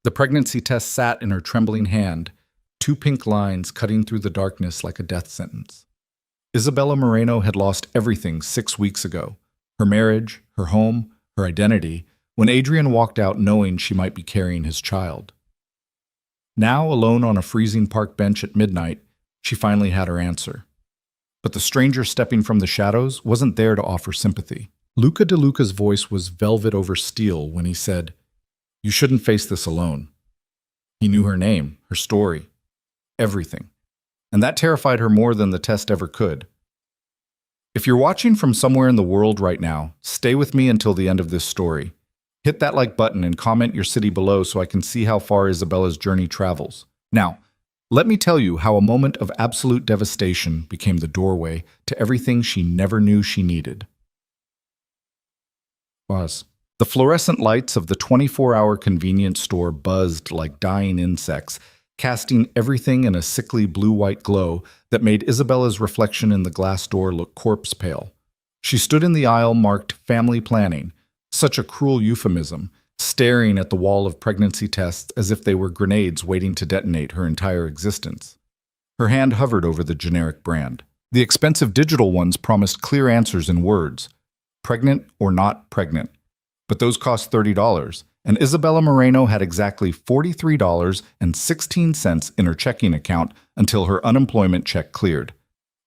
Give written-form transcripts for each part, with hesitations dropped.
The pregnancy test sat in her trembling hand, two pink lines cutting through the darkness like a death sentence. Isabella Moreno had lost everything 6 weeks ago: her marriage, her home, her identity, when Adrian walked out knowing she might be carrying his child. Now, alone on a freezing park bench at midnight, she finally had her answer. But the stranger stepping from the shadows wasn't there to offer sympathy. Luca De Luca's voice was velvet over steel when he said, "You shouldn't face this alone." He knew her name, her story, everything. And that terrified her more than the test ever could. If you're watching from somewhere in the world right now, stay with me until the end of this story. Hit that like button and comment your city below so I can see how far Isabella's journey travels. Now, let me tell you how a moment of absolute devastation became the doorway to everything she never knew she needed. Pause. The fluorescent lights of the 24-hour convenience store buzzed like dying insects, casting everything in a sickly blue-white glow that made Isabella's reflection in the glass door look corpse-pale. She stood in the aisle marked Family Planning, such a cruel euphemism, staring at the wall of pregnancy tests as if they were grenades waiting to detonate her entire existence. Her hand hovered over the generic brand. The expensive digital ones promised clear answers in words: pregnant or not pregnant. But those cost $30, and Isabella Moreno had exactly $43.16 in her checking account until her unemployment check cleared.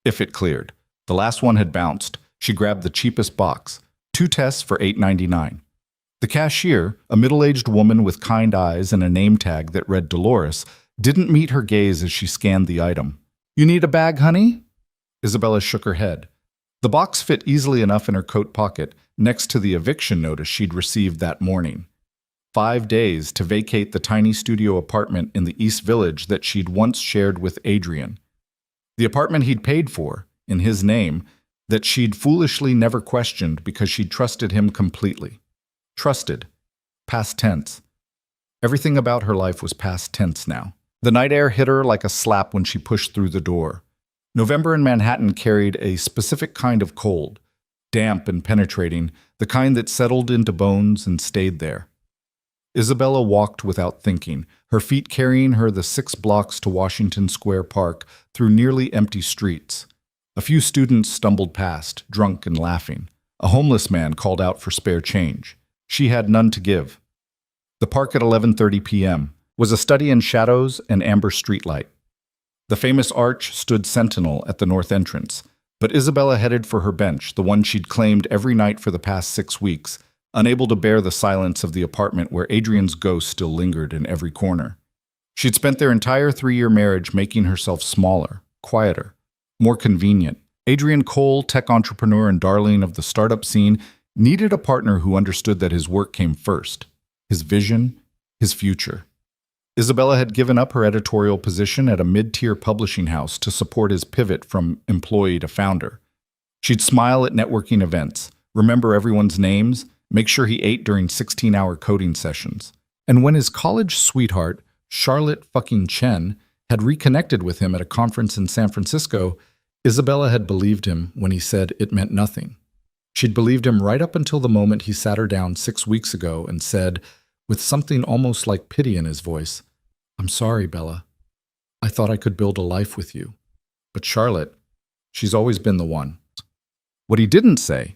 If it cleared. The last one had bounced. She grabbed the cheapest box, 2 tests for $8.99. The cashier, a middle-aged woman with kind eyes and a name tag that read Dolores, didn't meet her gaze as she scanned the item. "You need a bag, honey?" Isabella shook her head. The box fit easily enough in her coat pocket, next to the eviction notice she'd received that morning. 5 days to vacate the tiny studio apartment in the East Village that she'd once shared with Adrian. The apartment he'd paid for, in his name, that she'd foolishly never questioned because she'd trusted him completely. Trusted. Past tense. Everything about her life was past tense now. The night air hit her like a slap when she pushed through the door. November in Manhattan carried a specific kind of cold, damp and penetrating, the kind that settled into bones and stayed there. Isabella walked without thinking, her feet carrying her the 6 blocks to Washington Square Park through nearly empty streets. A few students stumbled past, drunk and laughing. A homeless man called out for spare change. She had none to give. The park at 11:30 p.m. was a study in shadows and amber streetlight. The famous arch stood sentinel at the north entrance, but Isabella headed for her bench, the one she'd claimed every night for the past 6 weeks, unable to bear the silence of the apartment where Adrian's ghost still lingered in every corner. She'd spent their entire 3-year marriage making herself smaller, quieter, more convenient. Adrian Cole, tech entrepreneur and darling of the startup scene, needed a partner who understood that his work came first, his vision, his future. Isabella had given up her editorial position at a mid-tier publishing house to support his pivot from employee to founder. She'd smile at networking events, remember everyone's names, make sure he ate during 16-hour coding sessions. And when his college sweetheart, Charlotte fucking Chen, had reconnected with him at a conference in San Francisco, Isabella had believed him when he said it meant nothing. She'd believed him right up until the moment he sat her down 6 weeks ago and said, with something almost like pity in his voice, "I'm sorry, Bella. I thought I could build a life with you. But Charlotte, she's always been the one." What he didn't say,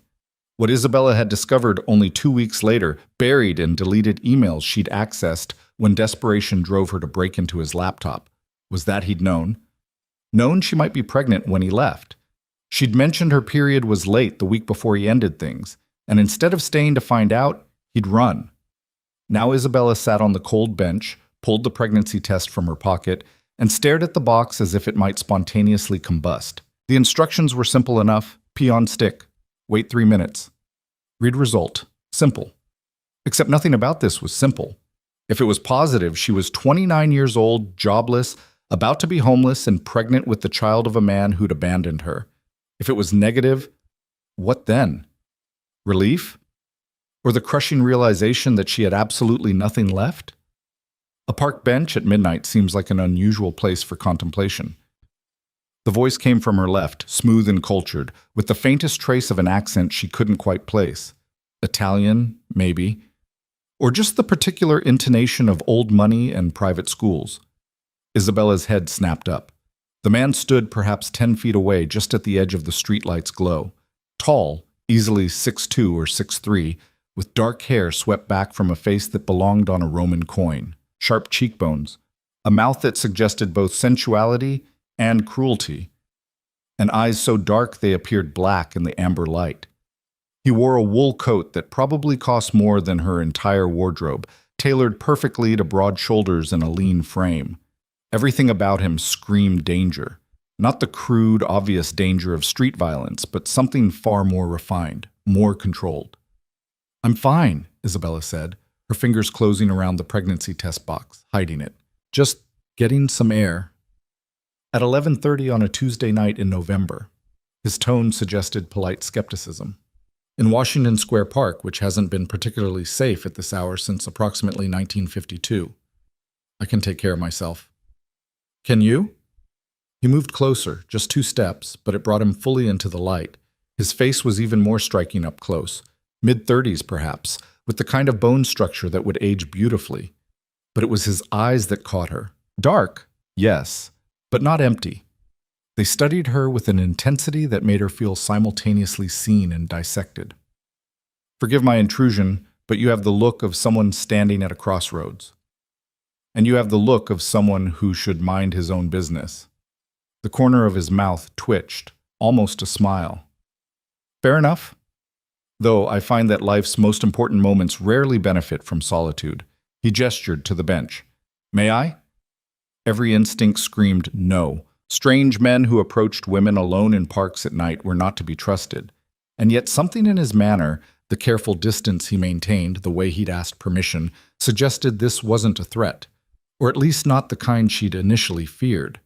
what Isabella had discovered only 2 weeks later, buried in deleted emails she'd accessed when desperation drove her to break into his laptop, was that he'd known she might be pregnant when he left. She'd mentioned her period was late the week before he ended things, and instead of staying to find out, he'd run. Now Isabella sat on the cold bench, pulled the pregnancy test from her pocket, and stared at the box as if it might spontaneously combust. The instructions were simple enough: pee on stick, wait 3 minutes. Read result. Simple. Except nothing about this was simple. If it was positive, she was 29 years old, jobless, about to be homeless, and pregnant with the child of a man who'd abandoned her. If it was negative, what then? Relief? Or the crushing realization that she had absolutely nothing left? A park bench at midnight seems like an unusual place for contemplation. The voice came from her left, smooth and cultured, with the faintest trace of an accent she couldn't quite place. Italian, maybe. or just the particular intonation of old money and private schools? Isabella's head snapped up. The man stood perhaps 10 feet away, just at the edge of the streetlight's glow. Tall, easily 6'2" or 6'3", with dark hair swept back from a face that belonged on a Roman coin, sharp cheekbones, a mouth that suggested both sensuality and cruelty, and eyes so dark they appeared black in the amber light. He wore a wool coat that probably cost more than her entire wardrobe, tailored perfectly to broad shoulders and a lean frame. Everything about him screamed danger. Not the crude, obvious danger of street violence, but something far more refined, more controlled. "I'm fine," Isabella said, her fingers closing around the pregnancy test box, hiding it. "Just getting some air." At 11:30 on a Tuesday night in November, his tone suggested polite skepticism. "In Washington Square Park, which hasn't been particularly safe at this hour since approximately 1952. I can take care of myself." "Can you?" He moved closer, just 2 steps, but it brought him fully into the light. His face was even more striking up close, mid-30s perhaps, with the kind of bone structure that would age beautifully. But it was his eyes that caught her. Dark, yes, but not empty. They studied her with an intensity that made her feel simultaneously seen and dissected. "Forgive my intrusion, but you have the look of someone standing at a crossroads. And you have the look of someone who should mind his own business." The corner of his mouth twitched, almost a smile. "Fair enough. Though I find that life's most important moments rarely benefit from solitude." He gestured to the bench. "May I?" Every instinct screamed no. Strange men who approached women alone in parks at night were not to be trusted. And yet something in his manner, the careful distance he maintained, the way he'd asked permission, suggested this wasn't a threat. Or at least not the kind she'd initially feared.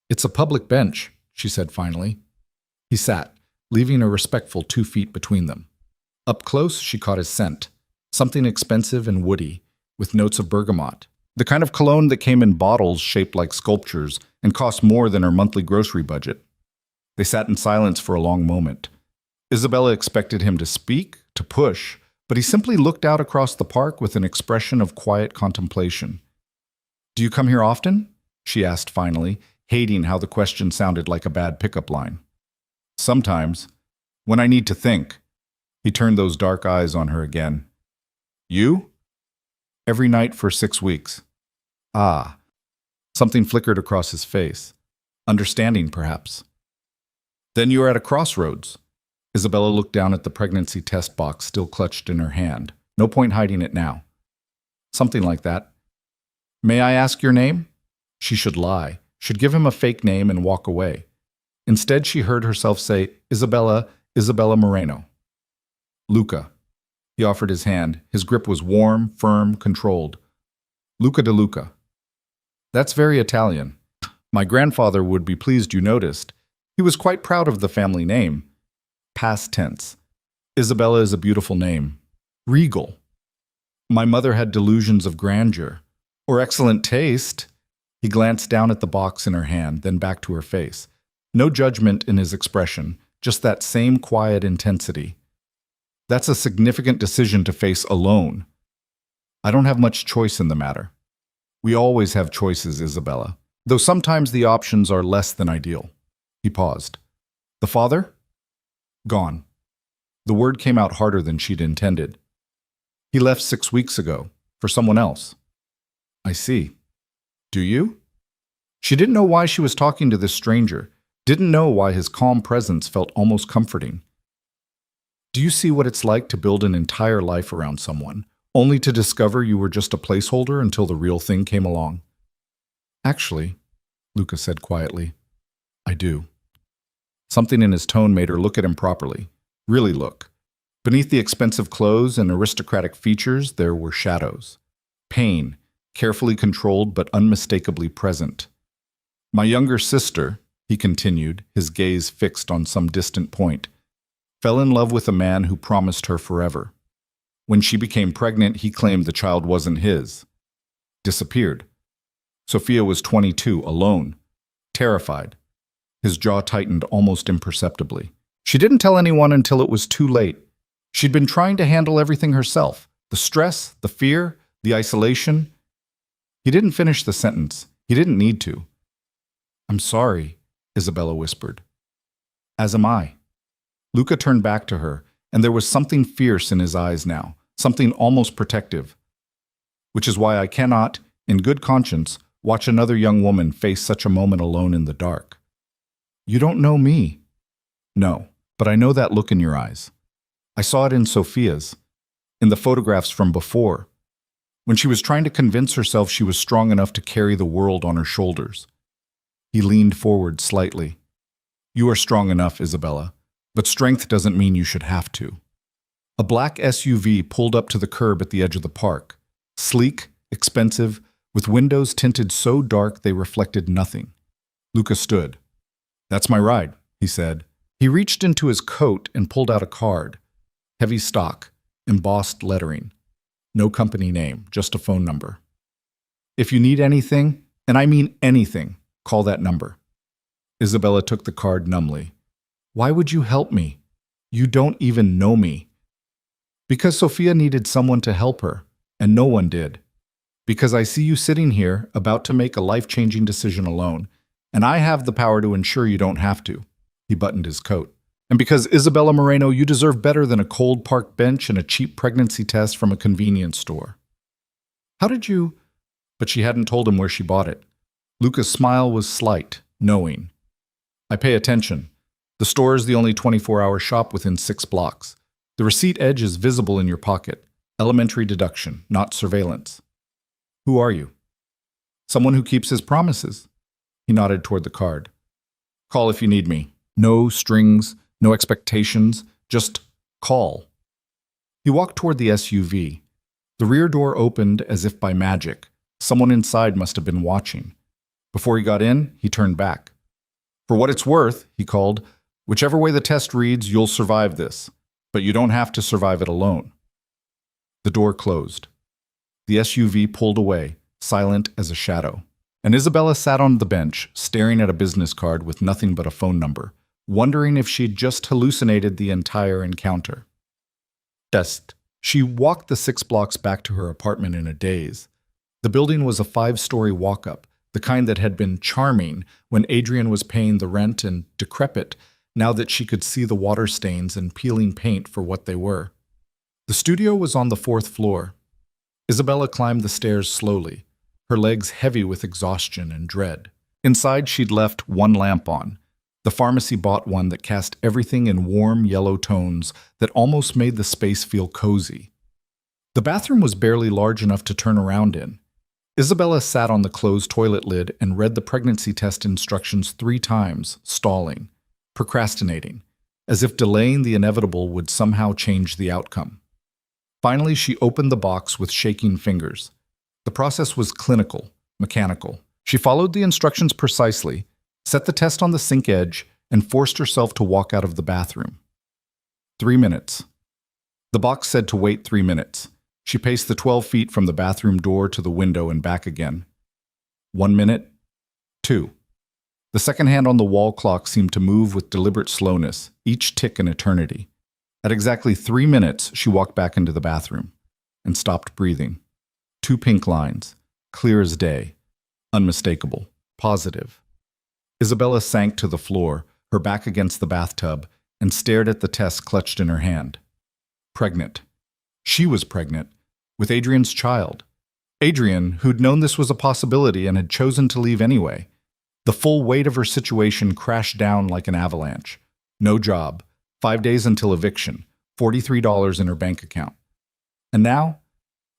"It's a public bench," she said finally. He sat, leaving a respectful 2 feet between them. Up close, she caught his scent, something expensive and woody, with notes of bergamot, the kind of cologne that came in bottles shaped like sculptures and cost more than her monthly grocery budget. They sat in silence for a long moment. Isabella expected him to speak, to push, but he simply looked out across the park with an expression of quiet contemplation. "Do you come here often?" she asked finally, hating how the question sounded like a bad pickup line. "Sometimes. When I need to think." He turned those dark eyes on her again. "You?" "Every night for 6 weeks. "Ah." Something flickered across his face. Understanding, perhaps. "Then you are at a crossroads." Isabella looked down at the pregnancy test box still clutched in her hand. No point hiding it now. "Something like that." "May I ask your name?" She should lie, should give him a fake name and walk away. Instead, she heard herself say, Isabella Moreno." "Luca." He offered his hand. His grip was warm, firm, controlled. "Luca de Luca." "That's very Italian. My grandfather would be pleased you noticed. He was quite proud of the family name." Past tense. Isabella is a beautiful name. Regal. "My mother had delusions of grandeur. Or excellent taste." He glanced down at the box in her hand, then back to her face. No judgment in his expression, just that same quiet intensity. "That's a significant decision to face alone." "I don't have much choice in the matter." "We always have choices, Isabella, though sometimes the options are less than ideal." He paused. "The father?" "Gone." The word came out harder than she'd intended. "He left 6 weeks ago, for someone else." "I see. Do you?" She didn't know why she was talking to this stranger, didn't know why his calm presence felt almost comforting. "Do you see what it's like to build an entire life around someone, only to discover you were just a placeholder until the real thing came along?" "Actually," Luca said quietly, "I do." Something in his tone made her look at him properly, really look. Beneath the expensive clothes and aristocratic features, there were shadows. Pain, carefully controlled but unmistakably present. "My younger sister," he continued, his gaze fixed on some distant point, "fell in love with a man who promised her forever. When she became pregnant, he claimed the child wasn't his. Disappeared. Sophia was 22, alone, terrified." His jaw tightened almost imperceptibly. "She didn't tell anyone until it was too late. She'd been trying to handle everything herself, The stress, the fear, the isolation. He didn't finish the sentence. He didn't need to. "I'm sorry," Isabella whispered. "As am I." Luca turned back to her, and there was something fierce in his eyes now, something almost protective. "Which is why I cannot, in good conscience, watch another young woman face such a moment alone in the dark." "You don't know me." "No, but I know that look in your eyes. I saw it in Sophia's, in the photographs from before, when she was trying to convince herself she was strong enough to carry the world on her shoulders." He leaned forward slightly. "You are strong enough, Isabella, but strength doesn't mean you should have to." A black SUV pulled up to the curb at the edge of the park. Sleek, expensive, with windows tinted so dark they reflected nothing. Luca stood. "That's my ride," he said. He reached into his coat and pulled out a card. Heavy stock, embossed lettering. No company name, just a phone number. "If you need anything, and I mean anything, call that number." Isabella took the card numbly. "Why would you help me? You don't even know me." "Because Sophia needed someone to help her, and no one did. Because I see you sitting here, about to make a life-changing decision alone, and I have the power to ensure you don't have to." He buttoned his coat. "And because, Isabella Moreno, you deserve better than a cold park bench and a cheap pregnancy test from a convenience store." "How did you—" But she hadn't told him where she bought it. Luca's smile was slight, knowing. "I pay attention. The store is the only 24-hour shop within 6 blocks. The receipt edge is visible in your pocket. Elementary deduction, not surveillance." "Who are you?" "Someone who keeps his promises." He nodded toward the card. "Call if you need me. No strings, no expectations, just call." He walked toward the SUV. The rear door opened as if by magic. Someone inside must have been watching. Before he got in, he turned back. "For what it's worth," he called, "whichever way the test reads, you'll survive this. But you don't have to survive it alone." The door closed. The SUV pulled away, silent as a shadow. And Isabella sat on the bench, staring at a business card with nothing but a phone number, wondering if she'd just hallucinated the entire encounter. Test. She walked the 6 blocks back to her apartment in a daze. The building was a 5-story walk-up, the kind that had been charming when Adrian was paying the rent, and decrepit now that she could see the water stains and peeling paint for what they were. The studio was on the 4th floor. Isabella climbed the stairs slowly, her legs heavy with exhaustion and dread. Inside, she'd left one lamp on. The pharmacy bought one that cast everything in warm yellow tones that almost made the space feel cozy. The bathroom was barely large enough to turn around in. Isabella sat on the closed toilet lid and read the pregnancy test instructions 3 times, stalling, procrastinating, as if delaying the inevitable would somehow change the outcome. Finally, she opened the box with shaking fingers. The process was clinical, mechanical. She followed the instructions precisely, set the test on the sink edge, and forced herself to walk out of the bathroom. 3 minutes. The box said to wait 3 minutes. She paced the 12 feet from the bathroom door to the window and back again. 1 minute. 2. The second hand on the wall clock seemed to move with deliberate slowness, each tick an eternity. At exactly 3 minutes, she walked back into the bathroom and stopped breathing. 2 pink lines, clear as day, unmistakable, positive. Isabella sank to the floor, her back against the bathtub, and stared at the test clutched in her hand. Pregnant. She was pregnant, with Adrian's child. Adrian, who'd known this was a possibility and had chosen to leave anyway. The full weight of her situation crashed down like an avalanche. No job, 5 days until eviction, $43 in her bank account. And now,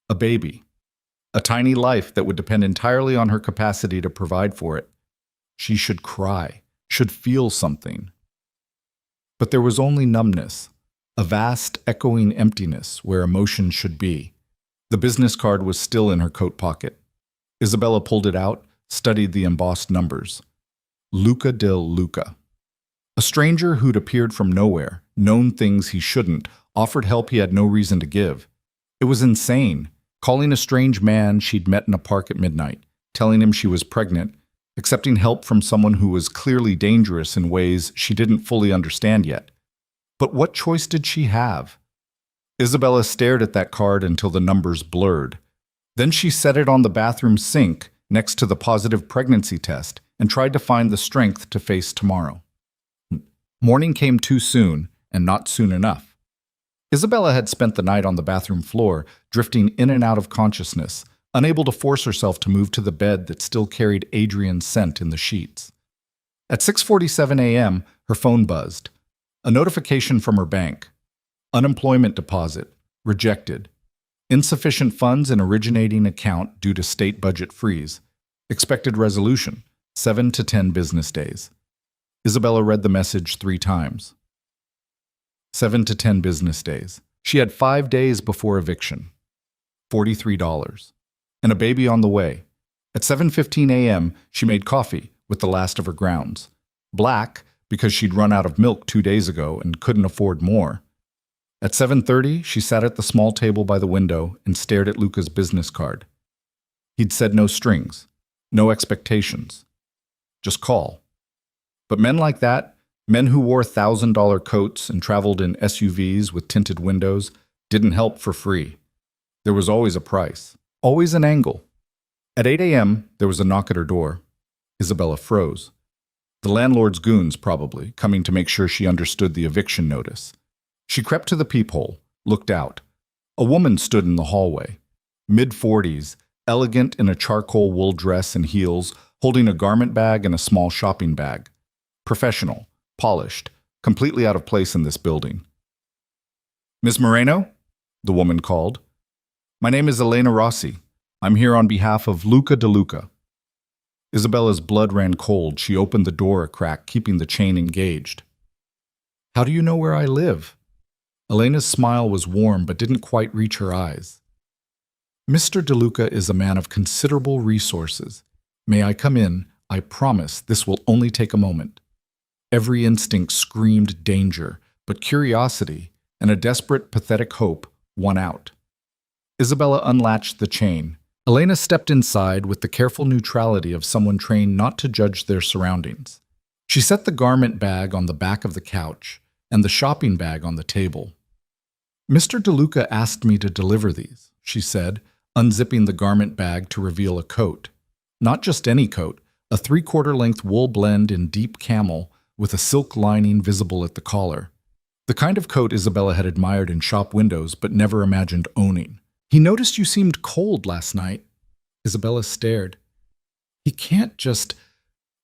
a baby. A tiny life that would depend entirely on her capacity to provide for it. She should cry, should feel something. But there was only numbness, a vast, echoing emptiness where emotion should be. The business card was still in her coat pocket. Isabella pulled it out, studied the embossed numbers. Luca del Luca. A stranger who'd appeared from nowhere, known things he shouldn't, offered help he had no reason to give. It was insane, calling a strange man she'd met in a park at midnight, telling him she was pregnant, accepting help from someone who was clearly dangerous in ways she didn't fully understand yet. But what choice did she have? Isabella stared at that card until the numbers blurred. Then she set it on the bathroom sink next to the positive pregnancy test and tried to find the strength to face tomorrow. Morning came too soon, and not soon enough. Isabella had spent the night on the bathroom floor, drifting in and out of consciousness, unable to force herself to move to the bed that still carried Adrian's scent in the sheets. At 6:47 a.m., her phone buzzed. A notification from her bank. Unemployment deposit. Rejected. Insufficient funds in originating account due to state budget freeze. Expected resolution. 7 to 10 business days. Isabella read the message 3 times. 7 to 10 business days. She had 5 days before eviction. $43. And a baby on the way. At 7:15 a.m., she made coffee with the last of her grounds. Black, because she'd run out of milk 2 days ago and couldn't afford more. At 7:30, she sat at the small table by the window and stared at Luca's business card. He'd said no strings, no expectations. Just call. But men like that, men who wore $1,000 coats and traveled in SUVs with tinted windows, didn't help for free. There was always a price, always an angle. At 8 a.m., there was a knock at her door. Isabella froze. The landlord's goons, probably, coming to make sure she understood the eviction notice. She crept to the peephole, looked out. A woman stood in the hallway, mid-40s, elegant in a charcoal wool dress and heels, holding a garment bag and a small shopping bag. Professional, polished, completely out of place in this building. "Miss Moreno?" the woman called. "My name is Elena Rossi. I'm here on behalf of Luca De Luca." Isabella's blood ran cold. She opened the door a crack, keeping the chain engaged. "How do you know where I live?" Elena's smile was warm but didn't quite reach her eyes. "Mr. De Luca is a man of considerable resources. May I come in? I promise this will only take a moment." Every instinct screamed danger, but curiosity and a desperate, pathetic hope won out. Isabella unlatched the chain. Elena stepped inside with the careful neutrality of someone trained not to judge their surroundings. She set the garment bag on the back of the couch and the shopping bag on the table. "Mr. De Luca asked me to deliver these," she said, unzipping the garment bag to reveal a coat. Not just any coat, a 3/4 length wool blend in deep camel with a silk lining visible at the collar. The kind of coat Isabella had admired in shop windows but never imagined owning. "He noticed you seemed cold last night." Isabella stared. "He can't just...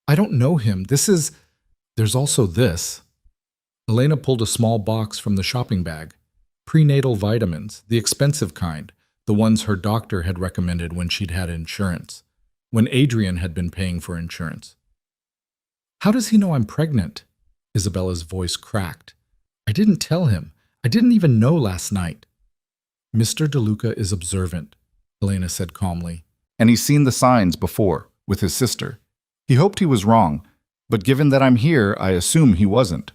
I don't know him. There's also this." Elena pulled a small box from the shopping bag. Prenatal vitamins, the expensive kind, the ones her doctor had recommended when she'd had insurance, when Adrian had been paying for insurance. "How does he know I'm pregnant?" Isabella's voice cracked. "I didn't tell him. I didn't even know last night." "Mr. De Luca is observant," Elena said calmly. "And he's seen the signs before, with his sister. He hoped he was wrong, but given that I'm here, I assume he wasn't."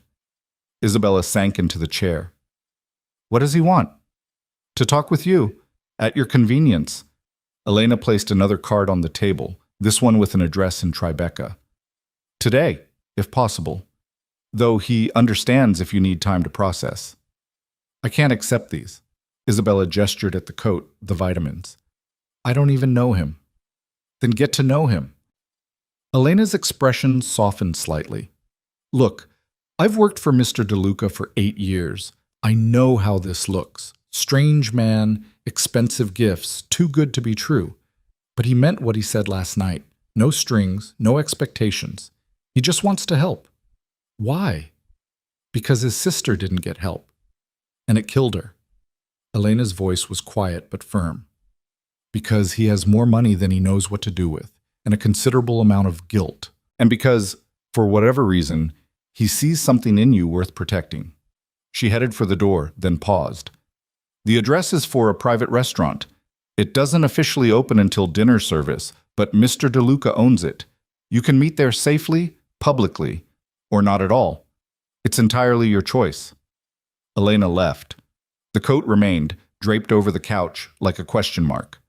Isabella sank into the chair. "What does he want?" "To talk with you. At your convenience." Elena placed another card on the table, this one with an address in Tribeca. "Today, if possible. Though he understands if you need time to process." "I can't accept these." Isabella gestured at the coat, the vitamins. "I don't even know him." "Then get to know him." Elena's expression softened slightly. "Look, I've worked for Mr. De Luca for 8 years. I know how this looks. Strange man, expensive gifts, too good to be true. But he meant what he said last night. No strings, no expectations. He just wants to help." "Why?" "Because his sister didn't get help. And it killed her." Elena's voice was quiet but firm. "Because he has more money than he knows what to do with, and a considerable amount of guilt. And because, for whatever reason, he sees something in you worth protecting." She headed for the door, then paused. "The address is for a private restaurant. It doesn't officially open until dinner service, but Mr. De Luca owns it. You can meet there safely, publicly, or not at all. It's entirely your choice." Elena left. The coat remained, draped over the couch, like a question mark.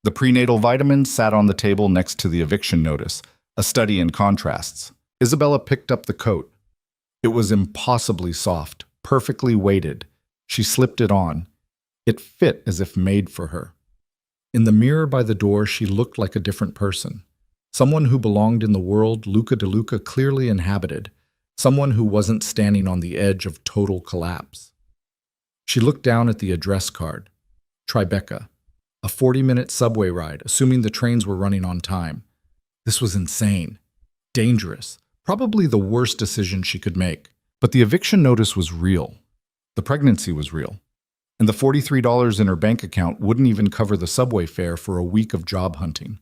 The prenatal vitamins sat on the table next to the eviction notice, a study in contrasts. Isabella picked up the coat. It was impossibly soft, perfectly weighted. She slipped it on. It fit as if made for her. In the mirror by the door, she looked like a different person. Someone who belonged in the world Luca de Luca clearly inhabited. Someone who wasn't standing on the edge of total collapse. She looked down at the address card. Tribeca. A 40-minute subway ride, assuming the trains were running on time. This was insane. Dangerous. Probably the worst decision she could make. But the eviction notice was real. The pregnancy was real. And the $43 in her bank account wouldn't even cover the subway fare for a week of job hunting.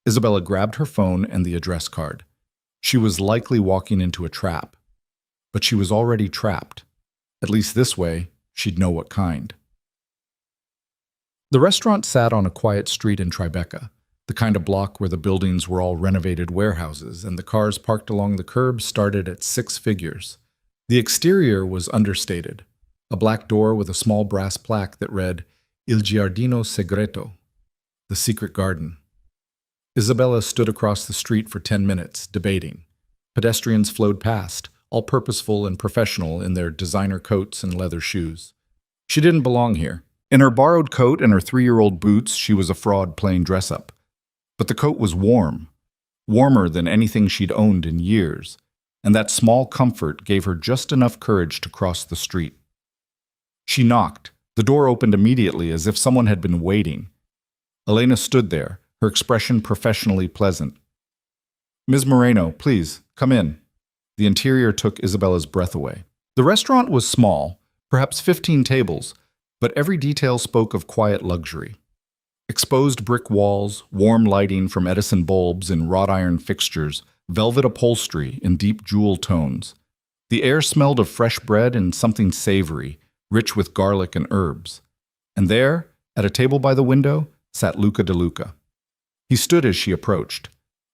Isabella grabbed her phone and the address card. She was likely walking into a trap. But she was already trapped. At least this way, she'd know what kind. The restaurant sat on a quiet street in Tribeca, the kind of block where the buildings were all renovated warehouses and the cars parked along the curb started at 6 figures. The exterior was understated. A black door with a small brass plaque that read, Il Giardino Segreto, the secret garden. Isabella stood across the street for 10 minutes, debating. Pedestrians flowed past, all purposeful and professional in their designer coats and leather shoes. She didn't belong here. In her borrowed coat and her 3-year-old boots, she was a fraud playing dress-up. But the coat was warm, warmer than anything she'd owned in years, and that small comfort gave her just enough courage to cross the street. She knocked. The door opened immediately as if someone had been waiting. Elena stood there, her expression professionally pleasant. Ms. Moreno, please, come in. The interior took Isabella's breath away. The restaurant was small, perhaps 15 tables, but every detail spoke of quiet luxury. Exposed brick walls, warm lighting from Edison bulbs in wrought iron fixtures, velvet upholstery in deep jewel tones. The air smelled of fresh bread and something savory, rich with garlic and herbs. And there, at a table by the window, sat Luca de Luca. He stood as she approached.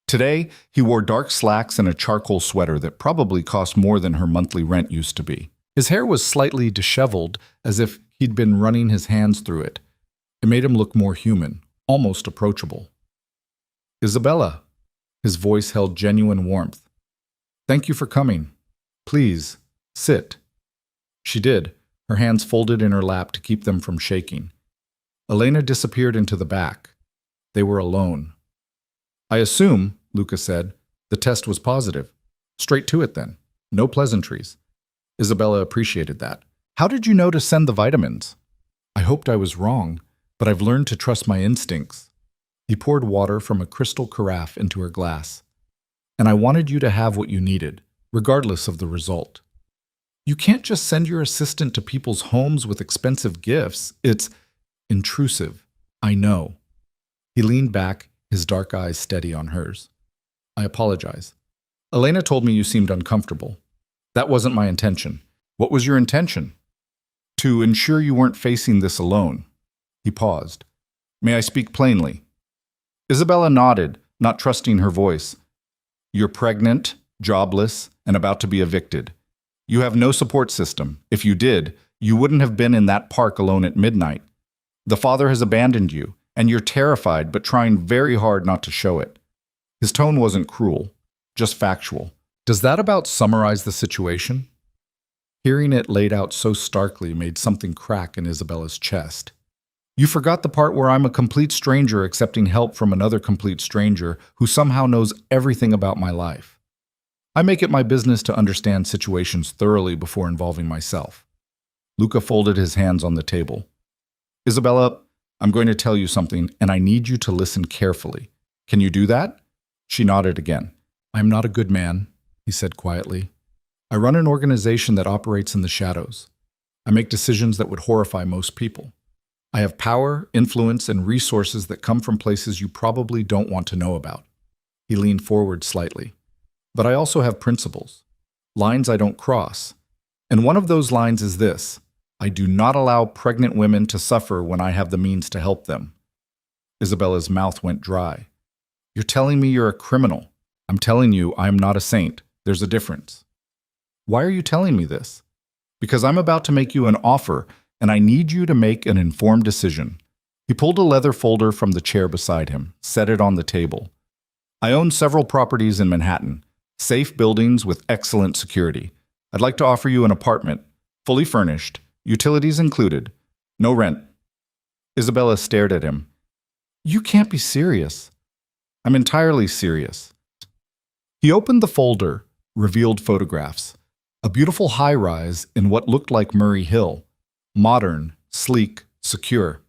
Today, he wore dark slacks and a charcoal sweater that probably cost more than her monthly rent used to be. His hair was slightly disheveled, as if he'd been running his hands through it. It made him look more human, almost approachable. Isabella. His voice held genuine warmth. Thank you for coming. Please, sit. She did, her hands folded in her lap to keep them from shaking. Elena disappeared into the back. They were alone. I assume, Luca said, the test was positive. Straight to it then. No pleasantries. Isabella appreciated that. How did you know to send the vitamins? I hoped I was wrong, but I've learned to trust my instincts. He poured water from a crystal carafe into her glass. And I wanted you to have what you needed, regardless of the result. You can't just send your assistant to people's homes with expensive gifts. It's intrusive. I know. He leaned back, his dark eyes steady on hers. I apologize. Elena told me you seemed uncomfortable. That wasn't my intention. What was your intention? To ensure you weren't facing this alone. He paused. May I speak plainly? Isabella nodded, not trusting her voice. You're pregnant, jobless, and about to be evicted. You have no support system. If you did, you wouldn't have been in that park alone at midnight. The father has abandoned you, and you're terrified but trying very hard not to show it. His tone wasn't cruel, just factual. Does that about summarize the situation? Hearing it laid out so starkly made something crack in Isabella's chest. You forgot the part where I'm a complete stranger accepting help from another complete stranger who somehow knows everything about my life. I make it my business to understand situations thoroughly before involving myself. Luca folded his hands on the table. Isabella, I'm going to tell you something, and I need you to listen carefully. Can you do that? She nodded again. I'm not a good man, he said quietly. I run an organization that operates in the shadows. I make decisions that would horrify most people. I have power, influence, and resources that come from places you probably don't want to know about. He leaned forward slightly. But I also have principles, lines I don't cross. And one of those lines is this: I do not allow pregnant women to suffer when I have the means to help them. Isabella's mouth went dry. You're telling me you're a criminal. I'm telling you I'm not a saint. There's a difference. Why are you telling me this? Because I'm about to make you an offer, and I need you to make an informed decision. He pulled a leather folder from the chair beside him, set it on the table. I own several properties in Manhattan, safe buildings with excellent security. I'd like to offer you an apartment, fully furnished, utilities included, No rent. Isabella stared at him. You can't be serious. I'm entirely serious. He opened the folder, revealed photographs. A beautiful high-rise in what looked like Murray Hill. Modern, sleek, secure.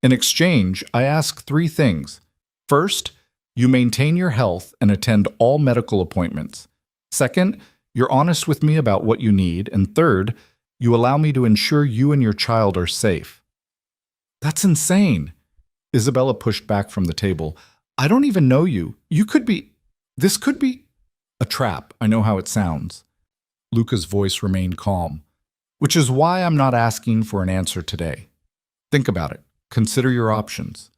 In exchange, I ask 3 things. First, you maintain your health and attend all medical appointments. Second, you're honest with me about what you need. And third, you allow me to ensure you and your child are safe. That's insane. Isabella pushed back from the table. I don't even know you. This could be a trap. I know how it sounds. Luca's voice remained calm, which is why I'm not asking for an answer today. Think about it. Consider your options.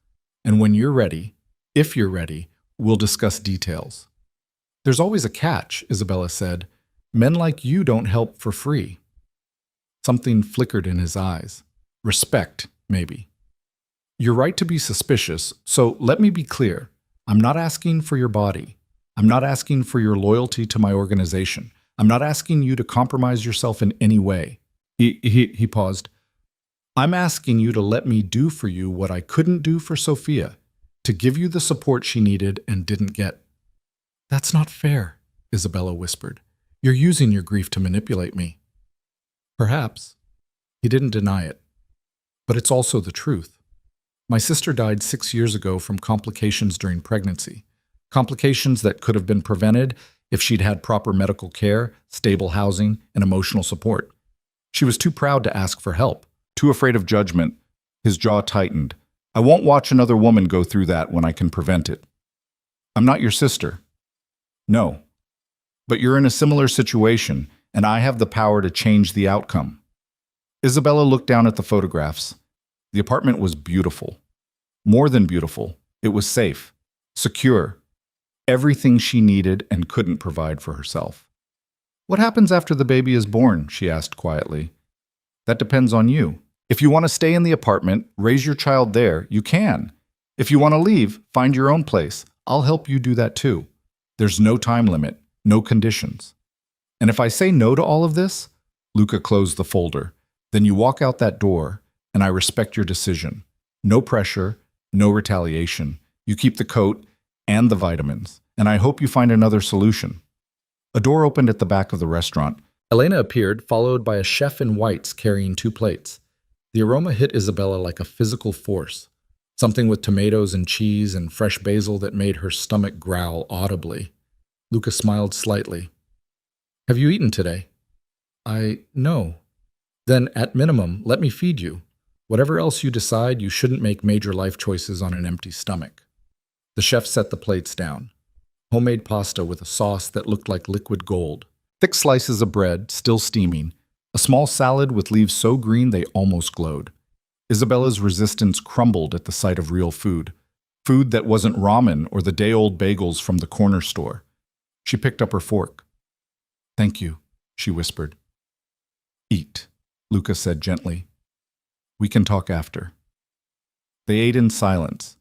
And when you're ready, if you're ready, we'll discuss details. There's always a catch, Isabella said. Men like you don't help for free. Something flickered in his eyes. Respect, maybe. You're right to be suspicious, so let me be clear. I'm not asking for your body. I'm not asking for your loyalty to my organization. I'm not asking you to compromise yourself in any way. He paused. I'm asking you to let me do for you what I couldn't do for Sophia, to give you the support she needed and didn't get. That's not fair, Isabella whispered. You're using your grief to manipulate me. Perhaps. He didn't deny it. But it's also the truth. My sister died 6 years ago from complications during pregnancy. Complications that could have been prevented if she'd had proper medical care, stable housing, and emotional support. She was too proud to ask for help, too afraid of judgment. His jaw tightened. I won't watch another woman go through that when I can prevent it. I'm not your sister. No. But you're in a similar situation, and I have the power to change the outcome. Isabella looked down at the photographs. The apartment was beautiful. More than beautiful. It was safe, secure, everything she needed and couldn't provide for herself. What happens after the baby is born? She asked quietly. That depends on you. If you want to stay in the apartment, raise your child there, you can. If you want to leave, find your own place. I'll help you do that too. There's no time limit, no conditions. And if I say no to all of this, Luca closed the folder, then you walk out that door, and I respect your decision. No pressure, no retaliation. You keep the coat and the vitamins, and I hope you find another solution. A door opened at the back of the restaurant. Elena appeared, followed by a chef in whites carrying 2 plates. The aroma hit Isabella like a physical force, something with tomatoes and cheese and fresh basil that made her stomach growl audibly. Luca smiled slightly. Have you eaten today? No. Then, at minimum, let me feed you. Whatever else you decide, you shouldn't make major life choices on an empty stomach. The chef set the plates down. Homemade pasta with a sauce that looked like liquid gold. Thick slices of bread, still steaming. A small salad with leaves so green they almost glowed. Isabella's resistance crumbled at the sight of real food. Food that wasn't ramen or the day-old bagels from the corner store. She picked up her fork. Thank you, she whispered. Eat, Luca said gently. We can talk after. They ate in silence.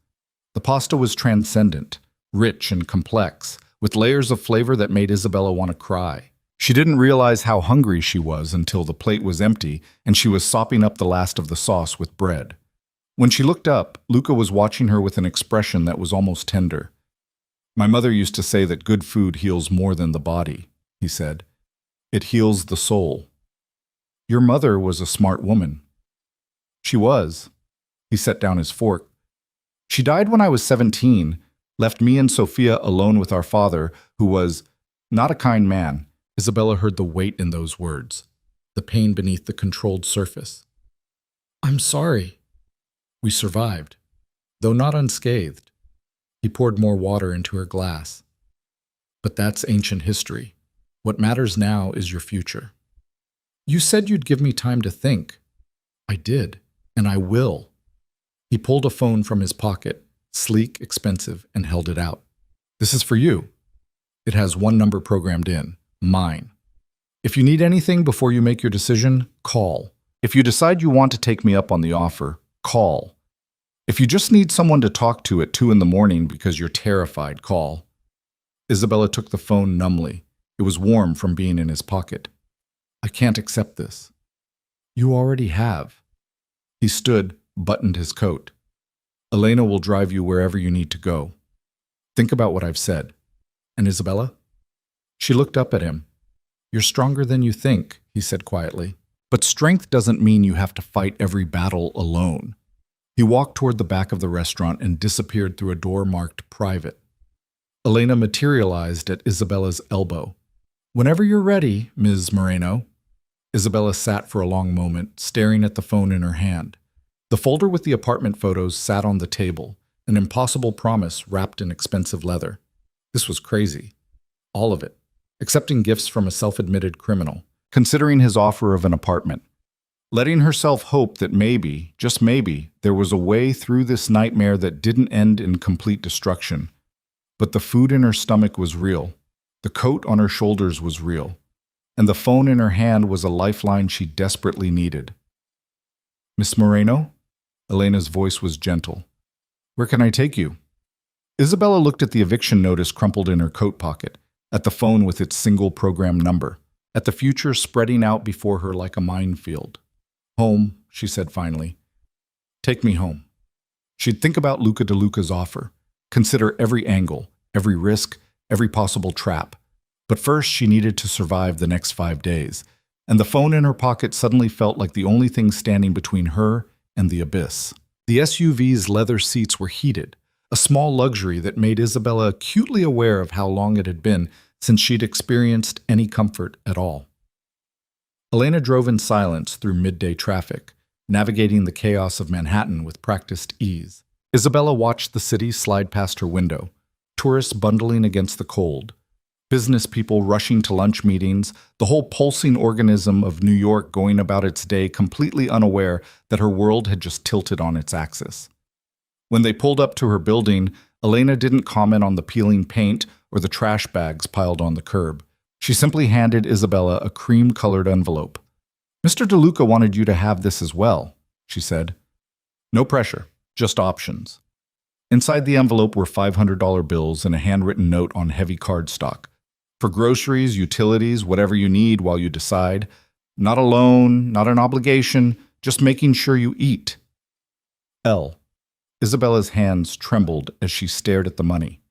The pasta was transcendent, rich and complex, with layers of flavor that made Isabella want to cry. She didn't realize how hungry she was until the plate was empty and she was sopping up the last of the sauce with bread. When she looked up, Luca was watching her with an expression that was almost tender. My mother used to say that good food heals more than the body, he said. It heals the soul. Your mother was a smart woman. She was. He set down his fork. She died when I was 17, left me and Sophia alone with our father, who was not a kind man. Isabella heard the weight in those words, the pain beneath the controlled surface. I'm sorry. We survived, though not unscathed. He poured more water into her glass. But that's ancient history. What matters now is your future. You said you'd give me time to think. I did, and I will. He pulled a phone from his pocket, sleek, expensive, and held it out. This is for you. It has 1 number programmed in, mine. If you need anything before you make your decision, call. If you decide you want to take me up on the offer, call. If you just need someone to talk to at 2 a.m. because you're terrified, call. Isabella took the phone numbly. It was warm from being in his pocket. I can't accept this. You already have. He stood, buttoned his coat. Elena will drive you wherever you need to go. Think about what I've said. And Isabella? She looked up at him. You're stronger than you think, he said quietly. But strength doesn't mean you have to fight every battle alone. He walked toward the back of the restaurant and disappeared through a door marked private. Elena materialized at Isabella's elbow. Whenever you're ready, Ms. Moreno. Isabella sat for a long moment, staring at the phone in her hand. The folder with the apartment photos sat on the table, an impossible promise wrapped in expensive leather. This was crazy. All of it. Accepting gifts from a self-admitted criminal. Considering his offer of an apartment. Letting herself hope that maybe, just maybe, there was a way through this nightmare that didn't end in complete destruction. But the food in her stomach was real. The coat on her shoulders was real. And the phone in her hand was a lifeline she desperately needed. Miss Moreno? Elena's voice was gentle. Where can I take you? Isabella looked at the eviction notice crumpled in her coat pocket, at the phone with its single program number, at the future spreading out before her like a minefield. Home, she said finally. Take me home. She'd think about Luca De Luca's offer, consider every angle, every risk, every possible trap. But first she needed to survive the next 5 days, and the phone in her pocket suddenly felt like the only thing standing between her and the abyss. The SUV's leather seats were heated, a small luxury that made Isabella acutely aware of how long it had been since she'd experienced any comfort at all. Elena drove in silence through midday traffic, navigating the chaos of Manhattan with practiced ease. Isabella watched the city slide past her window, tourists bundling against the cold, business people rushing to lunch meetings, the whole pulsing organism of New York going about its day completely unaware that her world had just tilted on its axis. When they pulled up to her building, Elena didn't comment on the peeling paint or the trash bags piled on the curb. She simply handed Isabella a cream-colored envelope. Mr. De Luca wanted you to have this as well, she said. No pressure, just options. Inside the envelope were $500 bills and a handwritten note on heavy cardstock. For groceries, utilities, whatever you need while you decide. Not a loan, not an obligation, just making sure you eat. L. Isabella's hands trembled as she stared at the money.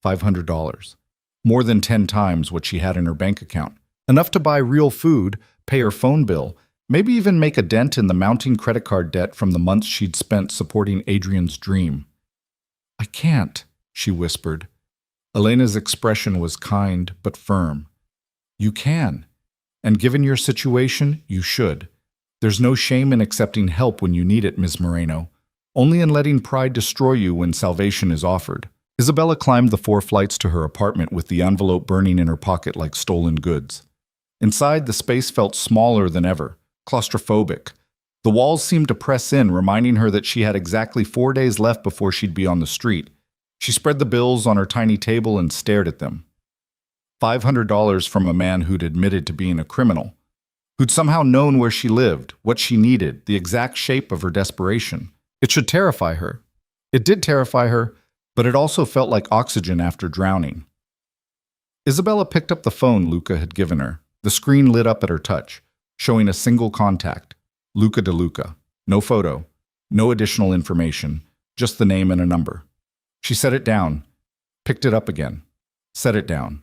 $500. More than 10 times what she had in her bank account. Enough to buy real food, pay her phone bill, maybe even make a dent in the mounting credit card debt from the months she'd spent supporting Adrian's dream. I can't, she whispered. Elena's expression was kind but firm. You can. And given your situation, you should. There's no shame in accepting help when you need it, Ms. Moreno. Only in letting pride destroy you when salvation is offered. Isabella climbed the 4 flights to her apartment with the envelope burning in her pocket like stolen goods. Inside, the space felt smaller than ever, claustrophobic. The walls seemed to press in, reminding her that she had exactly 4 days left before she'd be on the street. She spread the bills on her tiny table and stared at them. $500 from a man who'd admitted to being a criminal, who'd somehow known where she lived, what she needed, the exact shape of her desperation. It should terrify her. It did terrify her, but it also felt like oxygen after drowning. Isabella picked up the phone Luca had given her. The screen lit up at her touch, showing a single contact, Luca De Luca. No photo, no additional information, just the name and a number. She set it down, picked it up again, set it down.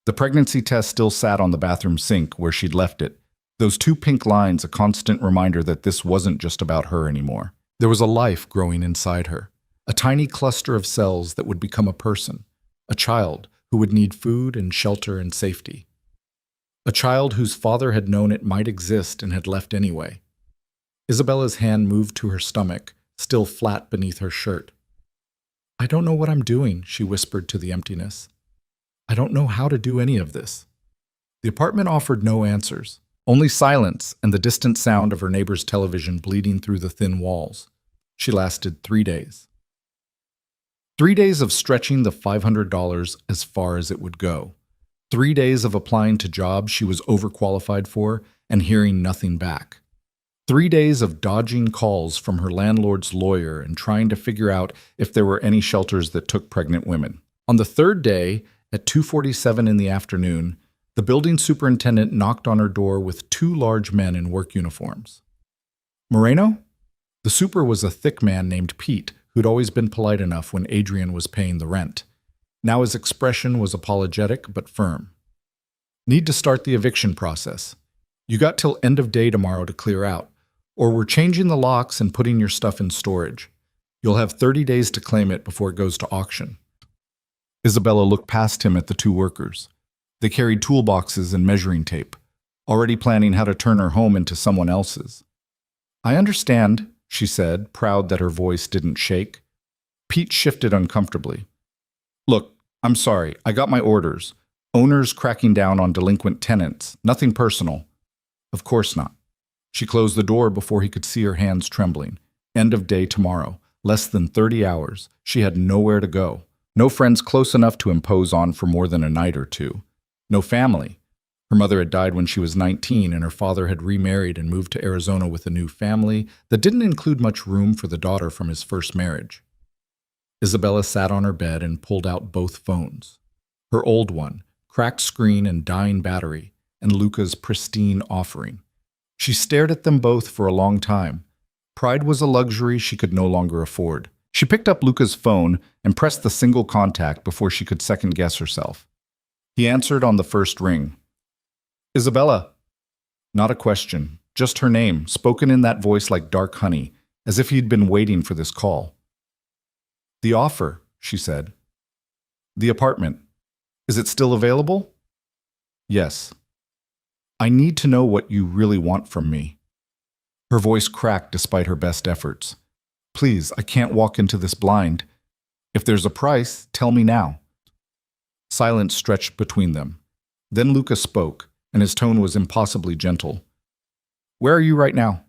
The pregnancy test still sat on the bathroom sink where she'd left it, those 2 pink lines a constant reminder that this wasn't just about her anymore. There was a life growing inside her, a tiny cluster of cells that would become a person, a child who would need food and shelter and safety. A child whose father had known it might exist and had left anyway. Isabella's hand moved to her stomach, still flat beneath her shirt. I don't know what I'm doing, she whispered to the emptiness. I don't know how to do any of this. The apartment offered no answers, only silence and the distant sound of her neighbor's television bleeding through the thin walls. She lasted 3 days. 3 days of stretching the $500 as far as it would go. 3 days of applying to jobs she was overqualified for and hearing nothing back. 3 days of dodging calls from her landlord's lawyer and trying to figure out if there were any shelters that took pregnant women. On the 3rd day, at 2:47 in the afternoon, the building superintendent knocked on her door with 2 large men in work uniforms. Moreno? The super was a thick man named Pete, who'd always been polite enough when Adrian was paying the rent. Now his expression was apologetic but firm. Need to start the eviction process. You got till end of day tomorrow to clear out, or we're changing the locks and putting your stuff in storage. You'll have 30 days to claim it before it goes to auction. Isabella looked past him at the two workers. They carried toolboxes and measuring tape, already planning how to turn her home into someone else's. I understand, she said, proud that her voice didn't shake. Pete shifted uncomfortably. Look, I'm sorry, I got my orders. Owners cracking down on delinquent tenants, nothing personal. Of course not. She closed the door before he could see her hands trembling. End of day tomorrow, less than 30 hours. She had nowhere to go. No friends close enough to impose on for more than a night or two. No family. Her mother had died when she was 19, and her father had remarried and moved to Arizona with a new family that didn't include much room for the daughter from his first marriage. Isabella sat on her bed and pulled out both phones. Her old one, cracked screen and dying battery, and Luca's pristine offering. She stared at them both for a long time. Pride was a luxury she could no longer afford. She picked up Luca's phone and pressed the single contact before she could second-guess herself. He answered on the first ring. Isabella. Not a question, just her name, spoken in that voice like dark honey, as if he'd been waiting for this call. The offer, she said. The apartment. Is it still available? Yes. I need to know what you really want from me. Her voice cracked despite her best efforts. Please, I can't walk into this blind. If there's a price, tell me now. Silence stretched between them. Then Luca spoke, and his tone was impossibly gentle. Where are you right now?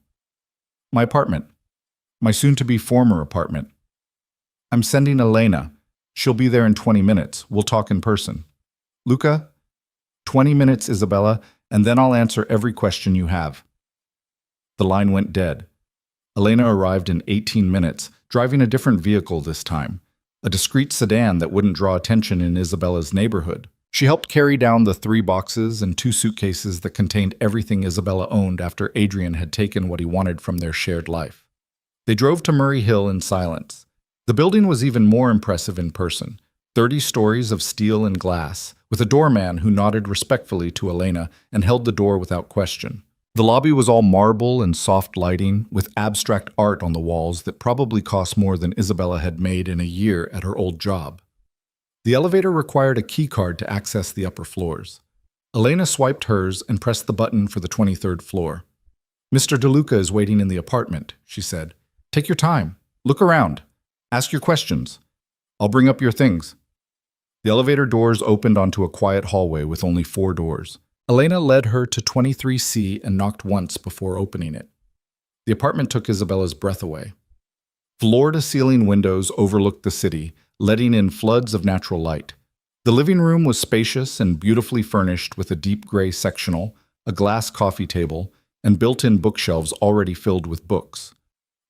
My apartment. My soon-to-be former apartment. I'm sending Elena. She'll be there in 20 minutes. We'll talk in person. Luca? 20 minutes, Isabella, and then I'll answer every question you have. The line went dead. Elena arrived in 18 minutes, driving a different vehicle this time, a discreet sedan that wouldn't draw attention in Isabella's neighborhood. She helped carry down the 3 boxes and 2 suitcases that contained everything Isabella owned after Adrian had taken what he wanted from their shared life. They drove to Murray Hill in silence. The building was even more impressive in person, 30 stories of steel and glass, with a doorman who nodded respectfully to Elena and held the door without question. The lobby was all marble and soft lighting, with abstract art on the walls that probably cost more than Isabella had made in a year at her old job. The elevator required a key card to access the upper floors. Elena swiped hers and pressed the button for the 23rd floor. Mr. DeLuca is waiting in the apartment, she said. Take your time. Look around. Ask your questions. I'll bring up your things. The elevator doors opened onto a quiet hallway with only 4 doors. Elena led her to 23C and knocked once before opening it. The apartment took Isabella's breath away. Floor-to-ceiling windows overlooked the city, letting in floods of natural light. The living room was spacious and beautifully furnished with a deep gray sectional, a glass coffee table, and built-in bookshelves already filled with books.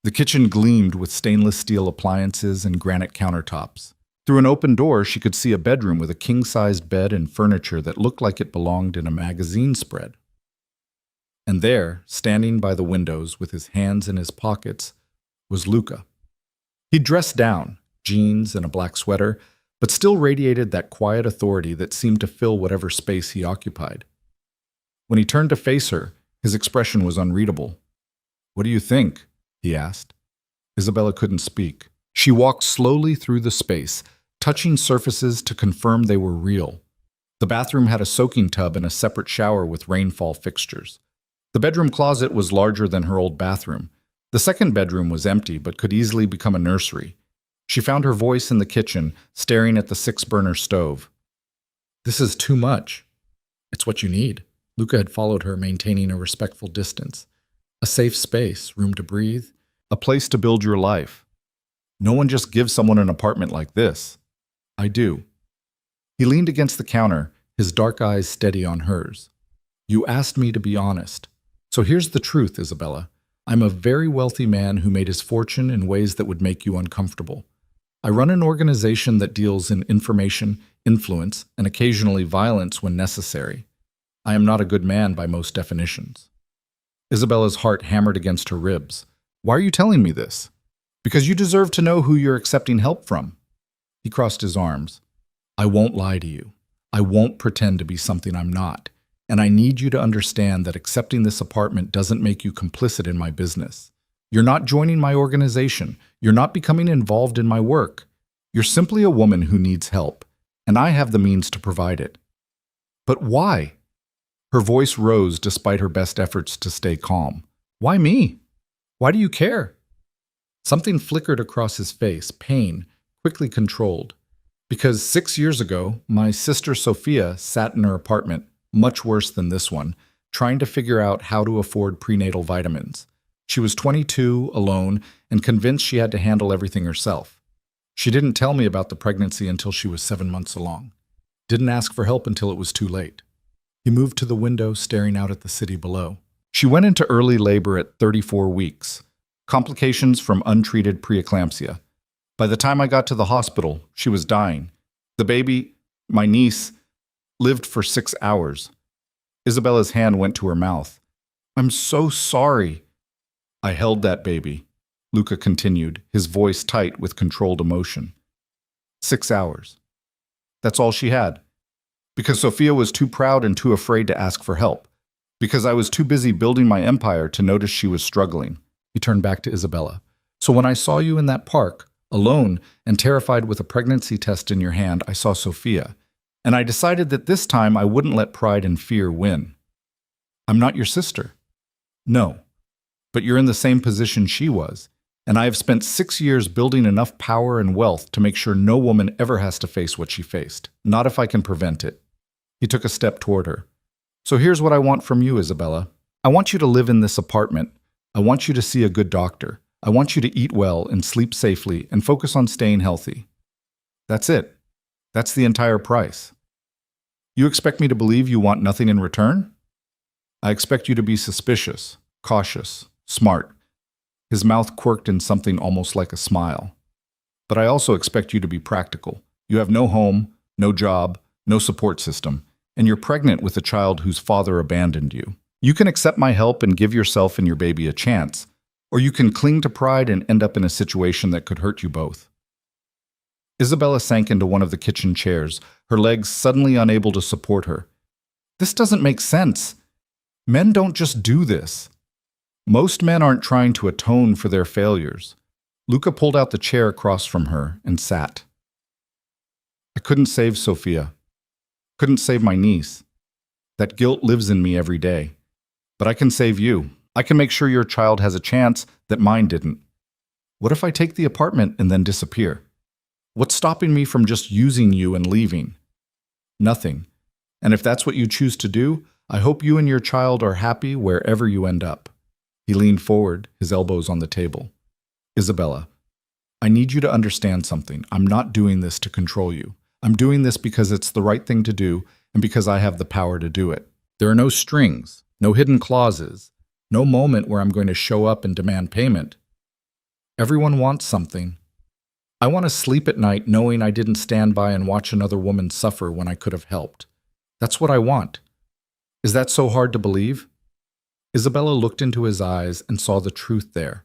The kitchen gleamed with stainless steel appliances and granite countertops. Through an open door, she could see a bedroom with a king-sized bed and furniture that looked like it belonged in a magazine spread. And there, standing by the windows with his hands in his pockets, was Luca. He dressed down, jeans and a black sweater, but still radiated that quiet authority that seemed to fill whatever space he occupied. When he turned to face her, his expression was unreadable. "What do you think?" he asked. Isabella couldn't speak. She walked slowly through the space, touching surfaces to confirm they were real. The bathroom had a soaking tub and a separate shower with rainfall fixtures. The bedroom closet was larger than her old bathroom. The second bedroom was empty but could easily become a nursery. She found her voice in the kitchen, staring at the 6-burner stove. "This is too much." "It's what you need." Luca had followed her, maintaining a respectful distance. "A safe space, room to breathe, a place to build your life. No one just gives someone an apartment like this." "I do." He leaned against the counter, his dark eyes steady on hers. "You asked me to be honest. So here's the truth, Isabella. I'm a very wealthy man who made his fortune in ways that would make you uncomfortable. I run an organization that deals in information, influence, and occasionally violence when necessary. I am not a good man by most definitions." Isabella's heart hammered against her ribs. Why are you telling me this? Because you deserve to know who you're accepting help from. He crossed his arms. I won't lie to you. I won't pretend to be something I'm not. And I need you to understand that accepting this apartment doesn't make you complicit in my business. You're not joining my organization. You're not becoming involved in my work. You're simply a woman who needs help, and I have the means to provide it. But why? Her voice rose despite her best efforts to stay calm. Why me? Why do you care? Something flickered across his face, pain, quickly controlled. Because 6 years ago, my sister Sophia sat in her apartment, much worse than this one, trying to figure out how to afford prenatal vitamins. She was 22, alone, and convinced she had to handle everything herself. She didn't tell me about the pregnancy until she was 7 months along. Didn't ask for help until it was too late. He moved to the window, staring out at the city below. She went into early labor at 34 weeks. Complications from untreated preeclampsia. By the time I got to the hospital, she was dying. The baby, my niece, lived for 6 hours. Isabella's hand went to her mouth. I'm so sorry. I held that baby, Luca continued, his voice tight with controlled emotion. 6 hours. That's all she had. Because Sophia was too proud and too afraid to ask for help. Because I was too busy building my empire to notice she was struggling. He turned back to Isabella. So when I saw you in that park, alone and terrified with a pregnancy test in your hand, I saw Sophia. And I decided that this time I wouldn't let pride and fear win. I'm not your sister. No. But you're in the same position she was. And I have spent 6 years building enough power and wealth to make sure no woman ever has to face what she faced. Not if I can prevent it. He took a step toward her. So here's what I want from you, Isabella. I want you to live in this apartment. I want you to see a good doctor. I want you to eat well and sleep safely and focus on staying healthy. That's it. That's the entire price. You expect me to believe you want nothing in return? I expect you to be suspicious, cautious, smart. His mouth quirked in something almost like a smile. But I also expect you to be practical. You have no home, no job, no support system, and you're pregnant with a child whose father abandoned you. You can accept my help and give yourself and your baby a chance, or you can cling to pride and end up in a situation that could hurt you both. Isabella sank into one of the kitchen chairs, her legs suddenly unable to support her. This doesn't make sense. Men don't just do this. Most men aren't trying to atone for their failures. Luca pulled out the chair across from her and sat. I couldn't save Sophia. Couldn't save my niece. That guilt lives in me every day. But I can save you. I can make sure your child has a chance that mine didn't. What if I take the apartment and then disappear? What's stopping me from just using you and leaving? Nothing. And if that's what you choose to do, I hope you and your child are happy wherever you end up. He leaned forward, his elbows on the table. Isabella, I need you to understand something. I'm not doing this to control you. I'm doing this because it's the right thing to do and because I have the power to do it. There are no strings, no hidden clauses, no moment where I'm going to show up and demand payment. Everyone wants something. I want to sleep at night knowing I didn't stand by and watch another woman suffer when I could have helped. That's what I want. Is that so hard to believe? Isabella looked into his eyes and saw the truth there.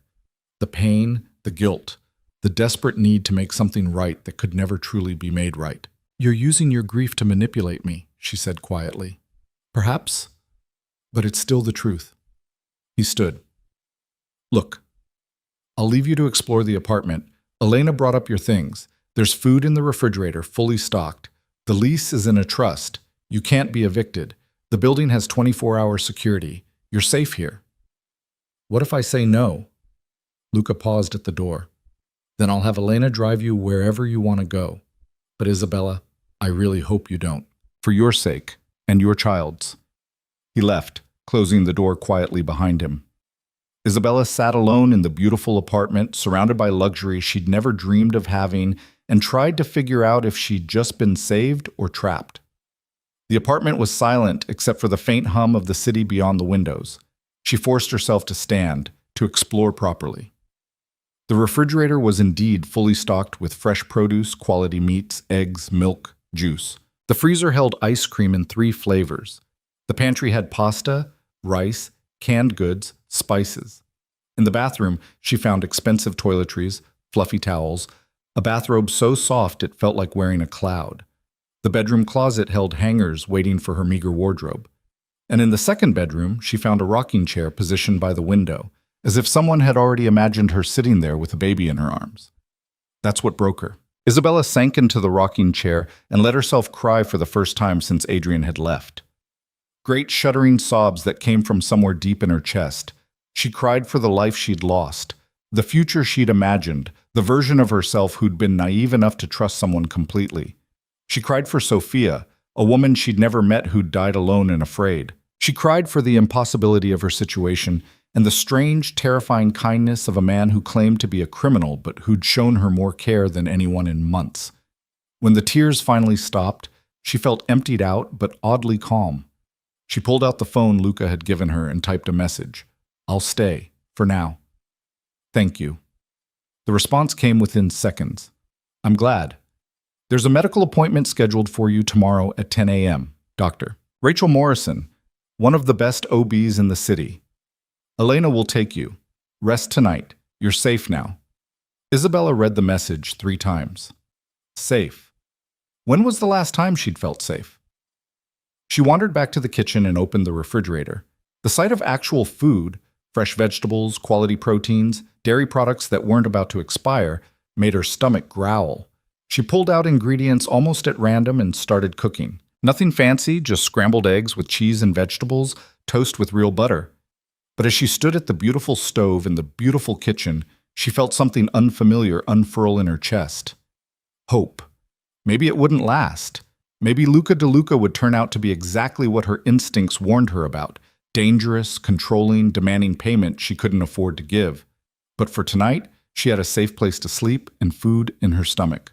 The pain, the guilt, the desperate need to make something right that could never truly be made right. You're using your grief to manipulate me, she said quietly. Perhaps, but it's still the truth. He stood. Look, I'll leave you to explore the apartment. Elena brought up your things. There's food in the refrigerator, fully stocked. The lease is in a trust. You can't be evicted. The building has 24-hour security. You're safe here. What if I say no? Luca paused at the door. Then I'll have Elena drive you wherever you want to go. But Isabella, I really hope you don't. For your sake, and your child's. He left, closing the door quietly behind him. Isabella sat alone in the beautiful apartment, surrounded by luxury she'd never dreamed of having, and tried to figure out if she'd just been saved or trapped. The apartment was silent except for the faint hum of the city beyond the windows. She forced herself to stand, to explore properly. The refrigerator was indeed fully stocked with fresh produce, quality meats, eggs, milk, juice. The freezer held ice cream in 3 flavors. The pantry had pasta, rice, canned goods, spices. In the bathroom, she found expensive toiletries, fluffy towels, a bathrobe so soft it felt like wearing a cloud. The bedroom closet held hangers waiting for her meager wardrobe. And in the second bedroom, she found a rocking chair positioned by the window, as if someone had already imagined her sitting there with a baby in her arms. That's what broke her. Isabella sank into the rocking chair and let herself cry for the first time since Adrian had left. Great shuddering sobs that came from somewhere deep in her chest. She cried for the life she'd lost, the future she'd imagined, the version of herself who'd been naive enough to trust someone completely. She cried for Sophia, a woman she'd never met who'd died alone and afraid. She cried for the impossibility of her situation and the strange, terrifying kindness of a man who claimed to be a criminal but who'd shown her more care than anyone in months. When the tears finally stopped, she felt emptied out but oddly calm. She pulled out the phone Luca had given her and typed a message. "I'll stay, for now. Thank you." The response came within seconds. "I'm glad. There's a medical appointment scheduled for you tomorrow at 10 a.m., Dr. Rachel Morrison, one of the best OBs in the city. Elena will take you. Rest tonight. You're safe now." Isabella read the message 3 times. Safe. When was the last time she'd felt safe? She wandered back to the kitchen and opened the refrigerator. The sight of actual food, fresh vegetables, quality proteins, dairy products that weren't about to expire, made her stomach growl. She pulled out ingredients almost at random and started cooking. Nothing fancy, just scrambled eggs with cheese and vegetables, toast with real butter. But as she stood at the beautiful stove in the beautiful kitchen, she felt something unfamiliar unfurl in her chest. Hope. Maybe it wouldn't last. Maybe Luca de Luca would turn out to be exactly what her instincts warned her about: dangerous, controlling, demanding payment she couldn't afford to give. But for tonight, she had a safe place to sleep and food in her stomach.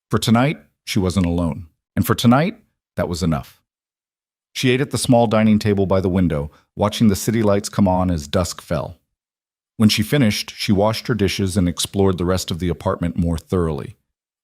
For tonight, she wasn't alone. And for tonight, that was enough. She ate at the small dining table by the window, watching the city lights come on as dusk fell. When she finished, she washed her dishes and explored the rest of the apartment more thoroughly.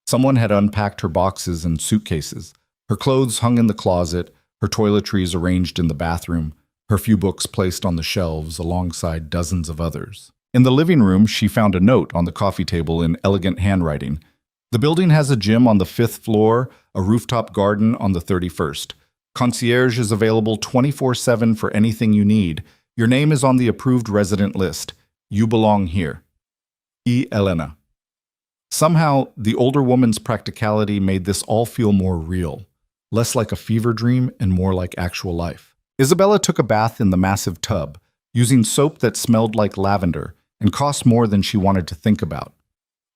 Someone had unpacked her boxes and suitcases. Her clothes hung in the closet, her toiletries arranged in the bathroom, her few books placed on the shelves alongside dozens of others. In the living room, she found a note on the coffee table in elegant handwriting. "The building has a gym on the 5th floor, a rooftop garden on the 31st. Concierge is available 24/7 for anything you need. Your name is on the approved resident list. You belong here. E. Elena." Somehow, the older woman's practicality made this all feel more real, less like a fever dream and more like actual life. Isabella took a bath in the massive tub, using soap that smelled like lavender and cost more than she wanted to think about.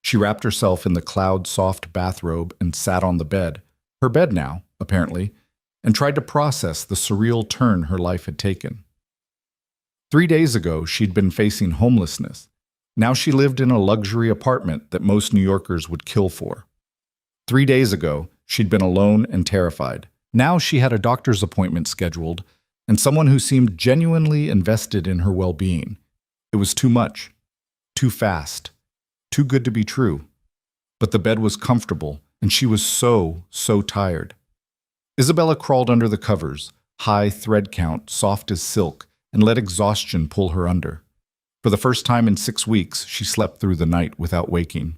She wrapped herself in the cloud-soft bathrobe and sat on the bed, her bed now, apparently, and tried to process the surreal turn her life had taken. 3 days ago, she'd been facing homelessness. Now she lived in a luxury apartment that most New Yorkers would kill for. 3 days ago, she'd been alone and terrified. Now she had a doctor's appointment scheduled and someone who seemed genuinely invested in her well-being. It was too much, too fast, too good to be true. But the bed was comfortable, and she was so tired. Isabella crawled under the covers, high thread count, soft as silk, and let exhaustion pull her under. For the first time in 6 weeks, she slept through the night without waking.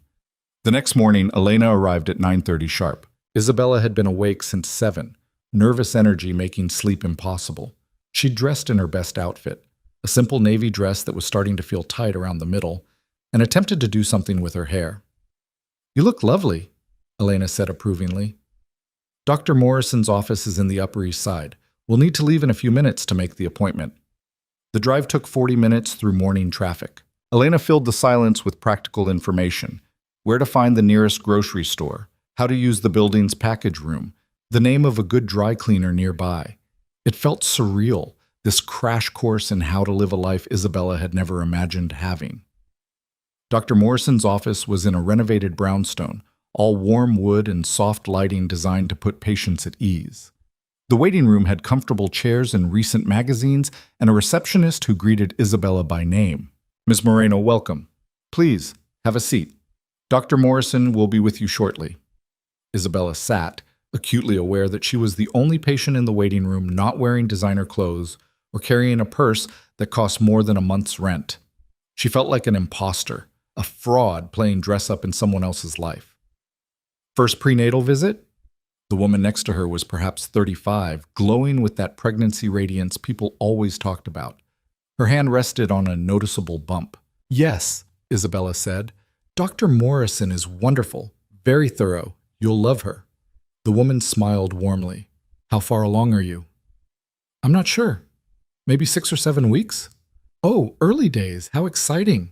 The next morning, Elena arrived at 9:30 sharp. Isabella had been awake since 7, nervous energy making sleep impossible. She'd dressed in her best outfit, a simple navy dress that was starting to feel tight around the middle, and attempted to do something with her hair. "You look lovely," Elena said approvingly. "Dr. Morrison's office is in the Upper East Side. We'll need to leave in a few minutes to make the appointment." The drive took 40 minutes through morning traffic. Elena filled the silence with practical information: where to find the nearest grocery store, how to use the building's package room, the name of a good dry cleaner nearby. It felt surreal, this crash course in how to live a life Isabella had never imagined having. Dr. Morrison's office was in a renovated brownstone, all warm wood and soft lighting designed to put patients at ease. The waiting room had comfortable chairs and recent magazines and a receptionist who greeted Isabella by name. "Ms. Moreno, welcome. Please, have a seat. Dr. Morrison will be with you shortly." Isabella sat, acutely aware that she was the only patient in the waiting room not wearing designer clothes or carrying a purse that cost more than a month's rent. She felt like an imposter, a fraud playing dress-up in someone else's life. First prenatal visit? The woman next to her was perhaps 35, glowing with that pregnancy radiance people always talked about. Her hand rested on a noticeable bump. "Yes," Isabella said. "Dr. Morrison is wonderful, very thorough. You'll love her." The woman smiled warmly. "How far along are you?" "I'm not sure. Maybe 6 or 7 weeks?" "Oh, early days. How exciting."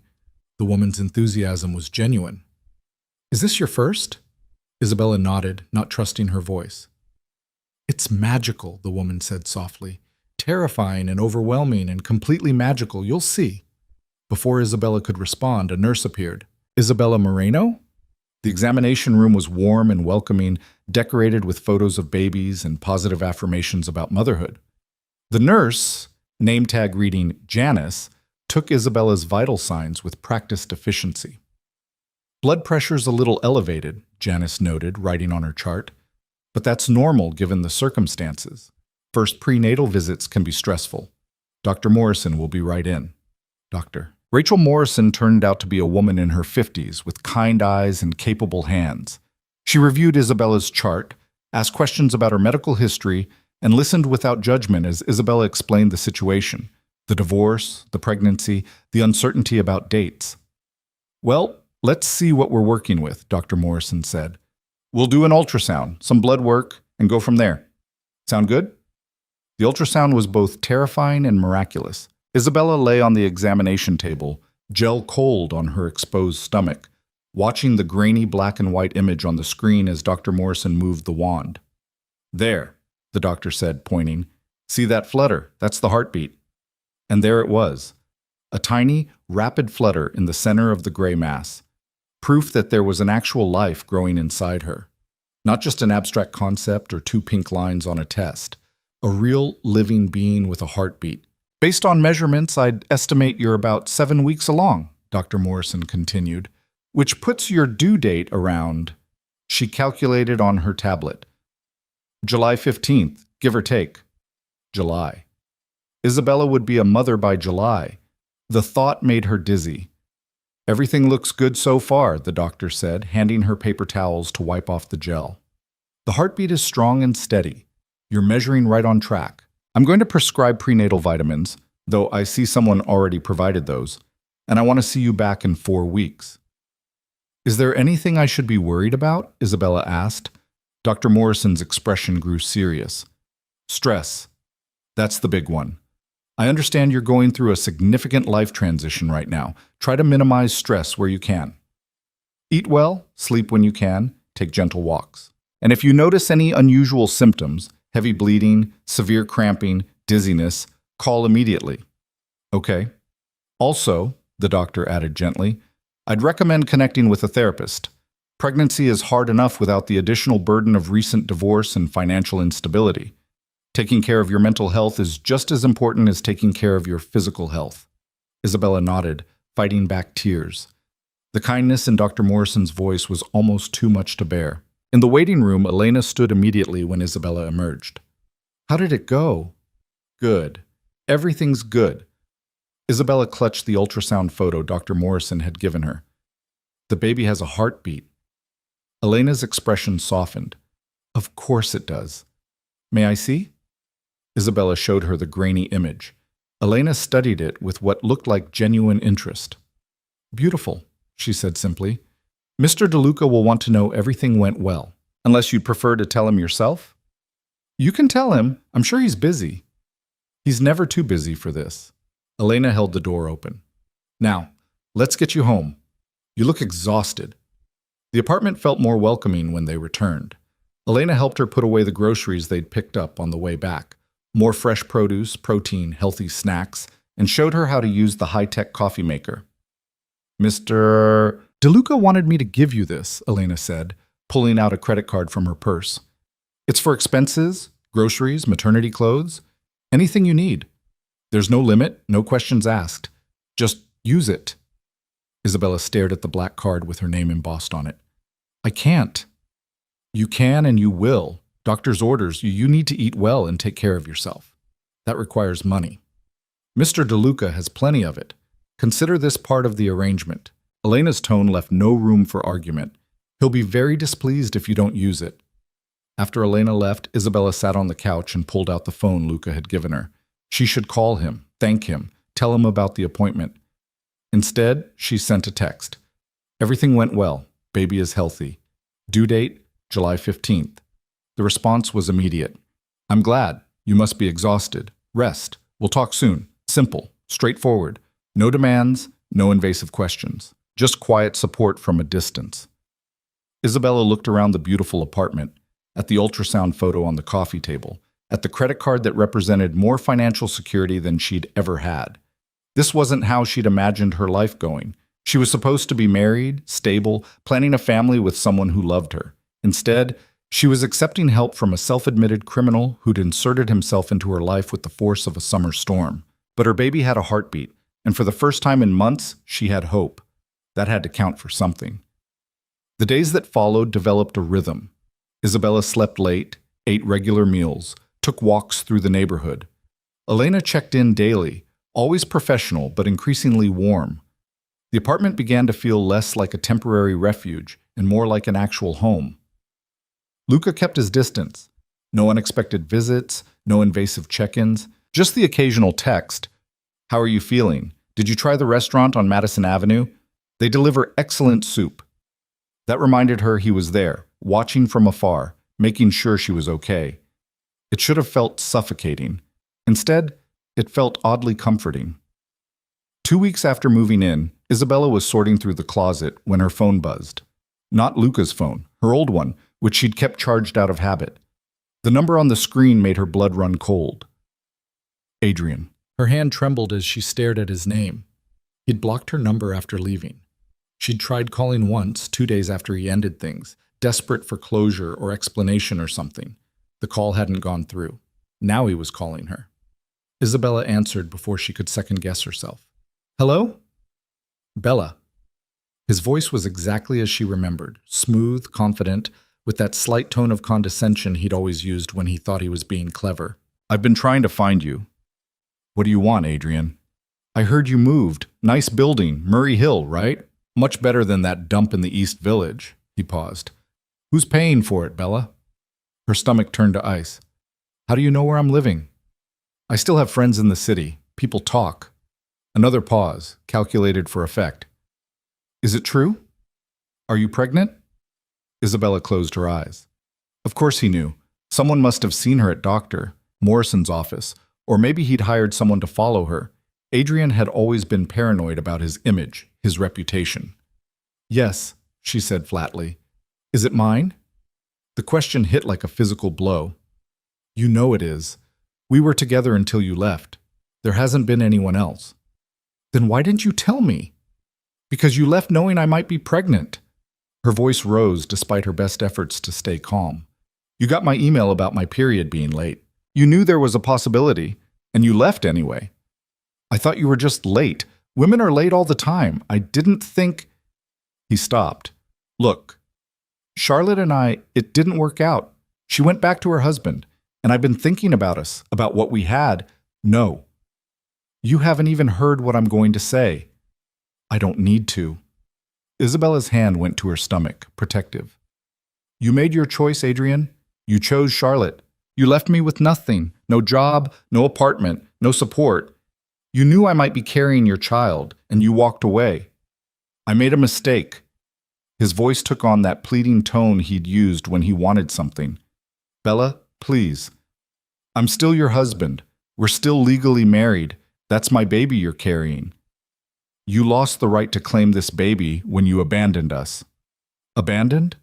The woman's enthusiasm was genuine. "Is this your first?" Isabella nodded, not trusting her voice. "It's magical," the woman said softly. "Terrifying and overwhelming and completely magical. You'll see." Before Isabella could respond, a nurse appeared. "Isabella Moreno?" The examination room was warm and welcoming, decorated with photos of babies and positive affirmations about motherhood. The nurse, name tag reading Janice, took Isabella's vital signs with practiced efficiency. "Blood pressure's a little elevated," Janice noted, writing on her chart. "But that's normal given the circumstances. First prenatal visits can be stressful. Dr. Morrison will be right in." Doctor. Rachel Morrison turned out to be a woman in her 50s with kind eyes and capable hands. She reviewed Isabella's chart, asked questions about her medical history, and listened without judgment as Isabella explained the situation, the divorce, the pregnancy, the uncertainty about dates. "Well, let's see what we're working with," Dr. Morrison said. "We'll do an ultrasound, some blood work, and go from there. Sound good?" The ultrasound was both terrifying and miraculous. Isabella lay on the examination table, gel cold on her exposed stomach, watching the grainy black and white image on the screen as Dr. Morrison moved the wand. "There," the doctor said, pointing. "See that flutter? That's the heartbeat." And there it was, a tiny, rapid flutter in the center of the gray mass, proof that there was an actual life growing inside her. Not just an abstract concept or 2 pink lines on a test, a real living being with a heartbeat. "Based on measurements, I'd estimate you're about 7 weeks along," Dr. Morrison continued, "which puts your due date around," she calculated on her tablet, "July 15th, give or take." July. Isabella would be a mother by July. The thought made her dizzy. "Everything looks good so far," the doctor said, handing her paper towels to wipe off the gel. "The heartbeat is strong and steady. You're measuring right on track. I'm going to prescribe prenatal vitamins, though I see someone already provided those, and I want to see you back in 4 weeks." "Is there anything I should be worried about?" Isabella asked. Dr. Morrison's expression grew serious. "Stress. That's the big one. I understand you're going through a significant life transition right now. Try to minimize stress where you can. Eat well, sleep when you can, take gentle walks. And if you notice any unusual symptoms, heavy bleeding, severe cramping, dizziness, call immediately." "Okay. Also," the doctor added gently, "I'd recommend connecting with a therapist. Pregnancy is hard enough without the additional burden of recent divorce and financial instability. Taking care of your mental health is just as important as taking care of your physical health." Isabella nodded, fighting back tears. The kindness in Dr. Morrison's voice was almost too much to bear. In the waiting room, Elena stood immediately when Isabella emerged. "How did it go?" "Good. Everything's good." Isabella clutched the ultrasound photo Dr. Morrison had given her. "The baby has a heartbeat." Elena's expression softened. "Of course it does. May I see?" Isabella showed her the grainy image. Elena studied it with what looked like genuine interest. "Beautiful," she said simply. "Mr. DeLuca will want to know everything went well, unless you'd prefer to tell him yourself." "You can tell him. I'm sure he's busy." "He's never too busy for this." Elena held the door open. "Now, let's get you home. You look exhausted." The apartment felt more welcoming when they returned. Elena helped her put away the groceries they'd picked up on the way back, more fresh produce, protein, healthy snacks, and showed her how to use the high-tech coffee maker. "Mr. DeLuca wanted me to give you this," Elena said, pulling out a credit card from her purse. "It's for expenses, groceries, maternity clothes, anything you need. There's no limit, no questions asked. Just use it." Isabella stared at the black card with her name embossed on it. "I can't." "You can and you will. Doctor's orders, you need to eat well and take care of yourself. That requires money. Mr. DeLuca has plenty of it. Consider this part of the arrangement. Elena's tone left no room for argument. He'll be very displeased if you don't use it. After Elena left, Isabella sat on the couch and pulled out the phone Luca had given her. She should call him, thank him, tell him about the appointment. Instead, she sent a text. Everything went well. Baby is healthy. Due date, July 15th. The response was immediate. I'm glad. You must be exhausted. Rest. We'll talk soon. Simple. Straightforward. No demands, no invasive questions. Just quiet support from a distance. Isabella looked around the beautiful apartment, at the ultrasound photo on the coffee table, at the credit card that represented more financial security than she'd ever had. This wasn't how she'd imagined her life going. She was supposed to be married, stable, planning a family with someone who loved her. Instead, she was accepting help from a self-admitted criminal who'd inserted himself into her life with the force of a summer storm. But her baby had a heartbeat, and for the first time in months, she had hope. That had to count for something. The days that followed developed a rhythm. Isabella slept late, ate regular meals, took walks through the neighborhood. Elena checked in daily, always professional but increasingly warm. The apartment began to feel less like a temporary refuge and more like an actual home. Luca kept his distance. No unexpected visits, no invasive check-ins, just the occasional text. How are you feeling? Did you try the restaurant on Madison Avenue? They deliver excellent soup. That reminded her he was there, watching from afar, making sure she was okay. It should have felt suffocating. Instead, it felt oddly comforting. 2 weeks after moving in, Isabella was sorting through the closet when her phone buzzed. Not Luca's phone, her old one, which she'd kept charged out of habit. The number on the screen made her blood run cold. Adrian. Her hand trembled as she stared at his name. He'd blocked her number after leaving. She'd tried calling once, 2 days after he ended things, desperate for closure or explanation or something. The call hadn't gone through. Now he was calling her. Isabella answered before she could second-guess herself. Hello? Bella. His voice was exactly as she remembered, smooth, confident, with that slight tone of condescension he'd always used when he thought he was being clever. I've been trying to find you. What do you want, Adrian? I heard you moved. Nice building, Murray Hill, right? Much better than that dump in the East Village. He paused. Who's paying for it, Bella? Her stomach turned to ice. How do you know where I'm living? I still have friends in the city. People talk. Another pause, calculated for effect. Is it true? Are you pregnant? Isabella closed her eyes. Of course he knew. Someone must have seen her at Dr. Morrison's office, or maybe he'd hired someone to follow her. Adrian had always been paranoid about his image, his reputation. Yes, she said flatly. Is it mine? The question hit like a physical blow. You know it is. We were together until you left. There hasn't been anyone else. Then why didn't you tell me? Because you left knowing I might be pregnant. Her voice rose despite her best efforts to stay calm. You got my email about my period being late. You knew there was a possibility, and you left anyway. I thought you were just late. Women are late all the time. I didn't think... He stopped. Look, Charlotte and I, it didn't work out. She went back to her husband, and I've been thinking about us, about what we had. No. You haven't even heard what I'm going to say. I don't need to. Isabella's hand went to her stomach, protective. You made your choice, Adrian. You chose Charlotte. You left me with nothing. No job, no apartment, no support. You knew I might be carrying your child, and you walked away. I made a mistake. His voice took on that pleading tone he'd used when he wanted something. Bella, please. I'm still your husband. We're still legally married. That's my baby you're carrying. You lost the right to claim this baby when you abandoned us. Abandoned?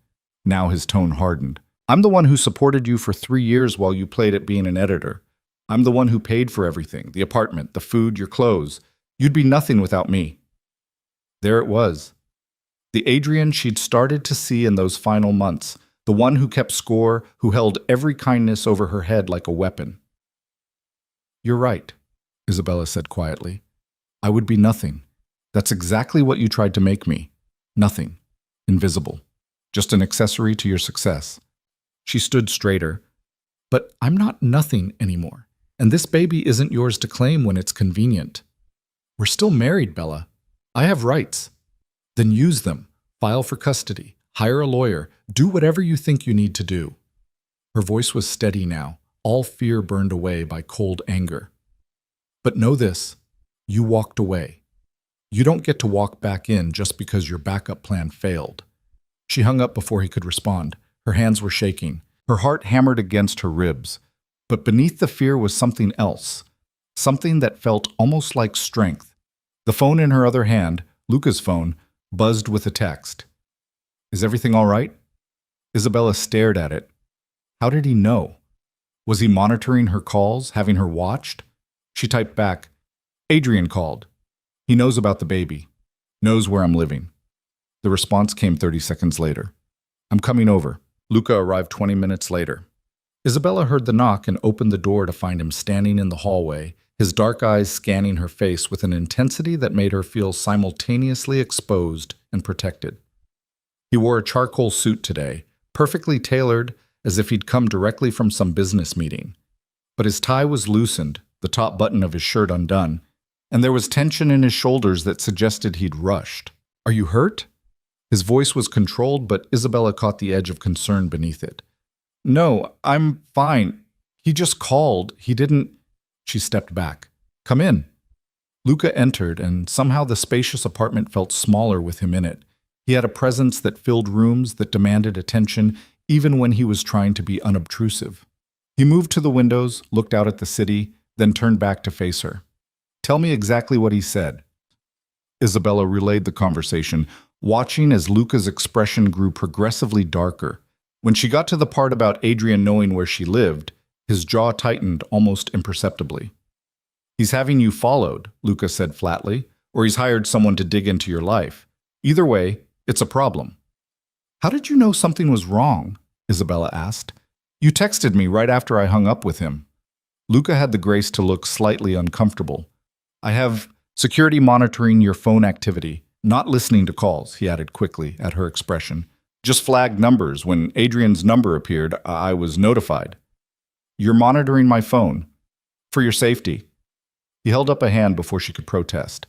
Now his tone hardened. I'm the one who supported you for 3 years while you played at being an editor. I'm the one who paid for everything, the apartment, the food, your clothes. You'd be nothing without me. There it was. The Adrian she'd started to see in those final months, the one who kept score, who held every kindness over her head like a weapon. You're right, Isabella said quietly. I would be nothing. That's exactly what you tried to make me. Nothing. Invisible. Just an accessory to your success. She stood straighter. But I'm not nothing anymore. And this baby isn't yours to claim when it's convenient. We're still married, Bella. I have rights. Then use them. File for custody. Hire a lawyer. Do whatever you think you need to do. Her voice was steady now, all fear burned away by cold anger. But know this, you walked away. You don't get to walk back in just because your backup plan failed. She hung up before he could respond. Her hands were shaking. Her heart hammered against her ribs. But beneath the fear was something else, something that felt almost like strength. The phone in her other hand, Luca's phone, buzzed with a text. Is everything all right? Isabella stared at it. How did he know? Was he monitoring her calls, having her watched? She typed back, Adrian called. He knows about the baby. Knows where I'm living. The response came 30 seconds later. I'm coming over. Luca arrived 20 minutes later. Isabella heard the knock and opened the door to find him standing in the hallway, his dark eyes scanning her face with an intensity that made her feel simultaneously exposed and protected. He wore a charcoal suit today, perfectly tailored as if he'd come directly from some business meeting. But his tie was loosened, the top button of his shirt undone, and there was tension in his shoulders that suggested he'd rushed. Are you hurt? His voice was controlled, but Isabella caught the edge of concern beneath it. No, I'm fine. He just called. He didn't... She stepped back. Come in. Luca entered, and somehow the spacious apartment felt smaller with him in it. He had a presence that filled rooms, that demanded attention, even when he was trying to be unobtrusive. He moved to the windows, looked out at the city, then turned back to face her. Tell me exactly what he said. Isabella relayed the conversation, watching as Luca's expression grew progressively darker. When she got to the part about Adrian knowing where she lived, his jaw tightened almost imperceptibly. He's having you followed, Luca said flatly, or he's hired someone to dig into your life. Either way, it's a problem. How did you know something was wrong? Isabella asked. You texted me right after I hung up with him. Luca had the grace to look slightly uncomfortable. I have security monitoring your phone activity, not listening to calls, he added quickly at her expression. Just flagged numbers. When Adrian's number appeared, I was notified. You're monitoring my phone. For your safety. He held up a hand before she could protest.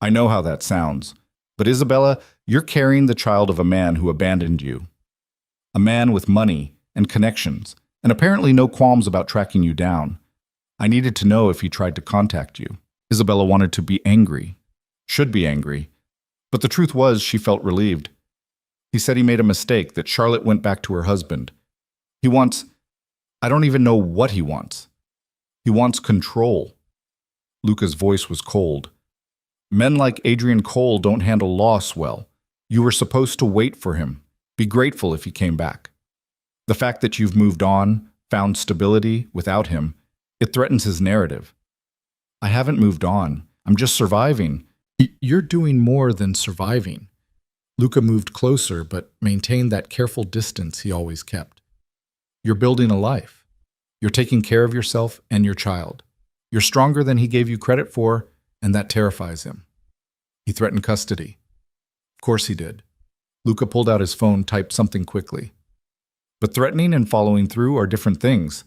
I know how that sounds. But Isabella, you're carrying the child of a man who abandoned you. A man with money and connections, and apparently no qualms about tracking you down. I needed to know if he tried to contact you. Isabella wanted to be angry. Should be angry. But the truth was she felt relieved. He said he made a mistake, that Charlotte went back to her husband. He wants... I don't even know what he wants. He wants control. Luca's voice was cold. Men like Adrian Cole don't handle loss well. You were supposed to wait for him. Be grateful if he came back. The fact that you've moved on, found stability without him, it threatens his narrative. I haven't moved on. I'm just surviving. You're doing more than surviving. Luca moved closer, but maintained that careful distance he always kept. You're building a life. You're taking care of yourself and your child. You're stronger than he gave you credit for, and that terrifies him. He threatened custody. Of course he did. Luca pulled out his phone, typed something quickly. But threatening and following through are different things.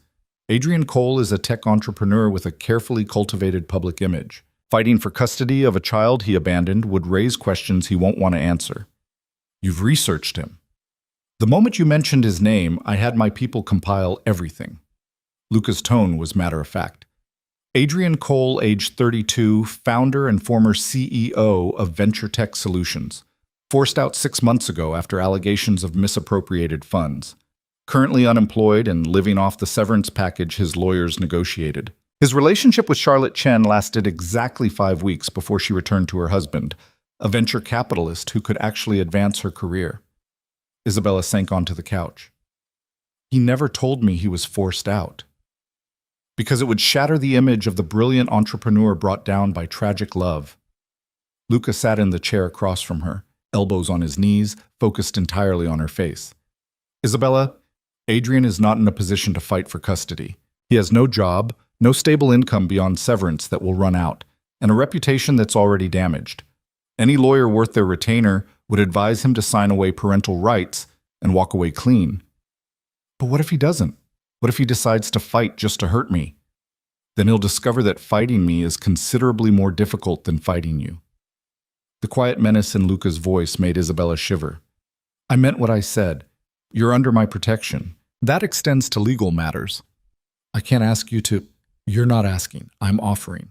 Adrian Cole is a tech entrepreneur with a carefully cultivated public image. Fighting for custody of a child he abandoned would raise questions he won't want to answer. You've researched him. The moment you mentioned his name, I had my people compile everything. Luca's tone was matter-of-fact. Adrian Cole, age 32, founder and former CEO of Venture Tech Solutions. Forced out 6 months ago after allegations of misappropriated funds. Currently unemployed and living off the severance package his lawyers negotiated. His relationship with Charlotte Chen lasted exactly 5 weeks before she returned to her husband, a venture capitalist who could actually advance her career. Isabella sank onto the couch. He never told me he was forced out. Because it would shatter the image of the brilliant entrepreneur brought down by tragic love. Luca sat in the chair across from her, elbows on his knees, focused entirely on her face. Isabella, Adrian is not in a position to fight for custody. He has no job, no stable income beyond severance that will run out, and a reputation that's already damaged. Any lawyer worth their retainer would advise him to sign away parental rights and walk away clean. But what if he doesn't? What if he decides to fight just to hurt me? Then he'll discover that fighting me is considerably more difficult than fighting you. The quiet menace in Luca's voice made Isabella shiver. I meant what I said. You're under my protection. That extends to legal matters. I can't ask you to. You're not asking. I'm offering.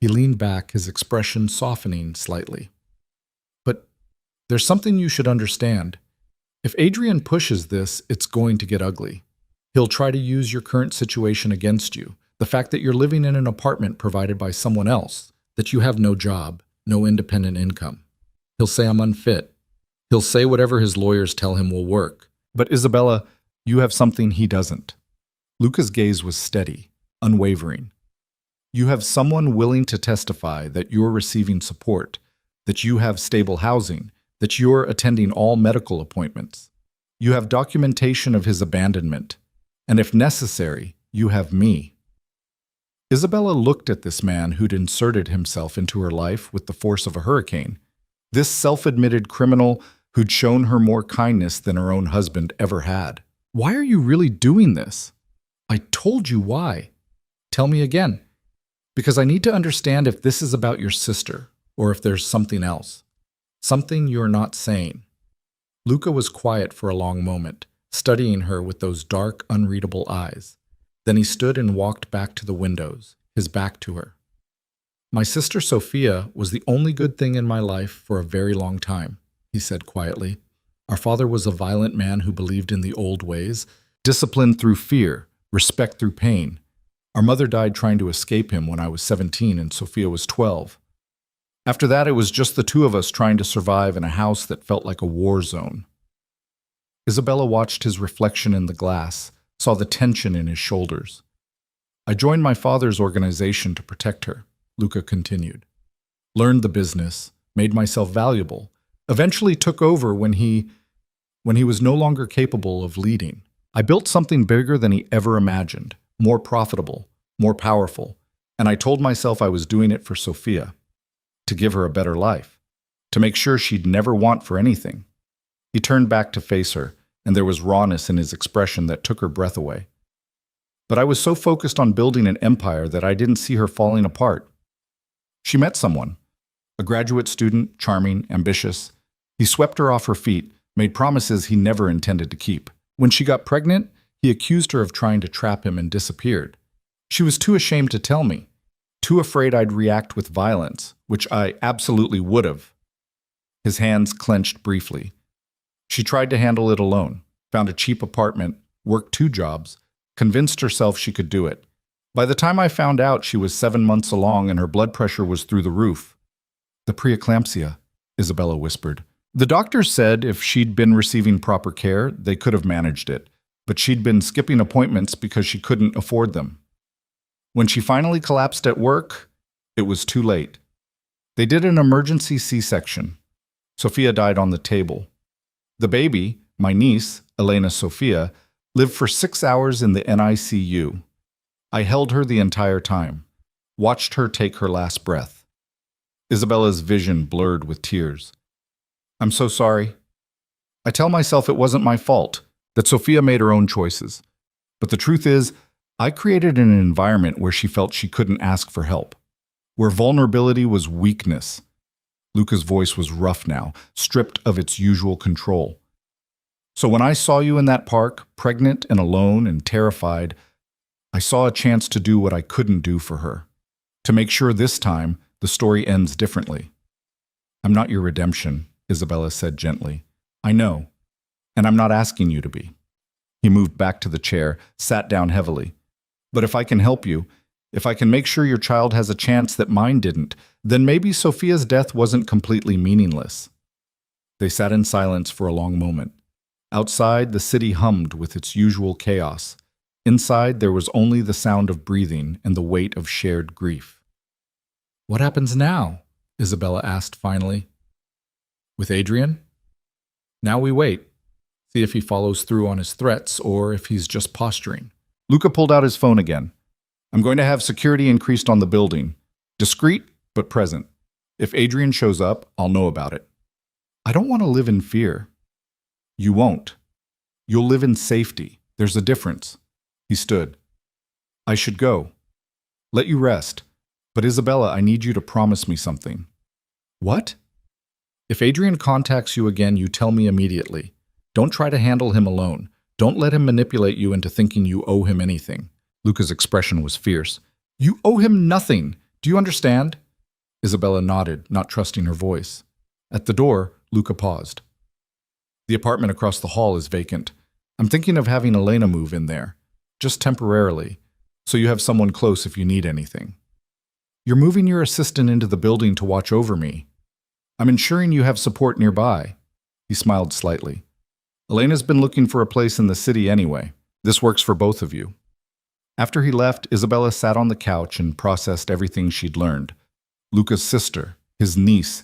He leaned back, his expression softening slightly. But there's something you should understand. If Adrian pushes this, it's going to get ugly. He'll try to use your current situation against you. The fact that you're living in an apartment provided by someone else, that you have no job, no independent income. He'll say I'm unfit. He'll say whatever his lawyers tell him will work. But Isabella, you have something he doesn't. Luca's gaze was steady, unwavering. You have someone willing to testify that you're receiving support, that you have stable housing, that you're attending all medical appointments. You have documentation of his abandonment. And if necessary, you have me. Isabella looked at this man who'd inserted himself into her life with the force of a hurricane. This self-admitted criminal who'd shown her more kindness than her own husband ever had. Why are you really doing this? I told you why. Tell me again. Because I need to understand if this is about your sister or if there's something else. Something you're not saying. Luca was quiet for a long moment, studying her with those dark, unreadable eyes. Then he stood and walked back to the windows, his back to her. My sister Sophia was the only good thing in my life for a very long time, he said quietly. Our father was a violent man who believed in the old ways, discipline through fear, respect through pain. Our mother died trying to escape him when I was 17 and Sophia was 12. After that, it was just the two of us trying to survive in a house that felt like a war zone. Isabella watched his reflection in the glass, saw the tension in his shoulders. I joined my father's organization to protect her, Luca continued. Learned the business, made myself valuable, eventually took over when he was no longer capable of leading. I built something bigger than he ever imagined, more profitable, more powerful, and I told myself I was doing it for Sophia, to give her a better life, to make sure she'd never want for anything. He turned back to face her, and there was rawness in his expression that took her breath away. But I was so focused on building an empire that I didn't see her falling apart. She met someone, a graduate student, charming, ambitious. He swept her off her feet, made promises he never intended to keep. When she got pregnant, he accused her of trying to trap him and disappeared. She was too ashamed to tell me, too afraid I'd react with violence, which I absolutely would have. His hands clenched briefly. She tried to handle it alone, found a cheap apartment, worked 2 jobs, convinced herself she could do it. By the time I found out, she was 7 months along and her blood pressure was through the roof. The preeclampsia, Isabella whispered. The doctors said if she'd been receiving proper care, they could have managed it, but she'd been skipping appointments because she couldn't afford them. When she finally collapsed at work, it was too late. They did an emergency C-section. Sophia died on the table. The baby, my niece, Elena Sophia, lived for 6 hours in the NICU. I held her the entire time, watched her take her last breath. Isabella's vision blurred with tears. I'm so sorry. I tell myself it wasn't my fault, that Sophia made her own choices. But the truth is, I created an environment where she felt she couldn't ask for help, where vulnerability was weakness. Luca's voice was rough now, stripped of its usual control. So when I saw you in that park, pregnant and alone and terrified, I saw a chance to do what I couldn't do for her, to make sure this time the story ends differently. I'm not your redemption, Isabella said gently. I know, and I'm not asking you to be. He moved back to the chair, sat down heavily. But if I can help you, if I can make sure your child has a chance that mine didn't, then maybe Sophia's death wasn't completely meaningless. They sat in silence for a long moment. Outside, the city hummed with its usual chaos. Inside, there was only the sound of breathing and the weight of shared grief. What happens now? Isabella asked finally. With Adrian? Now we wait. See if he follows through on his threats or if he's just posturing. Luca pulled out his phone again. I'm going to have security increased on the building. Discreet, but present. If Adrian shows up, I'll know about it. I don't want to live in fear. You won't. You'll live in safety. There's a difference. He stood. I should go. Let you rest. But Isabella, I need you to promise me something. What? If Adrian contacts you again, you tell me immediately. Don't try to handle him alone. Don't let him manipulate you into thinking you owe him anything. Luca's expression was fierce. You owe him nothing. Do you understand? Isabella nodded, not trusting her voice. At the door, Luca paused. The apartment across the hall is vacant. I'm thinking of having Elena move in there, just temporarily, so you have someone close if you need anything. You're moving your assistant into the building to watch over me. I'm ensuring you have support nearby. He smiled slightly. Elena's been looking for a place in the city anyway. This works for both of you. After he left, Isabella sat on the couch and processed everything she'd learned. Luca's sister, his niece,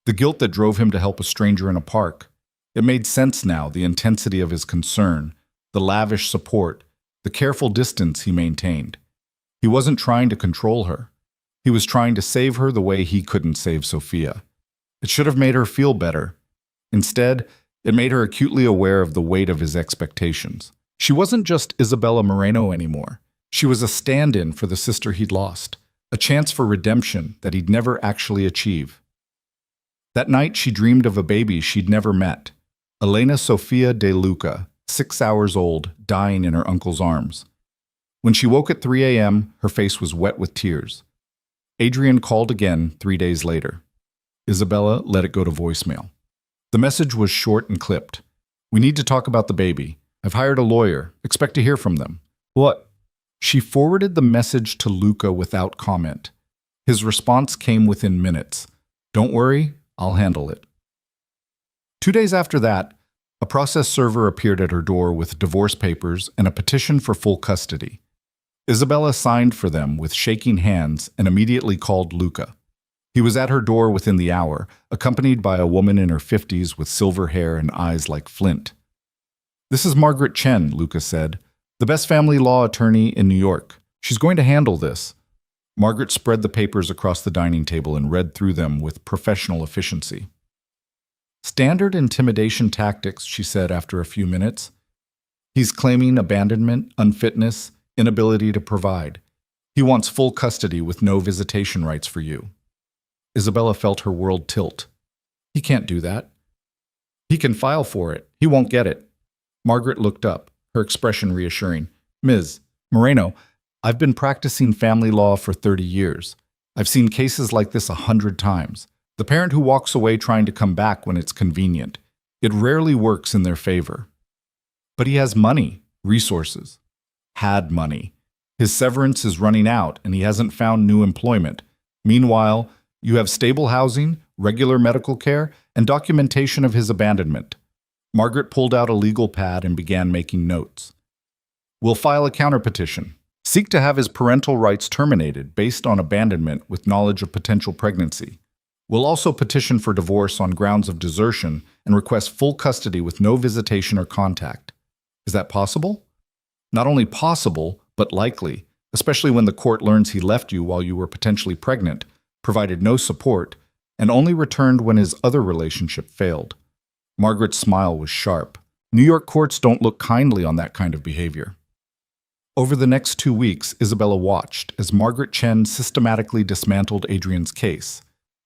the guilt that drove him to help a stranger in a park. It made sense now, the intensity of his concern, the lavish support, the careful distance he maintained. He wasn't trying to control her. He was trying to save her the way he couldn't save Sophia. It should have made her feel better. Instead, it made her acutely aware of the weight of his expectations. She wasn't just Isabella Moreno anymore. She was a stand-in for the sister he'd lost, a chance for redemption that he'd never actually achieve. That night, she dreamed of a baby she'd never met, Elena Sofia de Luca, 6 hours old, dying in her uncle's arms. When she woke at 3 a.m., her face was wet with tears. Adrian called again 3 days later. Isabella let it go to voicemail. The message was short and clipped. We need to talk about the baby. I've hired a lawyer. Expect to hear from them. What? She forwarded the message to Luca without comment. His response came within minutes. Don't worry, I'll handle it. 2 days after that, a process server appeared at her door with divorce papers and a petition for full custody. Isabella signed for them with shaking hands and immediately called Luca. He was at her door within the hour, accompanied by a woman in her 50s with silver hair and eyes like flint. This is Margaret Chen, Luca said, the best family law attorney in New York. She's going to handle this. Margaret spread the papers across the dining table and read through them with professional efficiency. Standard intimidation tactics, she said after a few minutes. He's claiming abandonment, unfitness, inability to provide. He wants full custody with no visitation rights for you. Isabella felt her world tilt. He can't do that. He can file for it. He won't get it. Margaret looked up, her expression reassuring. Ms. Moreno, I've been practicing family law for 30 years. I've seen cases like this 100 times. The parent who walks away trying to come back when it's convenient. It rarely works in their favor. But he has money, resources. Had money. His severance is running out and he hasn't found new employment. Meanwhile, you have stable housing, regular medical care, and documentation of his abandonment. Margaret pulled out a legal pad and began making notes. We'll file a counterpetition. Seek to have his parental rights terminated based on abandonment with knowledge of potential pregnancy. We'll also petition for divorce on grounds of desertion and request full custody with no visitation or contact. Is that possible? Not only possible, but likely, especially when the court learns he left you while you were potentially pregnant, provided no support, and only returned when his other relationship failed. Margaret's smile was sharp. New York courts don't look kindly on that kind of behavior. Over the next 2 weeks, Isabella watched as Margaret Chen systematically dismantled Adrian's case.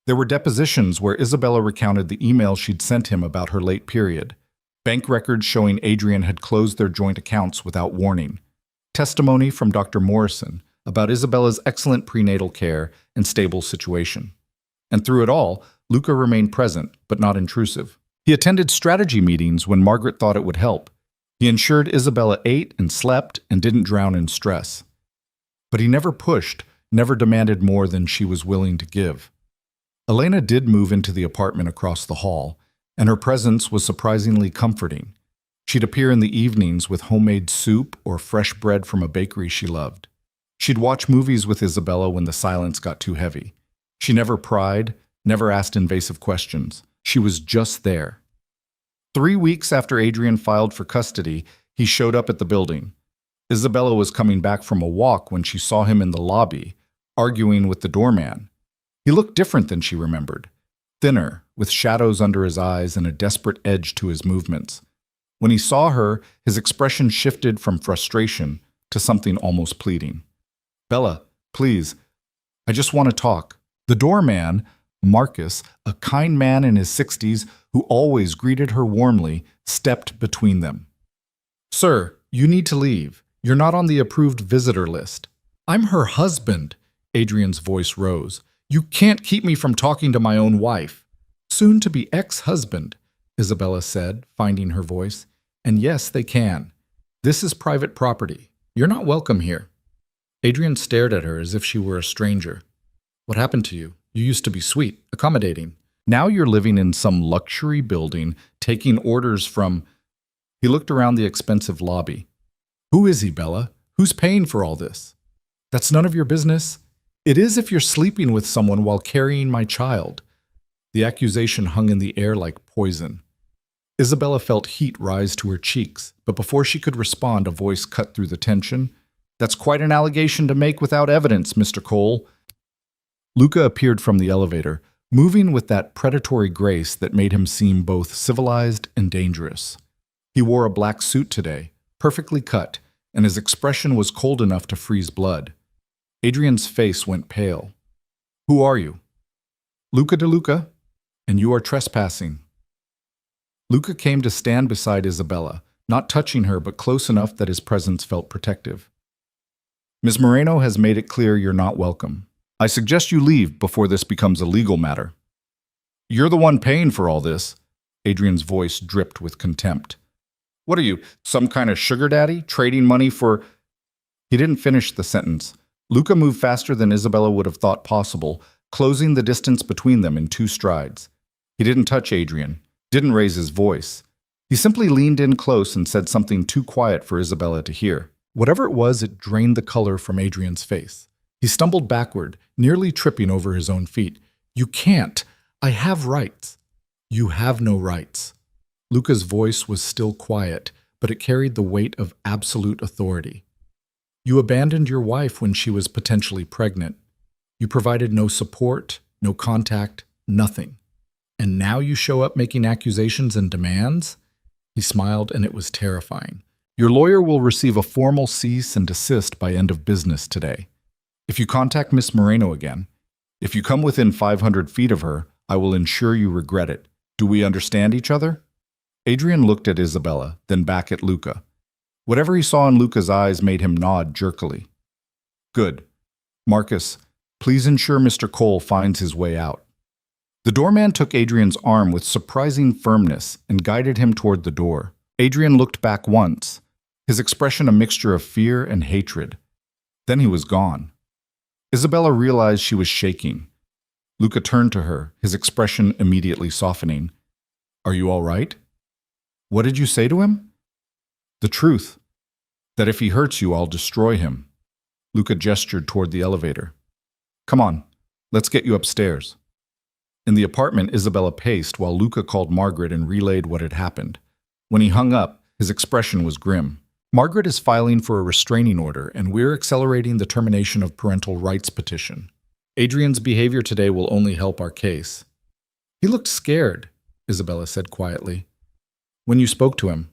There were depositions where Isabella recounted the emails she'd sent him about her late period, bank records showing Adrian had closed their joint accounts without warning, testimony from Dr. Morrison about Isabella's excellent prenatal care and stable situation. And through it all, Luca remained present, but not intrusive. He attended strategy meetings when Margaret thought it would help. He ensured Isabella ate and slept and didn't drown in stress. But he never pushed, never demanded more than she was willing to give. Elena did move into the apartment across the hall, and her presence was surprisingly comforting. She'd appear in the evenings with homemade soup or fresh bread from a bakery she loved. She'd watch movies with Isabella when the silence got too heavy. She never pried, never asked invasive questions. She was just there. 3 weeks after Adrian filed for custody, he showed up at the building. Isabella was coming back from a walk when she saw him in the lobby, arguing with the doorman. He looked different than she remembered, thinner, with shadows under his eyes and a desperate edge to his movements. When he saw her, his expression shifted from frustration to something almost pleading. Bella, please, I just want to talk. The doorman, Marcus, a kind man in his 60s who always greeted her warmly, stepped between them. "Sir, you need to leave. You're not on the approved visitor list." "I'm her husband," Adrian's voice rose. "You can't keep me from talking to my own wife." "Soon to be ex-husband," Isabella said, finding her voice. "And yes, they can. This is private property. You're not welcome here." Adrian stared at her as if she were a stranger. "What happened to you? You used to be sweet, accommodating. Now you're living in some luxury building, taking orders from—" He looked around the expensive lobby. "Who is he, Bella? Who's paying for all this?" "That's none of your business." "It is if you're sleeping with someone while carrying my child." The accusation hung in the air like poison. Isabella felt heat rise to her cheeks, but before she could respond, a voice cut through the tension. "That's quite an allegation to make without evidence, Mr. Cole." Luca appeared from the elevator, moving with that predatory grace that made him seem both civilized and dangerous. He wore a black suit today, perfectly cut, and his expression was cold enough to freeze blood. Adrian's face went pale. "Who are you?" "Luca de Luca, and you are trespassing." Luca came to stand beside Isabella, not touching her but close enough that his presence felt protective. "Ms. Moreno has made it clear you're not welcome. I suggest you leave before this becomes a legal matter." "You're the one paying for all this." Adrian's voice dripped with contempt. "What are you, some kind of sugar daddy, trading money for—" He didn't finish the sentence. Luca moved faster than Isabella would have thought possible, closing the distance between them in 2 strides. He didn't touch Adrian, didn't raise his voice. He simply leaned in close and said something too quiet for Isabella to hear. Whatever it was, it drained the color from Adrian's face. He stumbled backward, nearly tripping over his own feet. "You can't. I have rights." "You have no rights." Luca's voice was still quiet, but it carried the weight of absolute authority. "You abandoned your wife when she was potentially pregnant. You provided no support, no contact, nothing. And now you show up making accusations and demands?" He smiled, and it was terrifying. "Your lawyer will receive a formal cease and desist by end of business today. If you contact Miss Moreno again, if you come within 500 feet of her, I will ensure you regret it. Do we understand each other?" Adrian looked at Isabella, then back at Luca. Whatever he saw in Luca's eyes made him nod jerkily. "Good. Marcus, please ensure Mr. Cole finds his way out." The doorman took Adrian's arm with surprising firmness and guided him toward the door. Adrian looked back once, his expression a mixture of fear and hatred. Then he was gone. Isabella realized she was shaking. Luca turned to her, his expression immediately softening. "Are you all right?" "What did you say to him?" "The truth. That if he hurts you, I'll destroy him." Luca gestured toward the elevator. "Come on, let's get you upstairs." In the apartment, Isabella paced while Luca called Margaret and relayed what had happened. When he hung up, his expression was grim. "Margaret is filing for a restraining order, and we're accelerating the termination of parental rights petition. Adrian's behavior today will only help our case." "He looked scared," Isabella said quietly. "When you spoke to him,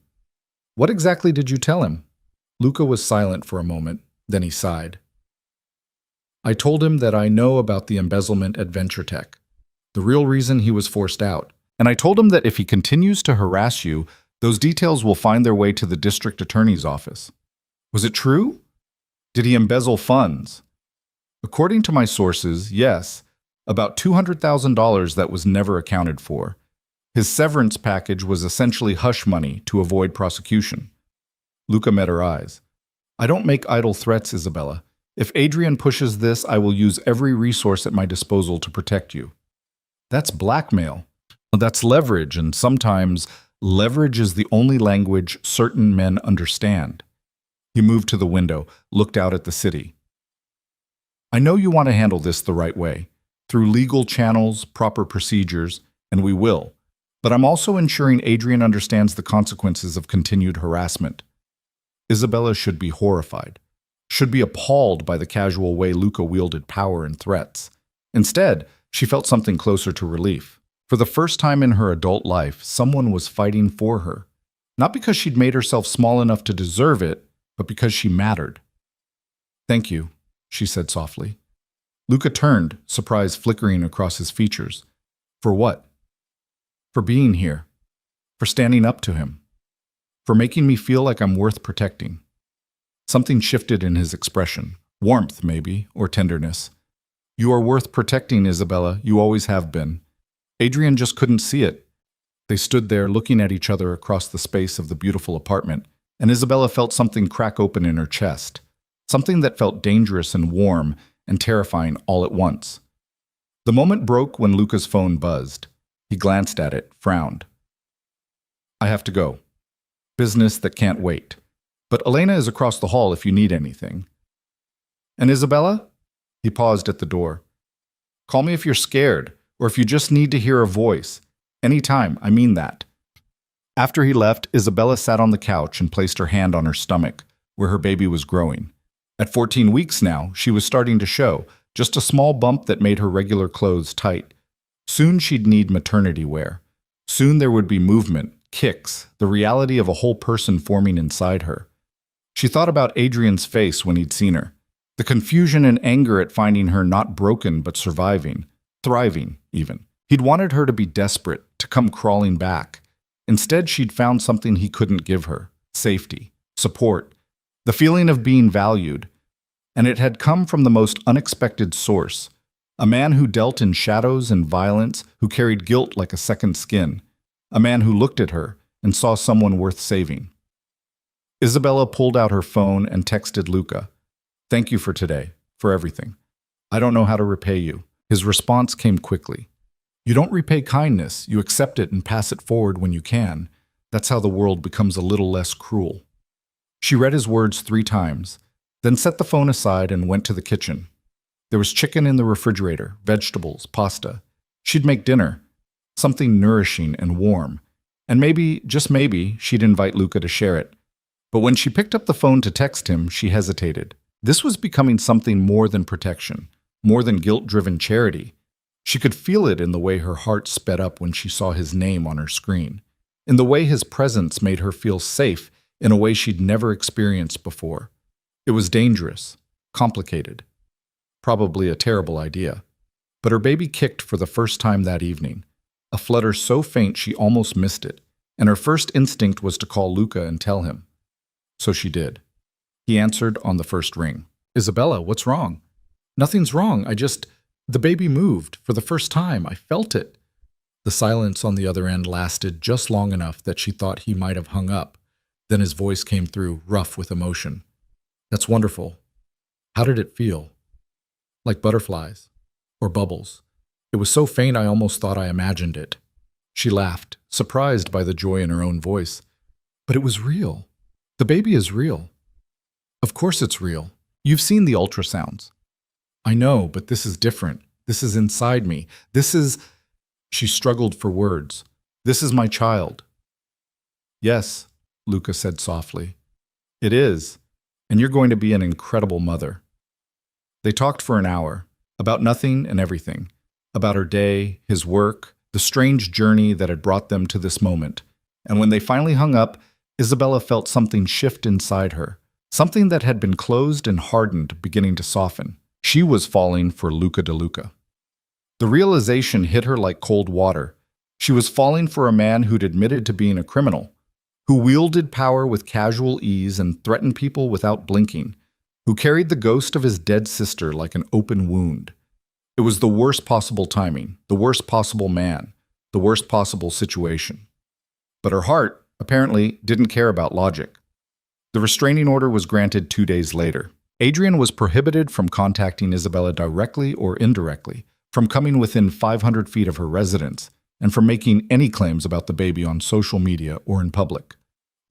what exactly did you tell him?" Luca was silent for a moment, then he sighed. "I told him that I know about the embezzlement at Venture Tech, the real reason he was forced out. And I told him that if he continues to harass you, those details will find their way to the district attorney's office." "Was it true? Did he embezzle funds?" "According to my sources, yes. About $200,000 that was never accounted for. His severance package was essentially hush money to avoid prosecution." Luca met her eyes. "I don't make idle threats, Isabella. If Adrian pushes this, I will use every resource at my disposal to protect you." "That's blackmail. That's leverage, and sometimes leverage is the only language certain men understand." He moved to the window, looked out at the city. "I know you want to handle this the right way, through legal channels, proper procedures, and we will. But I'm also ensuring Adrian understands the consequences of continued harassment." Isabella should be horrified, should be appalled by the casual way Luca wielded power and threats. Instead, she felt something closer to relief. For the first time in her adult life, someone was fighting for her. Not because she'd made herself small enough to deserve it, but because she mattered. "Thank you," she said softly. Luca turned, surprise flickering across his features. For what? For being here. For standing up to him. For making me feel like I'm worth protecting. Something shifted in his expression. Warmth, maybe, or tenderness. You are worth protecting, Isabella. You always have been. Adrian just couldn't see it. They stood there looking at each other across the space of the beautiful apartment, and Isabella felt something crack open in her chest. Something that felt dangerous and warm and terrifying all at once. The moment broke when Luca's phone buzzed. He glanced at it, frowned. I have to go. Business that can't wait. But Elena is across the hall if you need anything. And Isabella? He paused at the door. Call me if you're scared, or if you just need to hear a voice. Anytime, I mean that. After he left, Isabella sat on the couch and placed her hand on her stomach, where her baby was growing. At 14 weeks now, she was starting to show, just a small bump that made her regular clothes tight. Soon she'd need maternity wear. Soon there would be movement, kicks, the reality of a whole person forming inside her. She thought about Adrian's face when he'd seen her. The confusion and anger at finding her not broken but surviving, thriving even. He'd wanted her to be desperate, to come crawling back. Instead, she'd found something he couldn't give her: safety, support, the feeling of being valued. And it had come from the most unexpected source. A man who dealt in shadows and violence, who carried guilt like a second skin. A man who looked at her and saw someone worth saving. Isabella pulled out her phone and texted Luca. Thank you for today, for everything. I don't know how to repay you. His response came quickly. You don't repay kindness, you accept it and pass it forward when you can. That's how the world becomes a little less cruel. She read his words 3 times, then set the phone aside and went to the kitchen. There was chicken in the refrigerator, vegetables, pasta. She'd make dinner, something nourishing and warm. And maybe, just maybe, she'd invite Luca to share it. But when she picked up the phone to text him, she hesitated. This was becoming something more than protection, more than guilt-driven charity. She could feel it in the way her heart sped up when she saw his name on her screen, in the way his presence made her feel safe in a way she'd never experienced before. It was dangerous, complicated, probably a terrible idea. But her baby kicked for the first time that evening, a flutter so faint she almost missed it, and her first instinct was to call Luca and tell him. So she did. He answered on the first ring. Isabella, what's wrong? Nothing's wrong. The baby moved. For the first time, I felt it. The silence on the other end lasted just long enough that she thought he might have hung up. Then his voice came through, rough with emotion. That's wonderful. How did it feel? Like butterflies. Or bubbles. It was so faint I almost thought I imagined it. She laughed, surprised by the joy in her own voice. But it was real. The baby is real. Of course it's real. You've seen the ultrasounds. I know, but this is different. This is inside me. She struggled for words. This is my child. Yes, Luca said softly. It is, and you're going to be an incredible mother. They talked for an hour, about nothing and everything, about her day, his work, the strange journey that had brought them to this moment. And when they finally hung up, Isabella felt something shift inside her, something that had been closed and hardened beginning to soften. She was falling for Luca de Luca. The realization hit her like cold water. She was falling for a man who'd admitted to being a criminal, who wielded power with casual ease and threatened people without blinking, who carried the ghost of his dead sister like an open wound. It was the worst possible timing, the worst possible man, the worst possible situation. But her heart, apparently, didn't care about logic. The restraining order was granted 2 days later. Adrian was prohibited from contacting Isabella directly or indirectly, from coming within 500 feet of her residence, and from making any claims about the baby on social media or in public.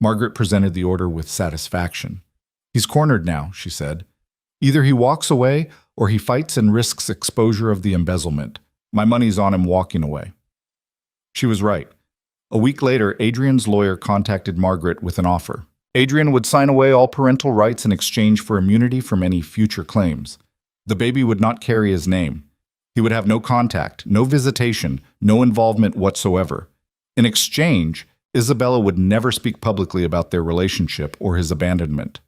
Margaret presented the order with satisfaction. He's cornered now, she said. Either he walks away or he fights and risks exposure of the embezzlement. My money's on him walking away. She was right. A week later, Adrian's lawyer contacted Margaret with an offer. Adrian would sign away all parental rights in exchange for immunity from any future claims. The baby would not carry his name. He would have no contact, no visitation, no involvement whatsoever. In exchange, Isabella would never speak publicly about their relationship or his abandonment.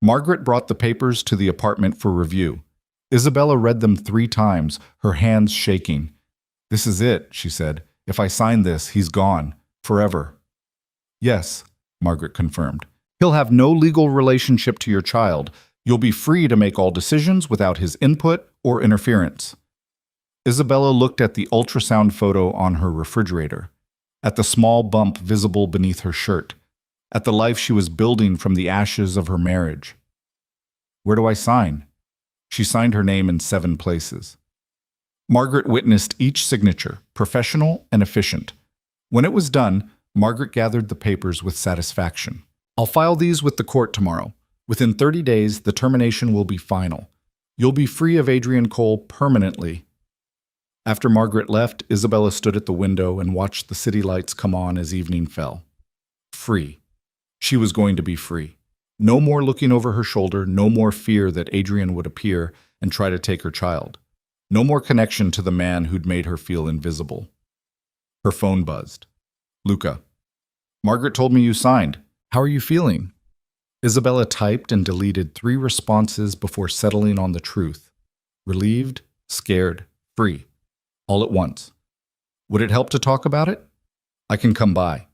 Margaret brought the papers to the apartment for review. Isabella read them 3 times, her hands shaking. "This is it," she said. "If I sign this, he's gone. Forever." "Yes," Margaret confirmed. "He'll have no legal relationship to your child. You'll be free to make all decisions without his input or interference." Isabella looked at the ultrasound photo on her refrigerator, at the small bump visible beneath her shirt, at the life she was building from the ashes of her marriage. "Where do I sign?" She signed her name in 7 places. Margaret witnessed each signature, professional and efficient. When it was done, Margaret gathered the papers with satisfaction. "I'll file these with the court tomorrow. Within 30 days, the termination will be final. You'll be free of Adrian Cole permanently." After Margaret left, Isabella stood at the window and watched the city lights come on as evening fell. Free. She was going to be free. No more looking over her shoulder, no more fear that Adrian would appear and try to take her child. No more connection to the man who'd made her feel invisible. Her phone buzzed. "Luca. Margaret told me you signed. How are you feeling?" Isabella typed and deleted 3 responses before settling on the truth. Relieved, scared, free. All at once. Would it help to talk about it? "I can come by."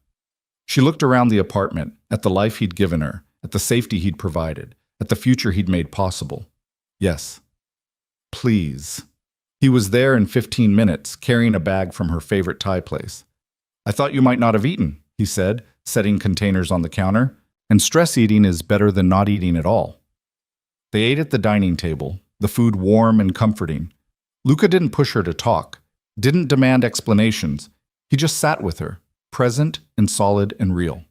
She looked around the apartment, at the life he'd given her, at the safety he'd provided, at the future he'd made possible. Yes. Please. He was there in 15 minutes, carrying a bag from her favorite Thai place. "I thought you might not have eaten," he said, setting containers on the counter. "And stress eating is better than not eating at all." They ate at the dining table, the food warm and comforting. Luca didn't push her to talk, didn't demand explanations. He just sat with her, present and solid and real.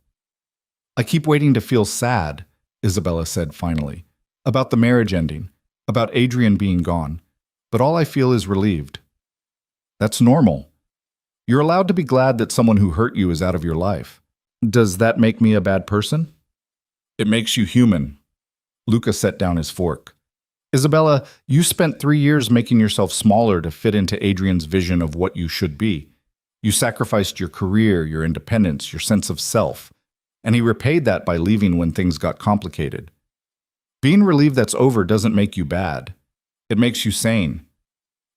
"I keep waiting to feel sad," Isabella said finally, "about the marriage ending, about Adrian being gone. But all I feel is relieved." "That's normal. You're allowed to be glad that someone who hurt you is out of your life. Does that make me a bad person?" "It makes you human." Luca set down his fork. "Isabella, you spent 3 years making yourself smaller to fit into Adrian's vision of what you should be. You sacrificed your career, your independence, your sense of self. And he repaid that by leaving when things got complicated. Being relieved that's over doesn't make you bad. It makes you sane."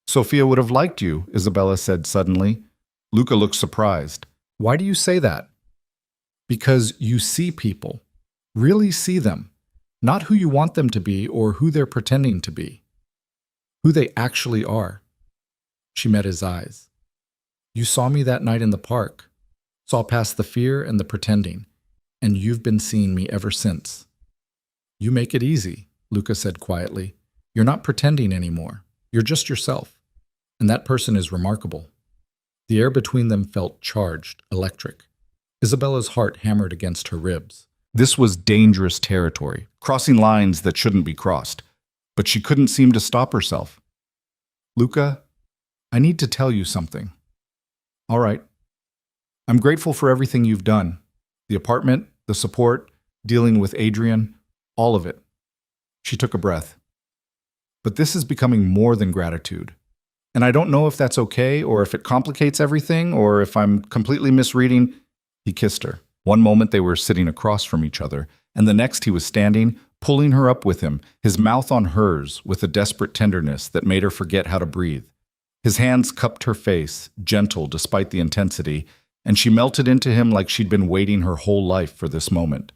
"Sophia would have liked you," Isabella said suddenly. Luca looked surprised. "Why do you say that?" "Because you see people. Really see them. Not who you want them to be or who they're pretending to be. Who they actually are." She met his eyes. "You saw me that night in the park. Saw past the fear and the pretending. And you've been seeing me ever since." "You make it easy," Luca said quietly. "You're not pretending anymore. You're just yourself. And that person is remarkable." The air between them felt charged, electric. Isabella's heart hammered against her ribs. This was dangerous territory, crossing lines that shouldn't be crossed. But she couldn't seem to stop herself. "Luca, I need to tell you something." "All right. I'm grateful for everything you've done. The apartment, the support, dealing with Adrian, all of it." She took a breath. "But this is becoming more than gratitude. And I don't know if that's okay, or if it complicates everything, or if I'm completely misreading." He kissed her. One moment they were sitting across from each other, and the next he was standing, pulling her up with him, his mouth on hers with a desperate tenderness that made her forget how to breathe. His hands cupped her face, gentle despite the intensity, and she melted into him like she'd been waiting her whole life for this moment.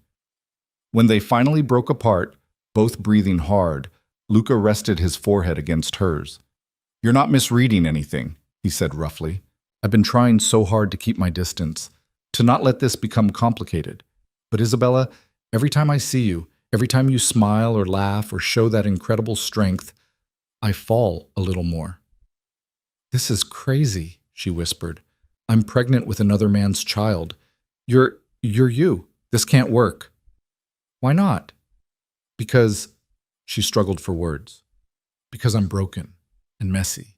When they finally broke apart, both breathing hard, Luca rested his forehead against hers. "You're not misreading anything," he said roughly. "I've been trying so hard to keep my distance, to not let this become complicated. But Isabella, every time I see you, every time you smile or laugh or show that incredible strength, I fall a little more." "This is crazy," she whispered. "I'm pregnant with another man's child. You're you. This can't work." "Why not?" "Because," she struggled for words, "because I'm broken and messy,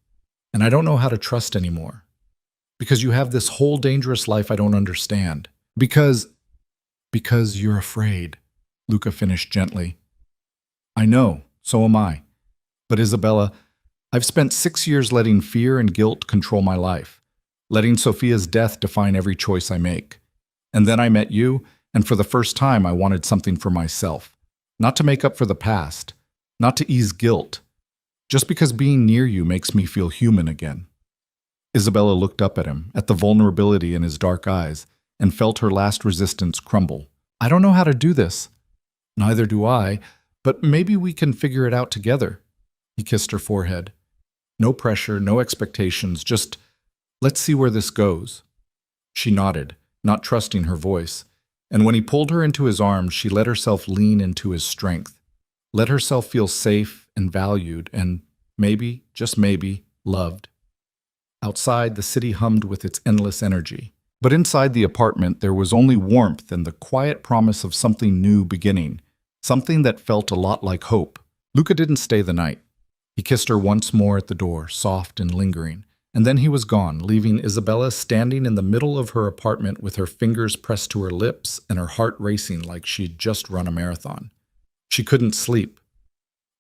and I don't know how to trust anymore. Because you have this whole dangerous life I don't understand. Because you're afraid," Luca finished gently. "I know, so am I. But Isabella, I've spent 6 years letting fear and guilt control my life, letting Sophia's death define every choice I make. And then I met you, and for the first time I wanted something for myself. Not to make up for the past, not to ease guilt, just because being near you makes me feel human again." Isabella looked up at him, at the vulnerability in his dark eyes, and felt her last resistance crumble. "I don't know how to do this." "Neither do I, but maybe we can figure it out together." He kissed her forehead. No pressure, no expectations, just, "Let's see where this goes." She nodded, not trusting her voice, and when he pulled her into his arms, she let herself lean into his strength, let herself feel safe and valued and maybe, just maybe, loved. Outside, the city hummed with its endless energy. But inside the apartment, there was only warmth and the quiet promise of something new beginning, something that felt a lot like hope. Luca didn't stay the night. He kissed her once more at the door, soft and lingering, and then he was gone, leaving Isabella standing in the middle of her apartment with her fingers pressed to her lips and her heart racing like she'd just run a marathon. She couldn't sleep.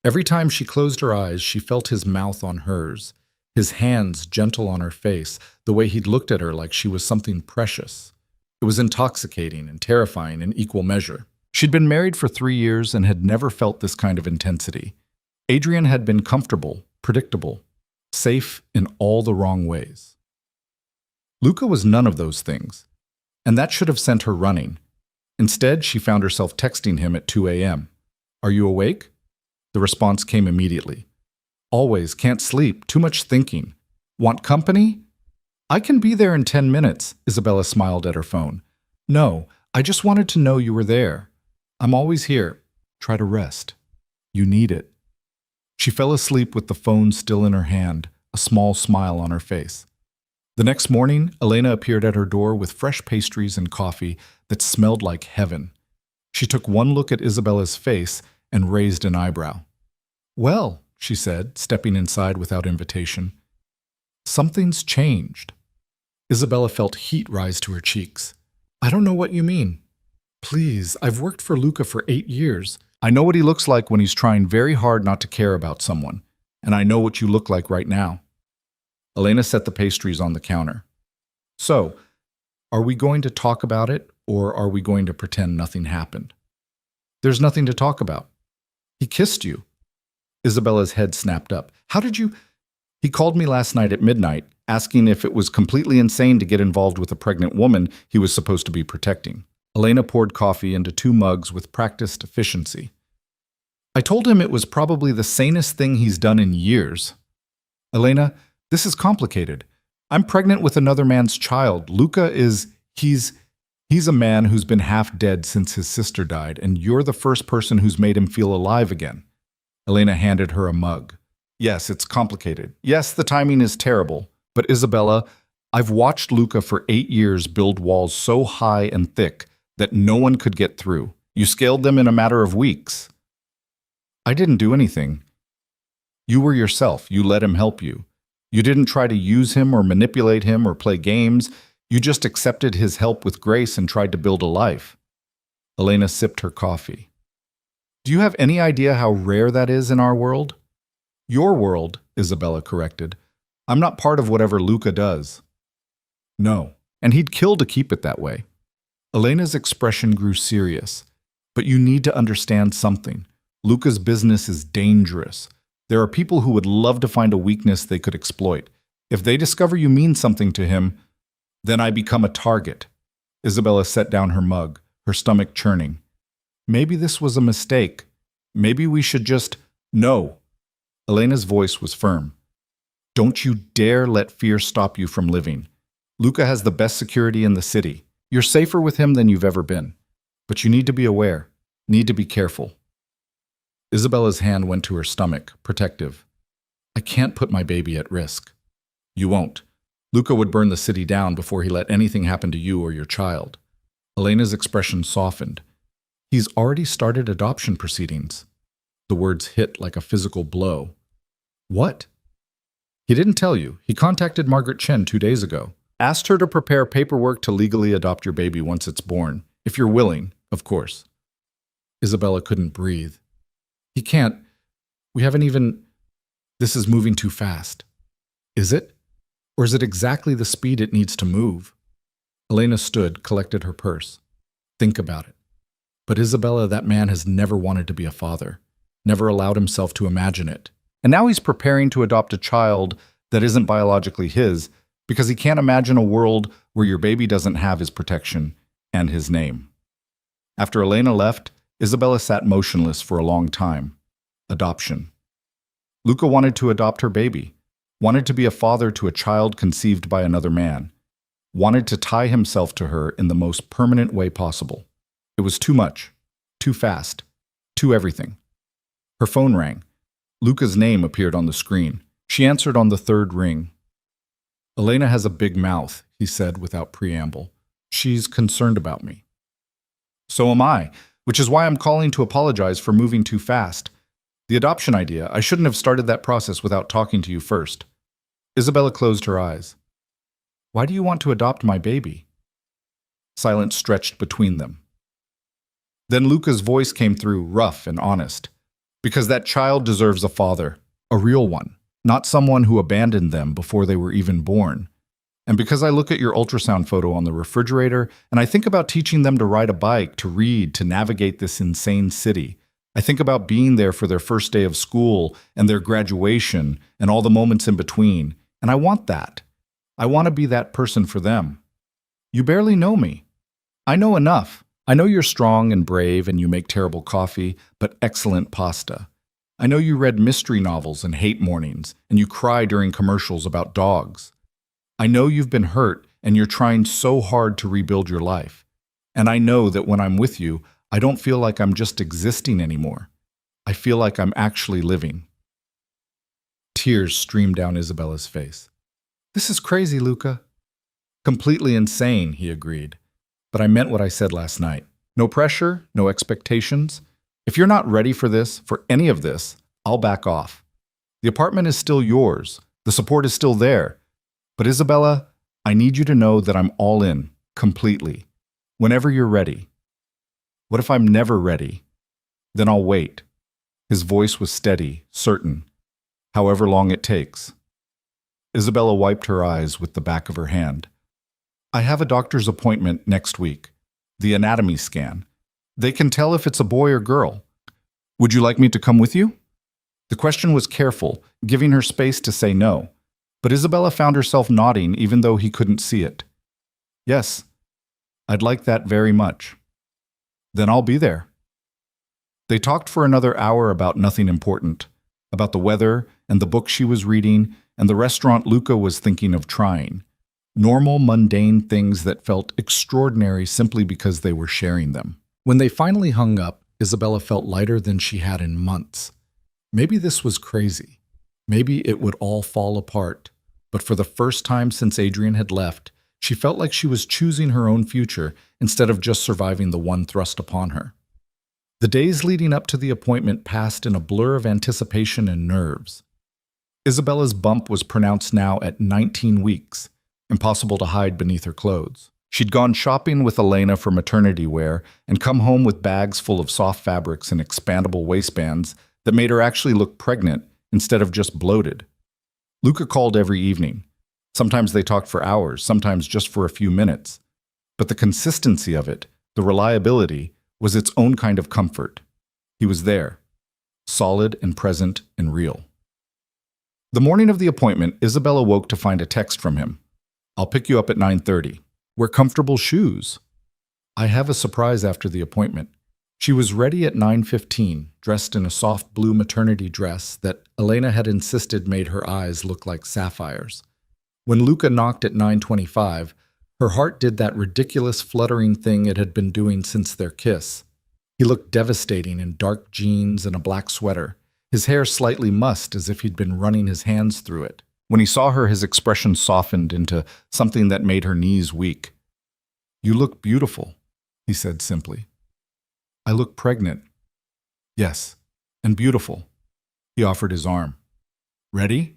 Every time she closed her eyes, she felt his mouth on hers, his hands gentle on her face, the way he'd looked at her like she was something precious. It was intoxicating and terrifying in equal measure. She'd been married for 3 years and had never felt this kind of intensity. Adrian had been comfortable, predictable, safe in all the wrong ways. Luca was none of those things, and that should have sent her running. Instead, she found herself texting him at 2 a.m. "Are you awake?" The response came immediately. "Always, can't sleep, too much thinking. Want company?" "I can be there in 10 minutes, Isabella smiled at her phone. "No, I just wanted to know you were there. I'm always here. Try to rest. You need it." She fell asleep with the phone still in her hand, a small smile on her face. The next morning, Elena appeared at her door with fresh pastries and coffee that smelled like heaven. She took one look at Isabella's face and raised an eyebrow. "Well," she said, stepping inside without invitation, "something's changed." Isabella felt heat rise to her cheeks. "I don't know what you mean." "Please, I've worked for Luca for 8 years. I know what he looks like when he's trying very hard not to care about someone, and I know what you look like right now." Elena set the pastries on the counter. "So, are we going to talk about it, or are we going to pretend nothing happened?" "There's nothing to talk about. He kissed you." Isabella's head snapped up. "How did you—" "He called me last night at midnight, asking if it was completely insane to get involved with a pregnant woman he was supposed to be protecting." Elena poured coffee into 2 mugs with practiced efficiency. "I told him it was probably the sanest thing he's done in years." "Elena, this is complicated. I'm pregnant with another man's child. Luca is— He's a man who's been half dead since his sister died, and you're the first person who's made him feel alive again." Elena handed her a mug. "Yes, it's complicated. Yes, the timing is terrible. But Isabella, I've watched Luca for 8 years build walls so high and thick that no one could get through. You scaled them in a matter of weeks." "I didn't do anything. You were yourself. You let him help you. You didn't try to use him or manipulate him or play games. You just accepted his help with grace and tried to build a life." Elena sipped her coffee. "Do you have any idea how rare that is in our world?" "Your world," Isabella corrected. "I'm not part of whatever Luca does." "No, and he'd kill to keep it that way." Elena's expression grew serious. "But you need to understand something. Luca's business is dangerous. There are people who would love to find a weakness they could exploit. If they discover you mean something to him, then I become a target." Isabella set down her mug, her stomach churning. "Maybe this was a mistake. Maybe we should just—" "No." Elena's voice was firm. "Don't you dare let fear stop you from living. Luca has the best security in the city. You're safer with him than you've ever been. But you need to be aware, need to be careful." Isabella's hand went to her stomach, protective. "I can't put my baby at risk." "You won't. Luca would burn the city down before he let anything happen to you or your child." Elena's expression softened. "He's already started adoption proceedings." The words hit like a physical blow. "What?" "He didn't tell you. He contacted Margaret Chen 2 days ago. Asked her to prepare paperwork to legally adopt your baby once it's born. If you're willing, of course." Isabella couldn't breathe. "He can't. We haven't even— This is moving too fast." "Is it? Or is it exactly the speed it needs to move?" Elena stood, collected her purse. "Think about it. But Isabella, that man has never wanted to be a father. Never allowed himself to imagine it. And now he's preparing to adopt a child that isn't biologically his because he can't imagine a world where your baby doesn't have his protection and his name. After Elena left, Isabella sat motionless for a long time. Adoption. Luca wanted to adopt her baby, wanted to be a father to a child conceived by another man, wanted to tie himself to her in the most permanent way possible. It was too much, too fast, too everything. Her phone rang. Luca's name appeared on the screen. She answered on the third ring. Elena has a big mouth, he said without preamble. She's concerned about me. So am I, which is why I'm calling to apologize for moving too fast. The adoption idea, I shouldn't have started that process without talking to you first. Isabella closed her eyes. Why do you want to adopt my baby? Silence stretched between them. Then Luca's voice came through, rough and honest. Because that child deserves a father, a real one, not someone who abandoned them before they were even born. And because I look at your ultrasound photo on the refrigerator, and I think about teaching them to ride a bike, to read, to navigate this insane city. I think about being there for their first day of school and their graduation and all the moments in between. And I want that. I want to be that person for them. You barely know me. I know enough. I know you're strong and brave and you make terrible coffee, but excellent pasta. I know you read mystery novels and hate mornings, and you cry during commercials about dogs. I know you've been hurt and you're trying so hard to rebuild your life. And I know that when I'm with you, I don't feel like I'm just existing anymore. I feel like I'm actually living. Tears streamed down Isabella's face. This is crazy, Luca. Completely insane, he agreed. But I meant what I said last night. No pressure, no expectations. If you're not ready for this, for any of this, I'll back off. The apartment is still yours. The support is still there. But Isabella, I need you to know that I'm all in, completely. Whenever you're ready. What if I'm never ready? Then I'll wait. His voice was steady, certain. However long it takes. Isabella wiped her eyes with the back of her hand. I have a doctor's appointment next week. The anatomy scan. They can tell if it's a boy or girl. Would you like me to come with you? The question was careful, giving her space to say no. But Isabella found herself nodding even though he couldn't see it. Yes, I'd like that very much. Then I'll be there. They talked for another hour about nothing important, about the weather and the book she was reading and the restaurant Luca was thinking of trying. Normal, mundane things that felt extraordinary simply because they were sharing them. When they finally hung up, Isabella felt lighter than she had in months. Maybe this was crazy. Maybe it would all fall apart. But for the first time since Adrian had left, she felt like she was choosing her own future instead of just surviving the one thrust upon her. The days leading up to the appointment passed in a blur of anticipation and nerves. Isabella's bump was pronounced now at 19 weeks, impossible to hide beneath her clothes. She'd gone shopping with Elena for maternity wear and come home with bags full of soft fabrics and expandable waistbands that made her actually look pregnant instead of just bloated. Luca called every evening. Sometimes they talked for hours, sometimes just for a few minutes. But the consistency of it, the reliability, was its own kind of comfort. He was there, solid and present and real. The morning of the appointment, Isabella woke to find a text from him. I'll pick you up at 9:30. Wear comfortable shoes. I have a surprise after the appointment. She was ready at 9:15, dressed in a soft blue maternity dress that Elena had insisted made her eyes look like sapphires. When Luca knocked at 9:25, her heart did that ridiculous fluttering thing it had been doing since their kiss. He looked devastating in dark jeans and a black sweater, his hair slightly mussed as if he'd been running his hands through it. When he saw her, his expression softened into something that made her knees weak. You look beautiful, he said simply. I look pregnant. Yes, and beautiful. He offered his arm. Ready?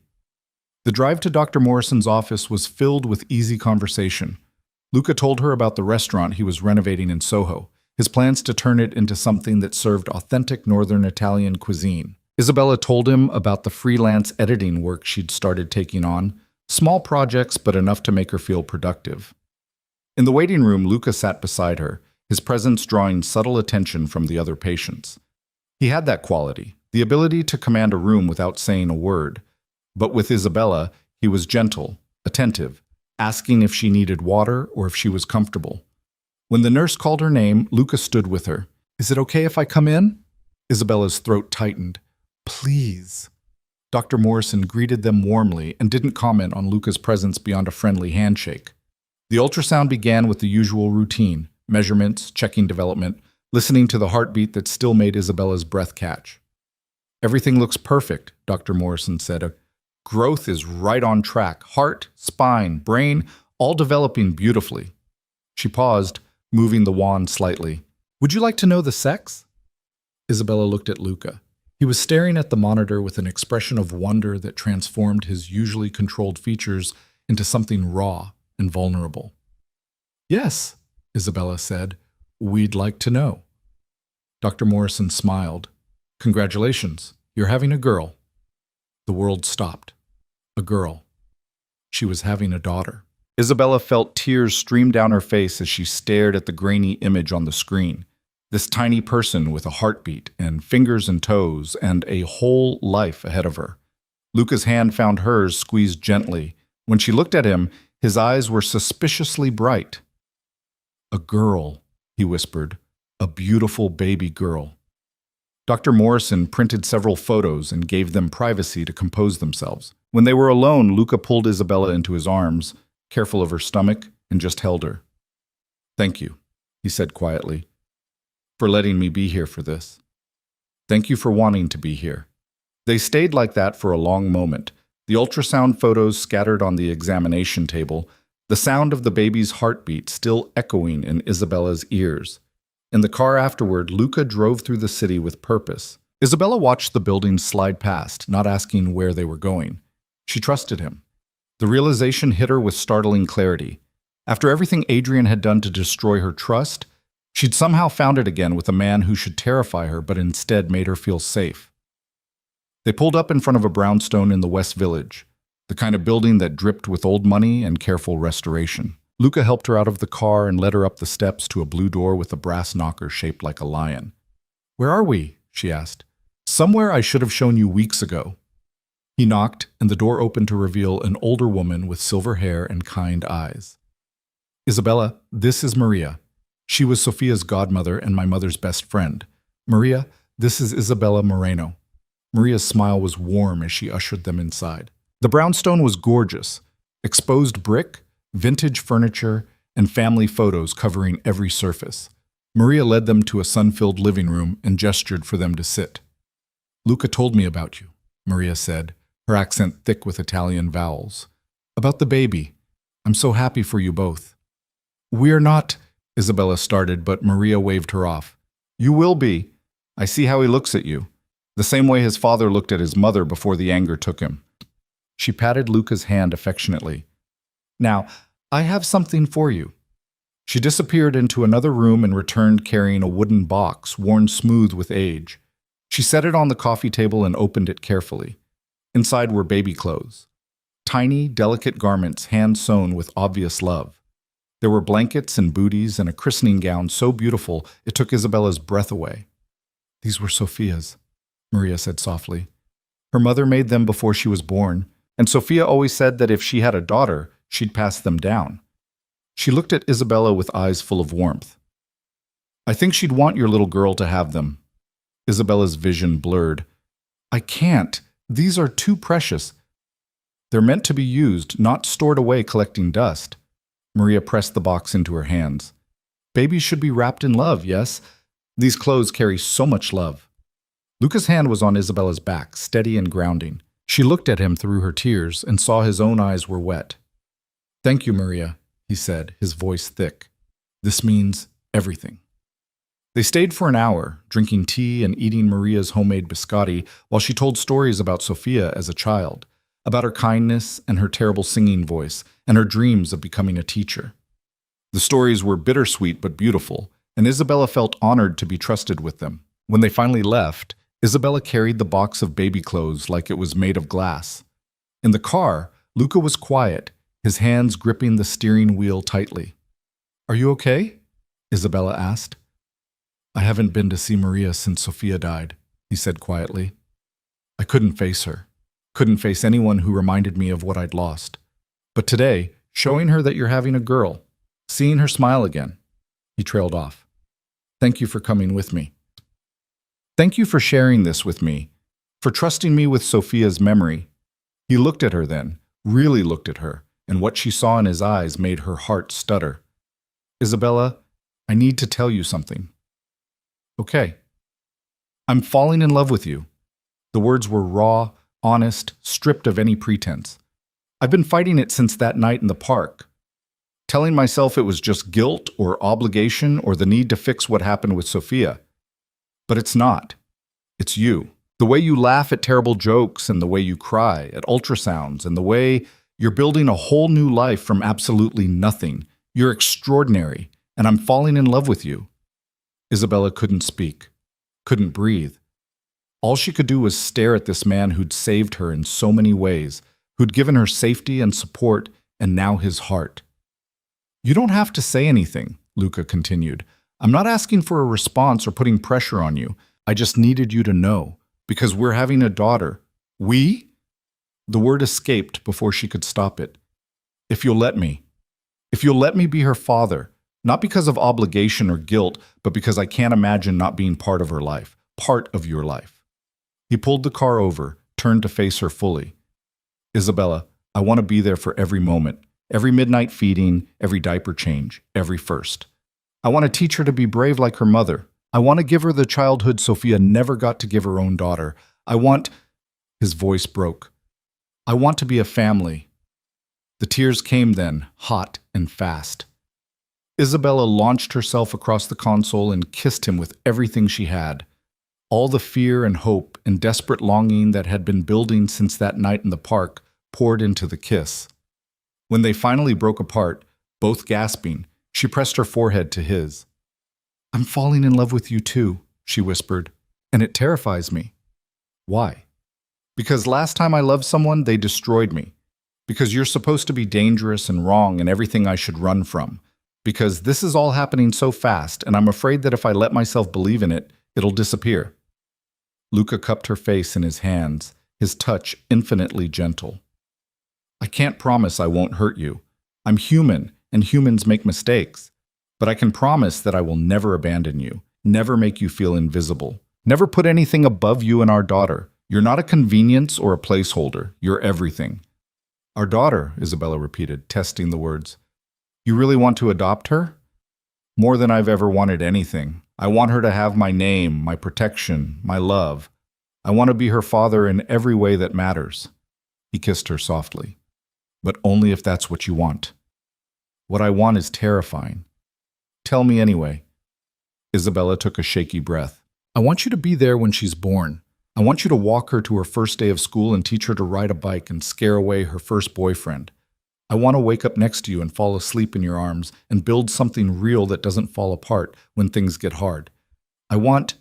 The drive to Dr. Morrison's office was filled with easy conversation. Luca told her about the restaurant he was renovating in Soho, his plans to turn it into something that served authentic Northern Italian cuisine. Isabella told him about the freelance editing work she'd started taking on, small projects but enough to make her feel productive. In the waiting room, Luca sat beside her, his presence drawing subtle attention from the other patients. He had that quality, the ability to command a room without saying a word. But with Isabella, he was gentle, attentive, asking if she needed water or if she was comfortable. When the nurse called her name, Luca stood with her. "Is it okay if I come in?" Isabella's throat tightened. "Please." Dr. Morrison greeted them warmly and didn't comment on Luca's presence beyond a friendly handshake. The ultrasound began with the usual routine: measurements, checking development, listening to the heartbeat that still made Isabella's breath catch. "Everything looks perfect," Dr. Morrison said. "Growth is right on track. Heart, spine, brain, all developing beautifully." She paused, moving the wand slightly. "Would you like to know the sex?" Isabella looked at Luca. He was staring at the monitor with an expression of wonder that transformed his usually controlled features into something raw and vulnerable. "Yes," Isabella said. "We'd like to know." Dr. Morrison smiled. "Congratulations, you're having a girl." The world stopped. A girl. She was having a daughter. Isabella felt tears stream down her face as she stared at the grainy image on the screen. This tiny person with a heartbeat and fingers and toes and a whole life ahead of her. Luca's hand found hers, squeezed gently. When she looked at him, his eyes were suspiciously bright. "A girl," he whispered. "A beautiful baby girl." Dr. Morrison printed several photos and gave them privacy to compose themselves. When they were alone, Luca pulled Isabella into his arms, careful of her stomach, and just held her. "Thank you," he said quietly, "for letting me be here for this. Thank you for wanting to be here." They stayed like that for a long moment, the ultrasound photos scattered on the examination table, the sound of the baby's heartbeat still echoing in Isabella's ears. In the car afterward, Luca drove through the city with purpose. Isabella watched the buildings slide past, not asking where they were going. She trusted him. The realization hit her with startling clarity. After everything Adrian had done to destroy her trust, she'd somehow found it again with a man who should terrify her but instead made her feel safe. They pulled up in front of a brownstone in the West Village, the kind of building that dripped with old money and careful restoration. Luca helped her out of the car and led her up the steps to a blue door with a brass knocker shaped like a lion. "Where are we?" she asked. "Somewhere I should have shown you weeks ago." He knocked, and the door opened to reveal an older woman with silver hair and kind eyes. "Isabella, this is Maria. She was Sophia's godmother and my mother's best friend. Maria, this is Isabella Moreno." Maria's smile was warm as she ushered them inside. The brownstone was gorgeous. Exposed brick, vintage furniture, and family photos covering every surface. Maria led them to a sun-filled living room and gestured for them to sit. "Luca told me about you," Maria said, her accent thick with Italian vowels. "About the baby. I'm so happy for you both." "We're not," Isabella started, but Maria waved her off. "You will be. I see how he looks at you. The same way his father looked at his mother before the anger took him." She patted Luca's hand affectionately. "Now, I have something for you." She disappeared into another room and returned carrying a wooden box worn smooth with age. She set it on the coffee table and opened it carefully. Inside were baby clothes. Tiny, delicate garments hand-sewn with obvious love. There were blankets and booties and a christening gown so beautiful it took Isabella's breath away. "These were Sophia's," Maria said softly. "Her mother made them before she was born, and Sophia always said that if she had a daughter, she'd pass them down." She looked at Isabella with eyes full of warmth. "I think she'd want your little girl to have them." Isabella's vision blurred. "I can't. These are too precious. They're meant to be used, not stored away collecting dust." Maria pressed the box into her hands. "Babies should be wrapped in love, yes? These clothes carry so much love." Luca's hand was on Isabella's back, steady and grounding. She looked at him through her tears and saw his own eyes were wet. "Thank you, Maria," he said, his voice thick. "This means everything." They stayed for an hour, drinking tea and eating Maria's homemade biscotti while she told stories about Sophia as a child, about her kindness and her terrible singing voice, and her dreams of becoming a teacher. The stories were bittersweet but beautiful, and Isabella felt honored to be trusted with them. When they finally left, Isabella carried the box of baby clothes like it was made of glass. In the car, Luca was quiet, his hands gripping the steering wheel tightly. "Are you okay?" Isabella asked. "I haven't been to see Maria since Sophia died," he said quietly. I couldn't face her. Couldn't face anyone who reminded me of what I'd lost. But today, showing her that you're having a girl, seeing her smile again. He trailed off. Thank you for coming with me. Thank you for sharing this with me, for trusting me with Sophia's memory. He looked at her then, really looked at her, and what she saw in his eyes made her heart stutter. Isabella, I need to tell you something. Okay. I'm falling in love with you. The words were raw, honest, stripped of any pretense. I've been fighting it since that night in the park, telling myself it was just guilt or obligation or the need to fix what happened with Sophia. But it's not. It's you. The way you laugh at terrible jokes and the way you cry at ultrasounds and the way you're building a whole new life from absolutely nothing. You're extraordinary, and I'm falling in love with you. Isabella couldn't speak, couldn't breathe. All she could do was stare at this man who'd saved her in so many ways, who'd given her safety and support, and now his heart. You don't have to say anything, Luca continued. I'm not asking for a response or putting pressure on you. I just needed you to know, because we're having a daughter. We? The word escaped before she could stop it. If you'll let me. If you'll let me be her father, not because of obligation or guilt, but because I can't imagine not being part of her life, part of your life. He pulled the car over, turned to face her fully. Isabella, I want to be there for every moment, every midnight feeding, every diaper change, every first. I want to teach her to be brave like her mother. I want to give her the childhood Sophia never got to give her own daughter. I want... His voice broke. I want to be a family. The tears came then, hot and fast. Isabella launched herself across the console and kissed him with everything she had. All the fear and hope and desperate longing that had been building since that night in the park poured into the kiss. When they finally broke apart, both gasping, she pressed her forehead to his. I'm falling in love with you too, she whispered, and it terrifies me. Why? Because last time I loved someone, they destroyed me. Because you're supposed to be dangerous and wrong and everything I should run from. Because this is all happening so fast, and I'm afraid that if I let myself believe in it, it'll disappear. Luca cupped her face in his hands, his touch infinitely gentle. I can't promise I won't hurt you. I'm human, and humans make mistakes. But I can promise that I will never abandon you, never make you feel invisible, never put anything above you and our daughter. You're not a convenience or a placeholder. You're everything. Our daughter, Isabella repeated, testing the words. You really want to adopt her? More than I've ever wanted anything. I want her to have my name, my protection, my love. I want to be her father in every way that matters. He kissed her softly. But only if that's what you want. What I want is terrifying. Tell me anyway. Isabella took a shaky breath. I want you to be there when she's born. I want you to walk her to her first day of school and teach her to ride a bike and scare away her first boyfriend. I want to wake up next to you and fall asleep in your arms and build something real that doesn't fall apart when things get hard. I want...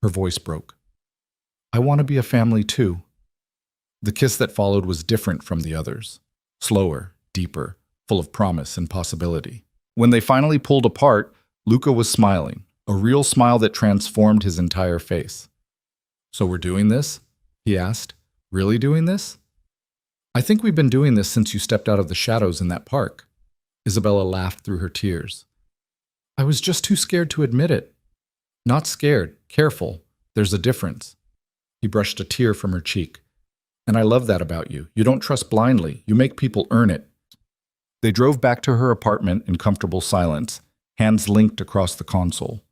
Her voice broke. I want to be a family too. The kiss that followed was different from the others. Slower, deeper, full of promise and possibility. When they finally pulled apart, Luca was smiling, a real smile that transformed his entire face. So we're doing this? He asked. Really doing this? I think we've been doing this since you stepped out of the shadows in that park. Isabella laughed through her tears. I was just too scared to admit it. Not scared, careful. There's a difference. He brushed a tear from her cheek. And I love that about you. You don't trust blindly. You make people earn it. They drove back to her apartment in comfortable silence, hands linked across the console.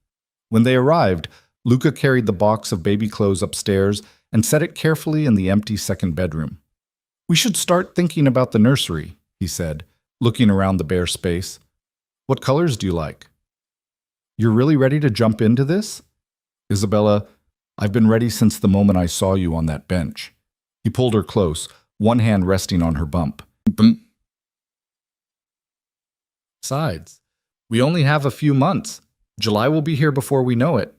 When they arrived, Luca carried the box of baby clothes upstairs and set it carefully in the empty second bedroom. We should start thinking about the nursery, he said, looking around the bare space. What colors do you like? You're really ready to jump into this? Isabella, I've been ready since the moment I saw you on that bench. He pulled her close, one hand resting on her bump. Besides, we only have a few months. July will be here before we know it.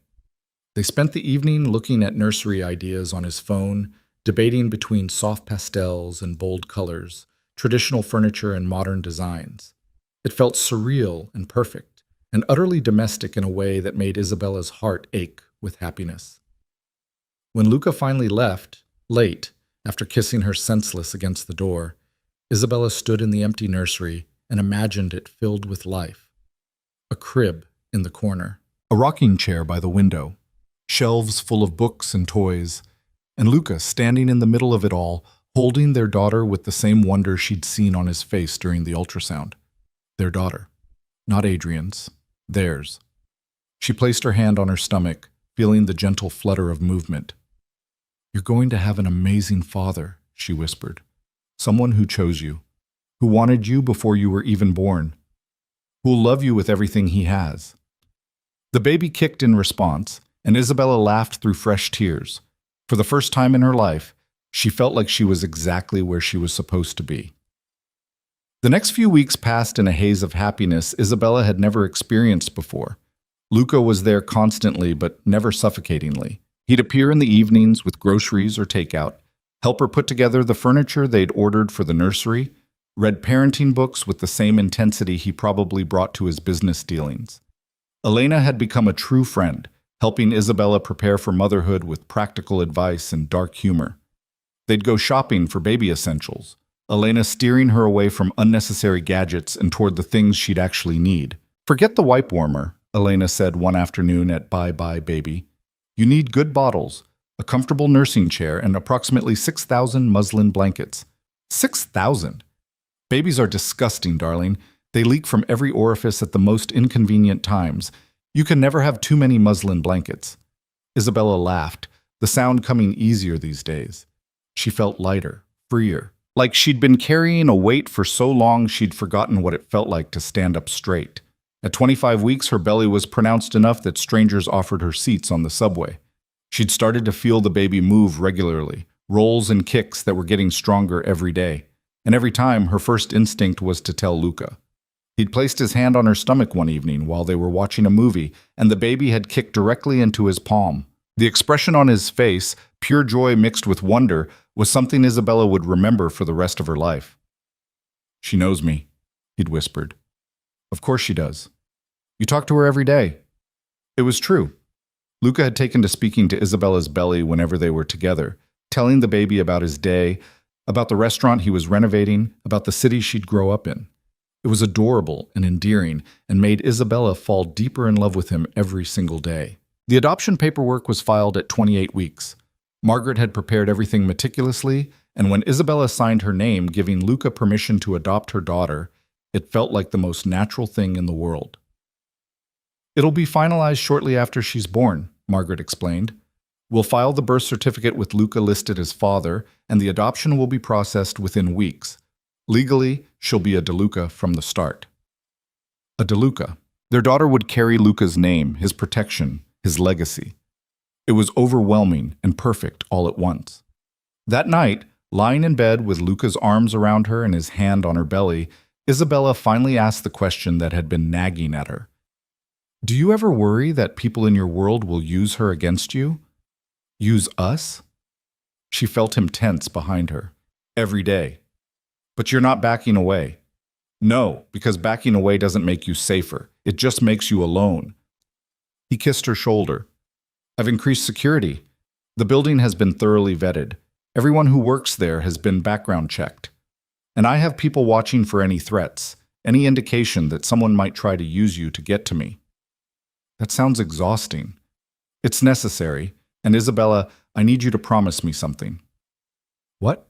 They spent the evening looking at nursery ideas on his phone, debating between soft pastels and bold colors, traditional furniture and modern designs. It felt surreal and perfect, and utterly domestic in a way that made Isabella's heart ache with happiness. When Luca finally left, Late, after kissing her senseless against the door, Isabella stood in the empty nursery and imagined it filled with life. A crib in the corner, a rocking chair by the window, shelves full of books and toys, and Luca standing in the middle of it all, holding their daughter with the same wonder she'd seen on his face during the ultrasound. Their daughter. Not Adrian's. Theirs. She placed her hand on her stomach, feeling the gentle flutter of movement. "You're going to have an amazing father," she whispered. "Someone who chose you, who wanted you before you were even born, who'll love you with everything he has." The baby kicked in response, and Isabella laughed through fresh tears. For the first time in her life, she felt like she was exactly where she was supposed to be. The next few weeks passed in a haze of happiness Isabella had never experienced before. Luca was there constantly, but never suffocatingly. He'd appear in the evenings with groceries or takeout, help her put together the furniture they'd ordered for the nursery, read parenting books with the same intensity he probably brought to his business dealings. Elena had become a true friend, helping Isabella prepare for motherhood with practical advice and dark humor. They'd go shopping for baby essentials, Elena steering her away from unnecessary gadgets and toward the things she'd actually need. "Forget the wipe warmer," Elena said one afternoon at Bye Bye Baby. "You need good bottles, a comfortable nursing chair, and approximately 6,000 muslin blankets." 6,000! Babies are disgusting, darling. They leak from every orifice at the most inconvenient times. You can never have too many muslin blankets. Isabella laughed, the sound coming easier these days. She felt lighter, freer, like she'd been carrying a weight for so long she'd forgotten what it felt like to stand up straight. At 25 weeks, her belly was pronounced enough that strangers offered her seats on the subway. She'd started to feel the baby move regularly, rolls and kicks that were getting stronger every day. And every time, her first instinct was to tell Luca. He'd placed his hand on her stomach one evening while they were watching a movie, and the baby had kicked directly into his palm. The expression on his face, pure joy mixed with wonder, was something Isabella would remember for the rest of her life. "She knows me," he'd whispered. "Of course she does. You talk to her every day." It was true. Luca had taken to speaking to Isabella's belly whenever they were together, telling the baby about his day, about the restaurant he was renovating, about the city she'd grow up in. It was adorable and endearing, and made Isabella fall deeper in love with him every single day. The adoption paperwork was filed at 28 weeks. Margaret had prepared everything meticulously, and when Isabella signed her name giving Luca permission to adopt her daughter, it felt like the most natural thing in the world. "It'll be finalized shortly after she's born," Margaret explained. "We'll file the birth certificate with Luca listed as father, and the adoption will be processed within weeks. Legally, she'll be a DeLuca from the start." A DeLuca. Their daughter would carry Luca's name, his protection, his legacy. It was overwhelming and perfect all at once. That night, lying in bed with Luca's arms around her and his hand on her belly, Isabella finally asked the question that had been nagging at her. "Do you ever worry that people in your world will use her against you? Use us?" She felt him tense behind her. "Every day. But you're not backing away." "No, because backing away doesn't make you safer. It just makes you alone." He kissed her shoulder. "I've increased security. The building has been thoroughly vetted. Everyone who works there has been background checked. And I have people watching for any threats, any indication that someone might try to use you to get to me." "That sounds exhausting." "It's necessary. And Isabella, I need you to promise me something." "What?"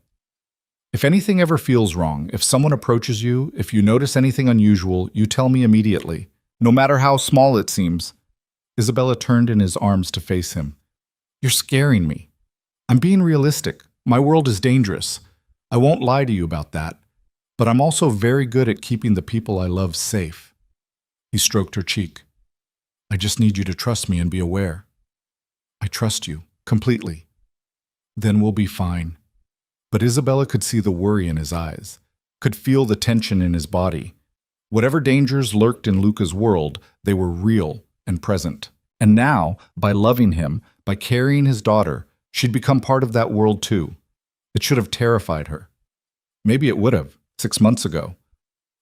"If anything ever feels wrong, if someone approaches you, if you notice anything unusual, you tell me immediately, no matter how small it seems." Isabella turned in his arms to face him. "You're scaring me. I'm being realistic. My world is dangerous. I won't lie to you about that. But I'm also very good at keeping the people I love safe." He stroked her cheek. "I just need you to trust me and be aware." "I trust you, completely." "Then we'll be fine." But Isabella could see the worry in his eyes, could feel the tension in his body. Whatever dangers lurked in Luca's world, they were real and present. And now, by loving him, by carrying his daughter, she'd become part of that world too. It should have terrified her. Maybe it would have, 6 months ago.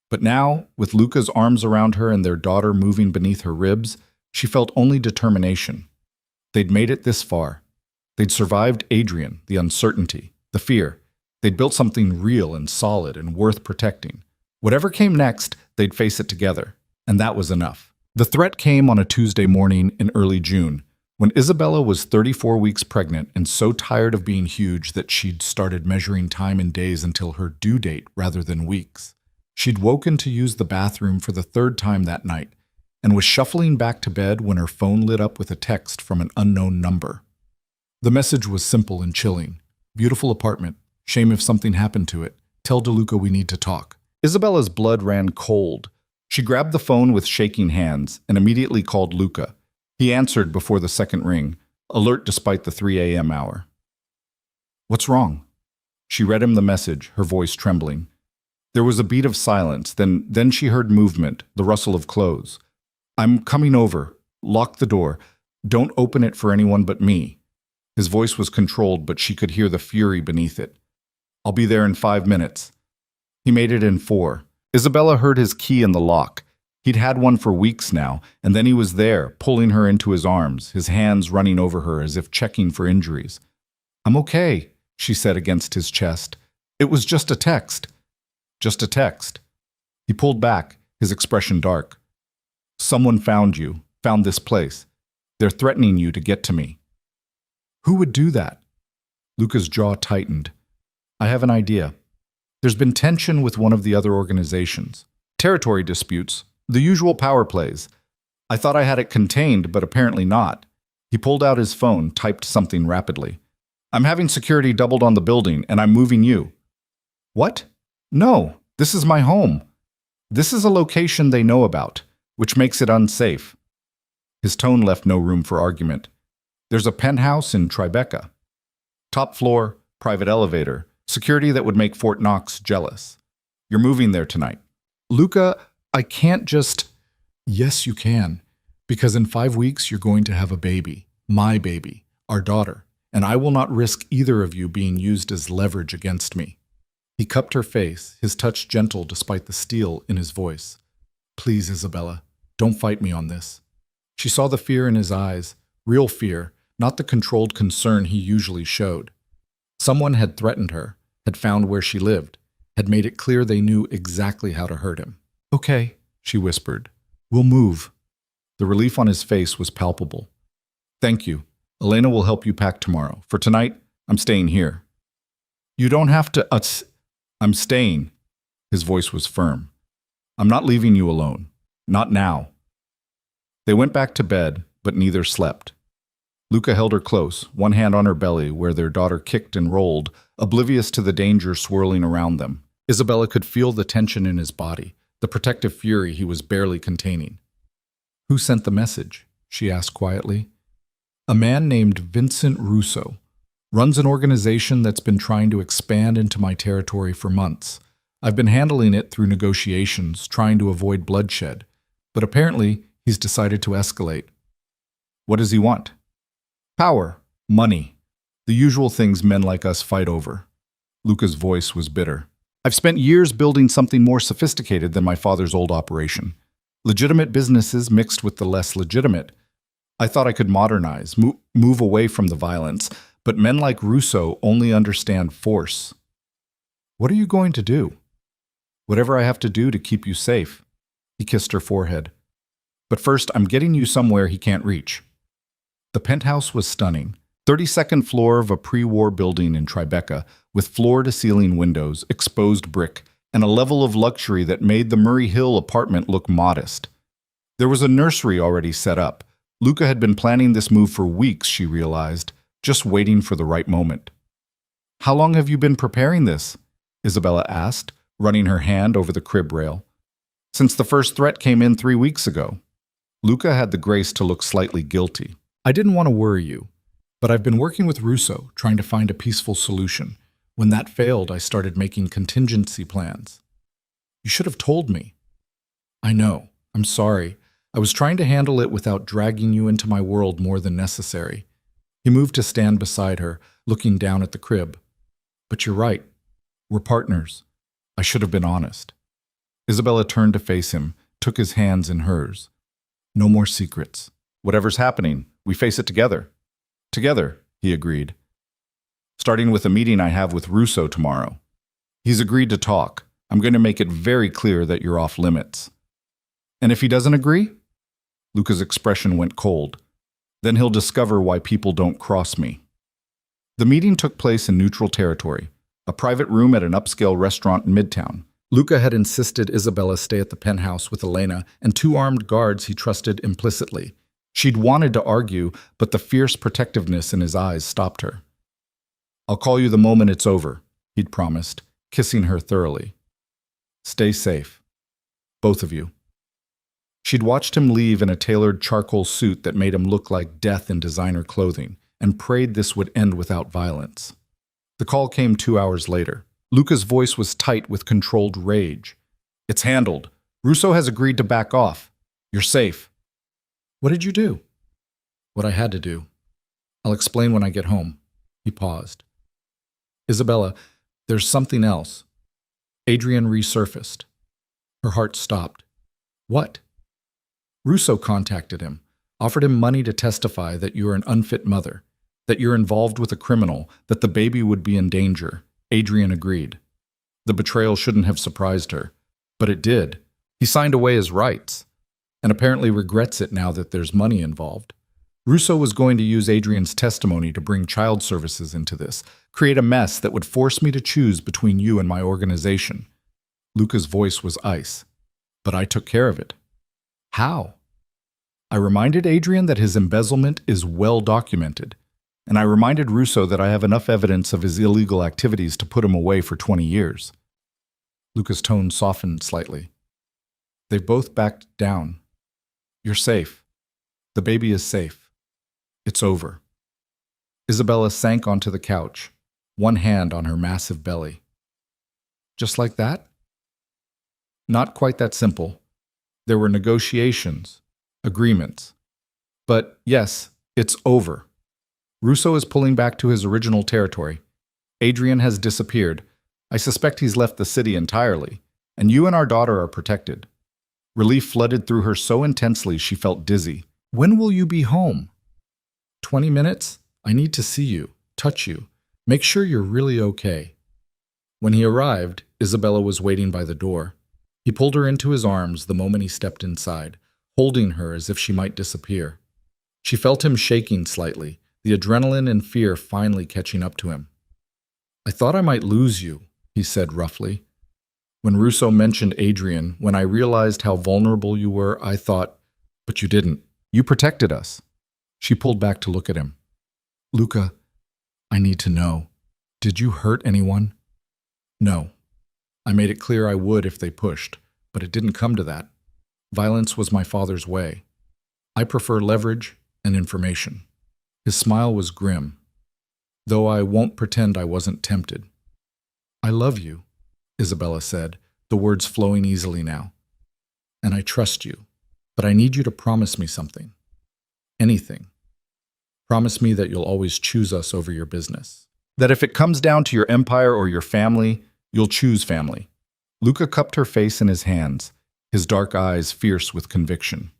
But now, with Luca's arms around her and their daughter moving beneath her ribs, she felt only determination. They'd made it this far. They'd survived Adrian, the uncertainty, the fear. They'd built something real and solid and worth protecting. Whatever came next, they'd face it together. And that was enough. The threat came on a Tuesday morning in early June, when Isabella was 34 weeks pregnant and so tired of being huge that she'd started measuring time in days until her due date rather than weeks. She'd woken to use the bathroom for the third time that night and was shuffling back to bed when her phone lit up with a text from an unknown number. The message was simple and chilling. Beautiful apartment. Shame if something happened to it. Tell DeLuca we need to talk. Isabella's blood ran cold. She grabbed the phone with shaking hands and immediately called Luca. He answered before the second ring, alert despite the 3 a.m. hour. What's wrong? She read him the message, her voice trembling. There was a beat of silence, then she heard movement, the rustle of clothes. I'm coming over. Lock the door. Don't open it for anyone but me. His voice was controlled, but she could hear the fury beneath it. I'll be there in 5 minutes. He made it in 4. Isabella heard his key in the lock. He'd had one for weeks now, and then he was there, pulling her into his arms, his hands running over her as if checking for injuries. I'm okay, she said against his chest. It was just a text. Just a text. He pulled back, his expression dark. Someone found you, found this place. They're threatening you to get to me. Who would do that? Luca's jaw tightened. I have an idea. There's been tension with one of the other organizations. Territory disputes. The usual power plays. I thought I had it contained, but apparently not. He pulled out his phone, typed something rapidly. I'm having security doubled on the building, and I'm moving you. What? No, this is my home. This is a location they know about, which makes it unsafe. His tone left no room for argument. There's a penthouse in Tribeca. Top floor, private elevator, security that would make Fort Knox jealous. You're moving there tonight. Luca, I can't just... Yes, you can. Because in 5 weeks, you're going to have a baby. My baby. Our daughter. And I will not risk either of you being used as leverage against me. He cupped her face, his touch gentle despite the steel in his voice. Please, Isabella, don't fight me on this. She saw the fear in his eyes, real fear, not the controlled concern he usually showed. Someone had threatened her, had found where she lived, had made it clear they knew exactly how to hurt him. Okay, she whispered. We'll move. The relief on his face was palpable. Thank you. Elena will help you pack tomorrow. For tonight, I'm staying here. You don't have to... I'm staying. His voice was firm. I'm not leaving you alone. Not now. They went back to bed, but neither slept. Luca held her close, one hand on her belly where their daughter kicked and rolled, oblivious to the danger swirling around them. Isabella could feel the tension in his body, the protective fury he was barely containing. Who sent the message? She asked quietly. A man named Vincent Russo. Runs an organization that's been trying to expand into my territory for months. I've been handling it through negotiations, trying to avoid bloodshed. But apparently, he's decided to escalate. What does he want? Power. Money. The usual things men like us fight over. Luca's voice was bitter. I've spent years building something more sophisticated than my father's old operation. Legitimate businesses mixed with the less legitimate. I thought I could modernize, move away from the violence, but men like Russo only understand force. What are you going to do? Whatever I have to do to keep you safe. He kissed her forehead. But first, I'm getting you somewhere he can't reach. The penthouse was stunning. 32nd floor of a pre-war building in Tribeca, with floor-to-ceiling windows, exposed brick, and a level of luxury that made the Murray Hill apartment look modest. There was a nursery already set up. Luca had been planning this move for weeks, she realized, just waiting for the right moment. How long have you been preparing this? Isabella asked, running her hand over the crib rail. Since the first threat came in 3 weeks ago. Luca had the grace to look slightly guilty. I didn't want to worry you. But I've been working with Russo, trying to find a peaceful solution. When that failed, I started making contingency plans. You should have told me. I know. I'm sorry. I was trying to handle it without dragging you into my world more than necessary. He moved to stand beside her, looking down at the crib. But you're right. We're partners. I should have been honest. Isabella turned to face him, took his hands in hers. No more secrets. Whatever's happening, we face it together. Together, he agreed. Starting with a meeting I have with Russo tomorrow. He's agreed to talk. I'm going to make it very clear that you're off limits. And if he doesn't agree? Luca's expression went cold. Then he'll discover why people don't cross me. The meeting took place in neutral territory, a private room at an upscale restaurant in Midtown. Luca had insisted Isabella stay at the penthouse with Elena and two armed guards he trusted implicitly. She'd wanted to argue, but the fierce protectiveness in his eyes stopped her. I'll call you the moment it's over, he'd promised, kissing her thoroughly. Stay safe. Both of you. She'd watched him leave in a tailored charcoal suit that made him look like death in designer clothing, and prayed this would end without violence. The call came 2 hours later. Luca's voice was tight with controlled rage. It's handled. Russo has agreed to back off. You're safe. What did you do? What I had to do. I'll explain when I get home. He paused. Isabella, there's something else. Adrian resurfaced. Her heart stopped. What? Russo contacted him, offered him money to testify that you're an unfit mother, that you're involved with a criminal, that the baby would be in danger. Adrian agreed. The betrayal shouldn't have surprised her, but it did. He signed away his rights, and apparently regrets it now that there's money involved. Russo was going to use Adrian's testimony to bring child services into this, create a mess that would force me to choose between you and my organization. Luca's voice was ice, but I took care of it. How? I reminded Adrian that his embezzlement is well documented, and I reminded Russo that I have enough evidence of his illegal activities to put him away for 20 years. Luca's tone softened slightly. They've both backed down. You're safe. The baby is safe. It's over. Isabella sank onto the couch, one hand on her massive belly. Just like that? Not quite that simple. There were negotiations, agreements. But yes, it's over. Russo is pulling back to his original territory. Adrian has disappeared. I suspect he's left the city entirely, and you and our daughter are protected. Relief flooded through her so intensely she felt dizzy. When will you be home? 20 minutes? I need to see you, touch you, make sure you're really okay. When he arrived, Isabella was waiting by the door. He pulled her into his arms the moment he stepped inside, holding her as if she might disappear. She felt him shaking slightly, the adrenaline and fear finally catching up to him. I thought I might lose you, he said roughly. When Russo mentioned Adrian, when I realized how vulnerable you were, I thought, but you didn't. You protected us. She pulled back to look at him. Luca, I need to know. Did you hurt anyone? No. I made it clear I would if they pushed, but it didn't come to that. Violence was my father's way. I prefer leverage and information. His smile was grim, though I won't pretend I wasn't tempted. I love you, Isabella said, the words flowing easily now. And I trust you, but I need you to promise me something. Anything. Promise me that you'll always choose us over your business. That if it comes down to your empire or your family, you'll choose family. Luca cupped her face in his hands, his dark eyes fierce with conviction.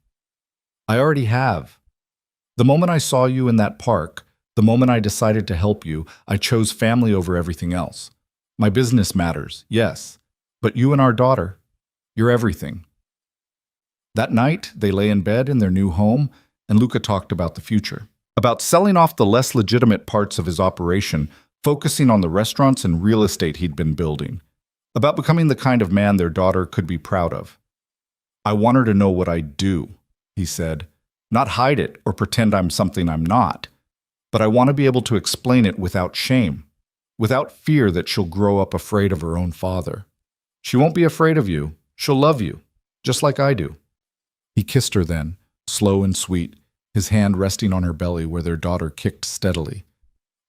I already have. The moment I saw you in that park, the moment I decided to help you, I chose family over everything else. My business matters, yes, but you and our daughter, you're everything. That night, they lay in bed in their new home, and Luca talked about the future, about selling off the less legitimate parts of his operation, focusing on the restaurants and real estate he'd been building, about becoming the kind of man their daughter could be proud of. I want her to know what I do, he said. Not hide it or pretend I'm something I'm not, but I want to be able to explain it without shame, without fear that she'll grow up afraid of her own father. She won't be afraid of you. She'll love you, just like I do. He kissed her then, slow and sweet, his hand resting on her belly where their daughter kicked steadily.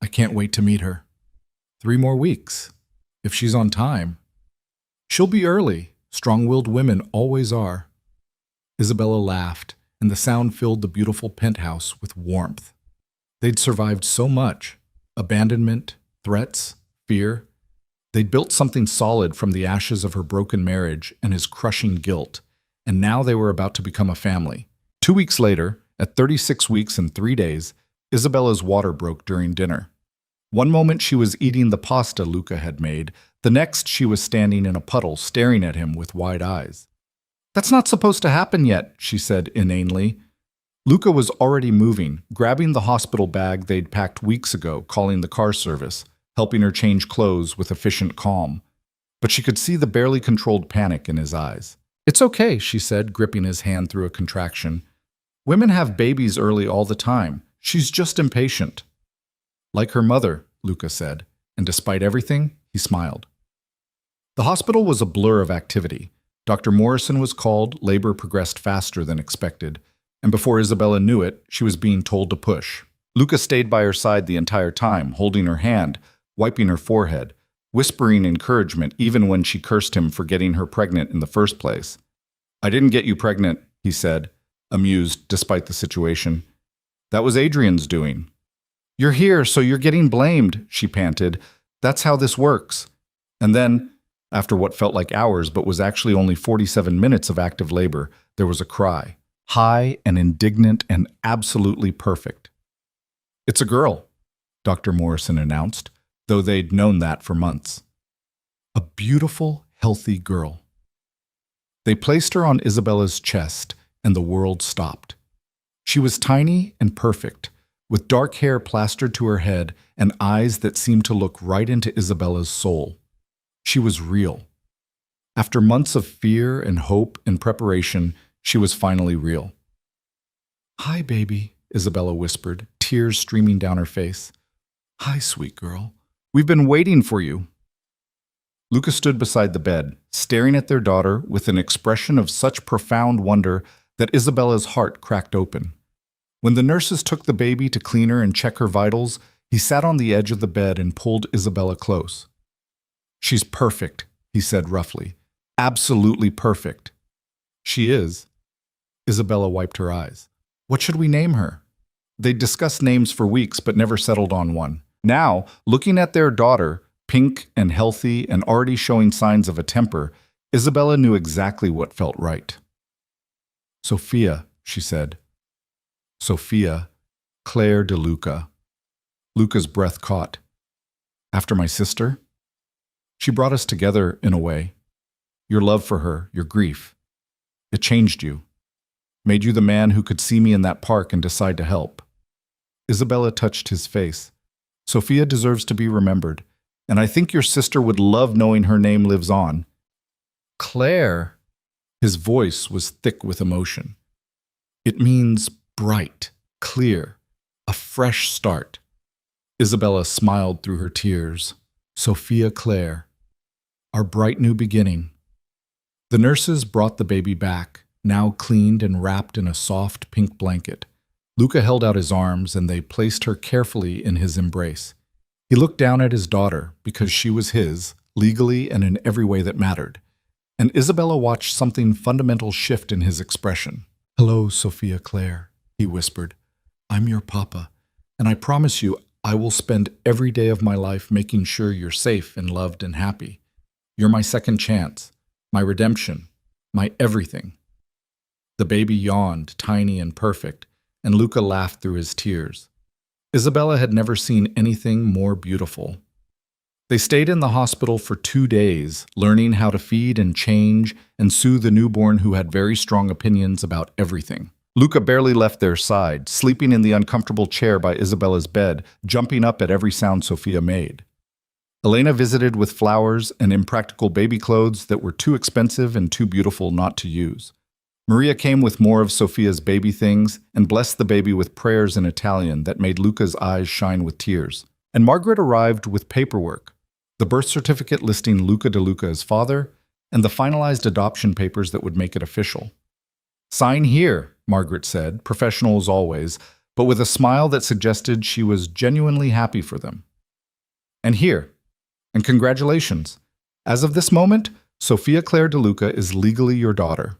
I can't wait to meet her. 3 more weeks, if she's on time. She'll be early. Strong-willed women always are. Isabella laughed, and the sound filled the beautiful penthouse with warmth. They'd survived so much: abandonment, threats, fear. They'd built something solid from the ashes of her broken marriage and his crushing guilt, and now they were about to become a family. 2 weeks later, at 36 weeks and 3 days, Isabella's water broke during dinner. One moment she was eating the pasta Luca had made, the next she was standing in a puddle staring at him with wide eyes. "That's not supposed to happen yet," she said inanely. Luca was already moving, grabbing the hospital bag they'd packed weeks ago, calling the car service, helping her change clothes with efficient calm. But she could see the barely controlled panic in his eyes. "It's okay," she said, gripping his hand through a contraction. "Women have babies early all the time. She's just impatient." "Like her mother," Luca said, and despite everything, he smiled. The hospital was a blur of activity. Dr. Morrison was called, labor progressed faster than expected, and before Isabella knew it, she was being told to push. Luca stayed by her side the entire time, holding her hand, wiping her forehead, whispering encouragement even when she cursed him for getting her pregnant in the first place. "I didn't get you pregnant," he said, amused despite the situation. "That was Adrian's doing." "You're here, so you're getting blamed," she panted. "That's how this works." And then, after what felt like hours but was actually only 47 minutes of active labor, there was a cry, high and indignant and absolutely perfect. "It's a girl," Dr. Morrison announced, though they'd known that for months. A beautiful, healthy girl. They placed her on Isabella's chest, and the world stopped. She was tiny and perfect, with dark hair plastered to her head and eyes that seemed to look right into Isabella's soul. She was real. After months of fear and hope and preparation, she was finally real. "Hi, baby," Isabella whispered, tears streaming down her face. "Hi, sweet girl. We've been waiting for you." Luca stood beside the bed, staring at their daughter with an expression of such profound wonder that Isabella's heart cracked open. When the nurses took the baby to clean her and check her vitals, he sat on the edge of the bed and pulled Isabella close. "She's perfect," he said roughly. "Absolutely perfect." "She is." Isabella wiped her eyes. "What should we name her?" They'd discussed names for weeks but never settled on one. Now, looking at their daughter, pink and healthy and already showing signs of a temper, Isabella knew exactly what felt right. "Sophia," she said. "Sophia, Claire de Luca." Luca's breath caught. "After my sister?" "She brought us together in a way. Your love for her, your grief. It changed you. Made you the man who could see me in that park and decide to help." Isabella touched his face. "Sophia deserves to be remembered, and I think your sister would love knowing her name lives on." "Claire." His voice was thick with emotion. "It means bright, clear, a fresh start." Isabella smiled through her tears. "Sophia Claire, our bright new beginning." The nurses brought the baby back, now cleaned and wrapped in a soft pink blanket. Luca held out his arms and they placed her carefully in his embrace. He looked down at his daughter because she was his, legally and in every way that mattered. And Isabella watched something fundamental shift in his expression. "Hello, Sophia Claire," he whispered. "I'm your papa, and I promise you I will spend every day of my life making sure you're safe and loved and happy. You're my second chance, my redemption, my everything." The baby yawned, tiny and perfect, and Luca laughed through his tears. Isabella had never seen anything more beautiful. They stayed in the hospital for 2 days, learning how to feed and change and soothe a newborn who had very strong opinions about everything. Luca barely left their side, sleeping in the uncomfortable chair by Isabella's bed, jumping up at every sound Sophia made. Elena visited with flowers and impractical baby clothes that were too expensive and too beautiful not to use. Maria came with more of Sophia's baby things and blessed the baby with prayers in Italian that made Luca's eyes shine with tears. And Margaret arrived with paperwork, the birth certificate listing Luca de Luca as father, and the finalized adoption papers that would make it official. "Sign here," Margaret said, professional as always, but with a smile that suggested she was genuinely happy for them. "And here. And congratulations. As of this moment, Sophia Claire de Luca is legally your daughter."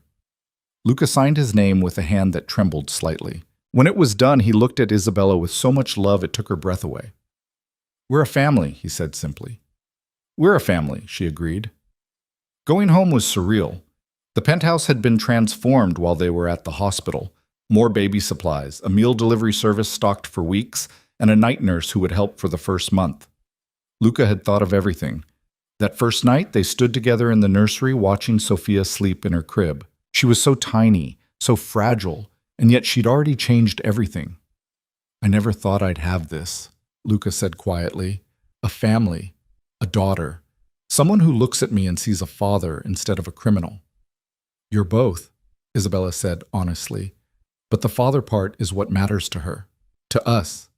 Luca signed his name with a hand that trembled slightly. When it was done, he looked at Isabella with so much love it took her breath away. "We're a family," he said simply. "We're a family," she agreed. Going home was surreal. The penthouse had been transformed while they were at the hospital. More baby supplies, a meal delivery service stocked for weeks, and a night nurse who would help for the first month. Luca had thought of everything. That first night, they stood together in the nursery watching Sophia sleep in her crib. She was so tiny, so fragile, and yet she'd already changed everything. "I never thought I'd have this," Luca said quietly. "A family, a daughter, someone who looks at me and sees a father instead of a criminal." "You're both," Isabella said honestly. "But the father part is what matters to her, to us."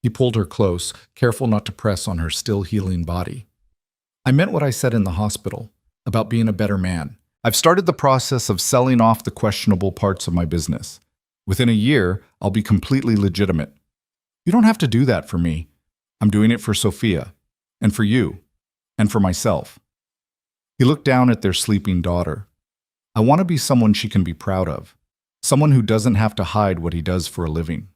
He pulled her close, careful not to press on her still healing body. "I meant what I said in the hospital, about being a better man. I've started the process of selling off the questionable parts of my business. Within a year, I'll be completely legitimate. You don't have to do that for me. I'm doing it for Sophia, and for you, and for myself." He looked down at their sleeping daughter. "I want to be someone she can be proud of, someone who doesn't have to hide what he does for a living."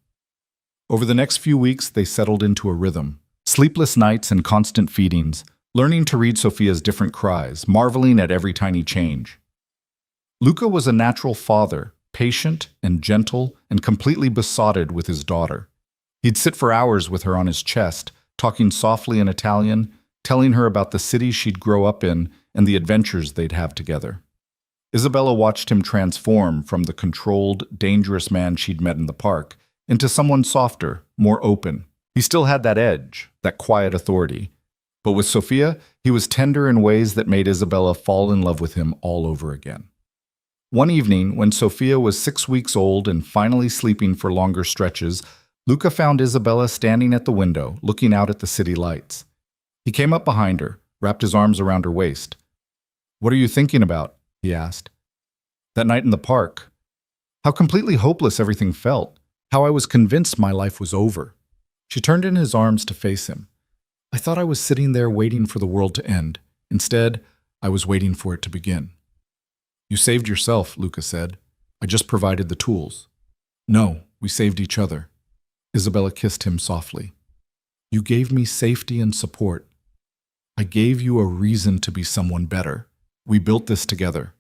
Over the next few weeks, they settled into a rhythm. Sleepless nights and constant feedings, learning to read Sophia's different cries, marveling at every tiny change. Luca was a natural father, patient and gentle and completely besotted with his daughter. He'd sit for hours with her on his chest, talking softly in Italian, telling her about the city she'd grow up in and the adventures they'd have together. Isabella watched him transform from the controlled, dangerous man she'd met in the park into someone softer, more open. He still had that edge, that quiet authority. But with Sophia, he was tender in ways that made Isabella fall in love with him all over again. One evening, when Sophia was 6 weeks old and finally sleeping for longer stretches, Luca found Isabella standing at the window, looking out at the city lights. He came up behind her, wrapped his arms around her waist. "What are you thinking about?" he asked. "That night in the park. How completely hopeless everything felt. How I was convinced my life was over." She turned in his arms to face him. "I thought I was sitting there waiting for the world to end. Instead, I was waiting for it to begin." "You saved yourself," Luca said. "I just provided the tools." "No, we saved each other." Isabella kissed him softly. "You gave me safety and support. I gave you a reason to be someone better. We built this together."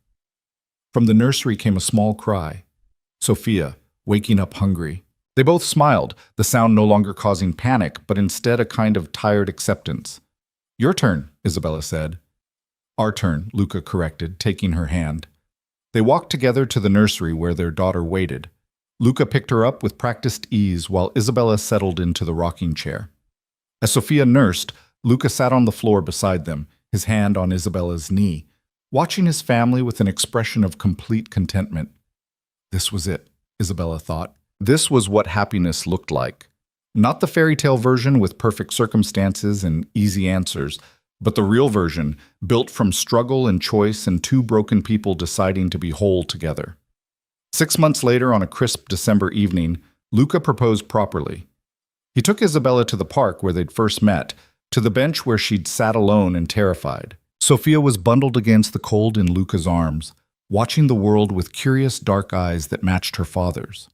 From the nursery came a small cry. Sophia, waking up hungry. They both smiled, the sound no longer causing panic, but instead a kind of tired acceptance. "Your turn," Isabella said. "Our turn," Luca corrected, taking her hand. They walked together to the nursery where their daughter waited. Luca picked her up with practiced ease while Isabella settled into the rocking chair. As Sophia nursed, Luca sat on the floor beside them, his hand on Isabella's knee, watching his family with an expression of complete contentment. This was it, Isabella thought. This was what happiness looked like. Not the fairy tale version with perfect circumstances and easy answers, but the real version, built from struggle and choice and two broken people deciding to be whole together. 6 months later, on a crisp December evening, Luca proposed properly. He took Isabella to the park where they'd first met, to the bench where she'd sat alone and terrified. Sophia was bundled against the cold in Luca's arms, watching the world with curious dark eyes that matched her father's.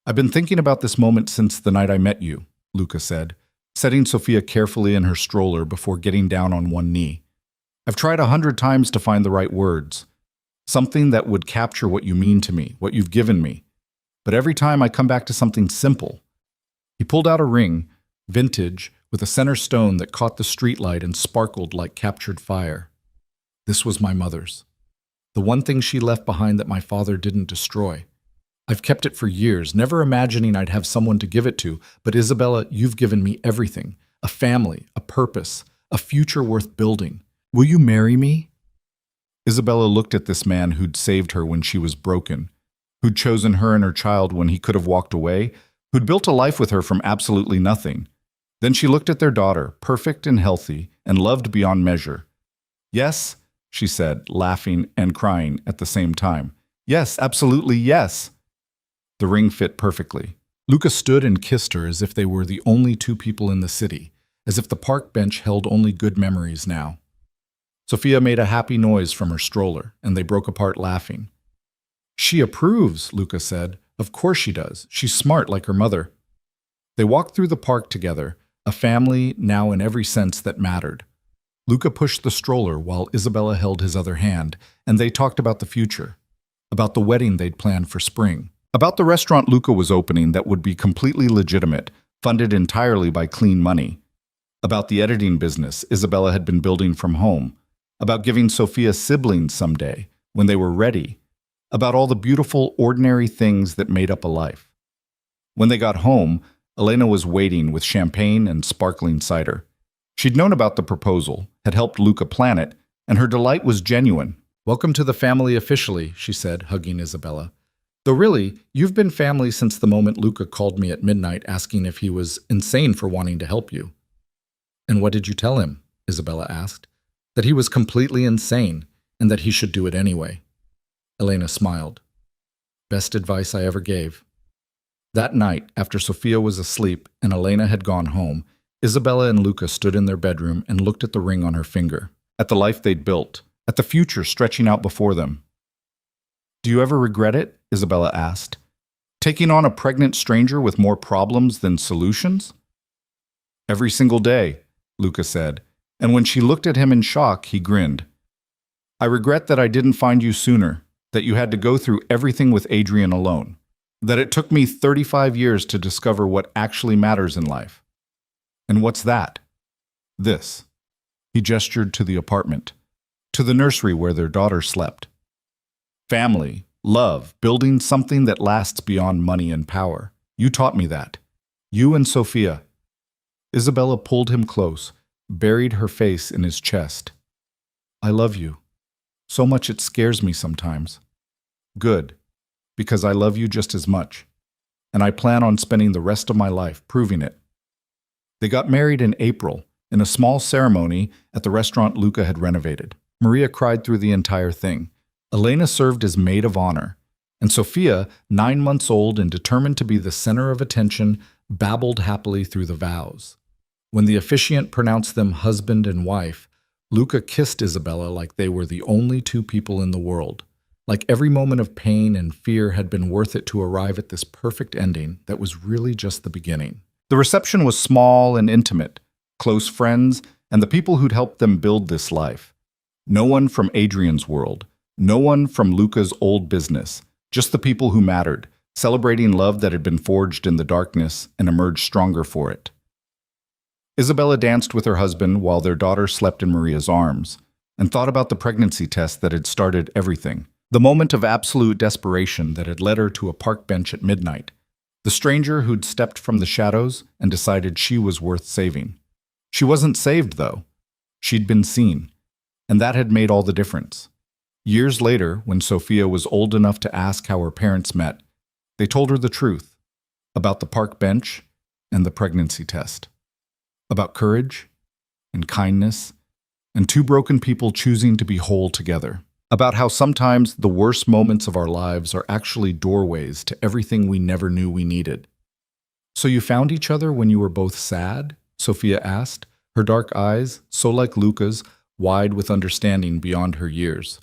"I've been thinking about this moment since the night I met you," Luca said, setting Sophia carefully in her stroller before getting down on one knee. "I've tried 100 times to find the right words, something that would capture what you mean to me, what you've given me. But every time I come back to something simple." He pulled out a ring, vintage, with a center stone that caught the streetlight and sparkled like captured fire. "This was my mother's. The one thing she left behind that my father didn't destroy. I've kept it for years, never imagining I'd have someone to give it to, but Isabella, you've given me everything. A family, a purpose, a future worth building. Will you marry me?" Isabella looked at this man who'd saved her when she was broken, who'd chosen her and her child when he could have walked away, who'd built a life with her from absolutely nothing. Then she looked at their daughter, perfect and healthy, and loved beyond measure. "Yes," she said, laughing and crying at the same time. "Yes, absolutely yes." The ring fit perfectly. Luca stood and kissed her as if they were the only two people in the city, as if the park bench held only good memories now. Sophia made a happy noise from her stroller, and they broke apart laughing. "She approves," Luca said. "Of course she does. She's smart like her mother." They walked through the park together, a family now in every sense that mattered. Luca pushed the stroller while Isabella held his other hand, and they talked about the future, about the wedding they'd planned for spring, About the restaurant Luca was opening that would be completely legitimate, funded entirely by clean money. About the editing business Isabella had been building from home. About giving Sophia siblings someday, when they were ready. About all the beautiful, ordinary things that made up a life. When they got home, Elena was waiting with champagne and sparkling cider. She'd known about the proposal, had helped Luca plan it, and her delight was genuine. "Welcome to the family officially," she said, hugging Isabella. "Though really, you've been family since the moment Luca called me at midnight asking if he was insane for wanting to help you." "And what did you tell him?" Isabella asked. "That he was completely insane, and that he should do it anyway." Elena smiled. "Best advice I ever gave." That night, after Sophia was asleep and Elena had gone home, Isabella and Luca stood in their bedroom and looked at the ring on her finger, at the life they'd built, at the future stretching out before them. "Do you ever regret it?" Isabella asked. "Taking on a pregnant stranger with more problems than solutions?" "Every single day," Luca said, and when she looked at him in shock, he grinned. "I regret that I didn't find you sooner, that you had to go through everything with Adrian alone, that it took me 35 years to discover what actually matters in life." "And what's that?" "This." He gestured to the apartment, to the nursery where their daughter slept. "Family, love, building something that lasts beyond money and power. You taught me that. You and Sophia." Isabella pulled him close, buried her face in his chest. "I love you. So much it scares me sometimes." "Good, because I love you just as much, and I plan on spending the rest of my life proving it." They got married in April, in a small ceremony at the restaurant Luca had renovated. Maria cried through the entire thing. Elena served as maid of honor, and Sophia, 9 months old and determined to be the center of attention, babbled happily through the vows. When the officiant pronounced them husband and wife, Luca kissed Isabella like they were the only two people in the world, like every moment of pain and fear had been worth it to arrive at this perfect ending that was really just the beginning. The reception was small and intimate, close friends, and the people who'd helped them build this life. No one from Adrian's world, no one from Luca's old business, just the people who mattered, celebrating love that had been forged in the darkness and emerged stronger for it. Isabella danced with her husband while their daughter slept in Maria's arms, and thought about the pregnancy test that had started everything, the moment of absolute desperation that had led her to a park bench at midnight, the stranger who'd stepped from the shadows and decided she was worth saving. She wasn't saved, though. She'd been seen, and that had made all the difference. Years later, when Sophia was old enough to ask how her parents met, they told her the truth about the park bench and the pregnancy test, about courage and kindness and two broken people choosing to be whole together, about how sometimes the worst moments of our lives are actually doorways to everything we never knew we needed. "So you found each other when you were both sad?" Sophia asked, her dark eyes, so like Luca's, wide with understanding beyond her years.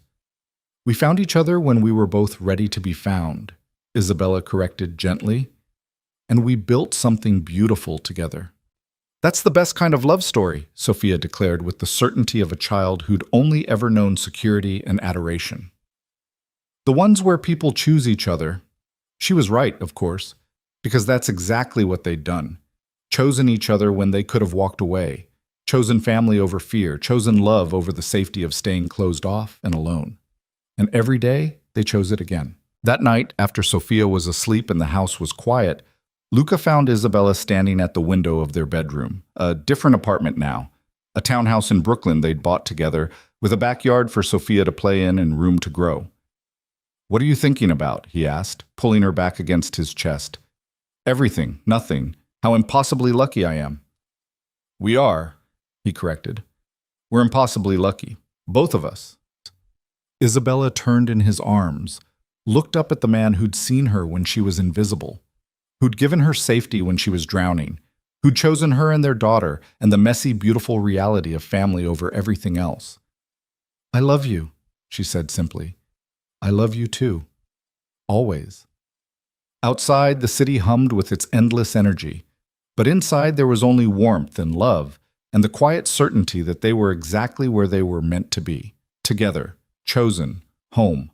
"We found each other when we were both ready to be found," Isabella corrected gently, "and we built something beautiful together." "That's the best kind of love story," Sophia declared with the certainty of a child who'd only ever known security and adoration. "The ones where people choose each other." She was right, of course, because that's exactly what they'd done. Chosen each other when they could have walked away, chosen family over fear, chosen love over the safety of staying closed off and alone. And every day, they chose it again. That night, after Sophia was asleep and the house was quiet, Luca found Isabella standing at the window of their bedroom, a different apartment now, a townhouse in Brooklyn they'd bought together, with a backyard for Sophia to play in and room to grow. "What are you thinking about?" he asked, pulling her back against his chest. "Everything, nothing. How impossibly lucky I am." "We are," he corrected. "We're impossibly lucky, both of us." Isabella turned in his arms, looked up at the man who'd seen her when she was invisible, who'd given her safety when she was drowning, who'd chosen her and their daughter and the messy, beautiful reality of family over everything else. "I love you," she said simply. "I love you too. Always." Outside, the city hummed with its endless energy, but inside there was only warmth and love and the quiet certainty that they were exactly where they were meant to be, together, chosen, home.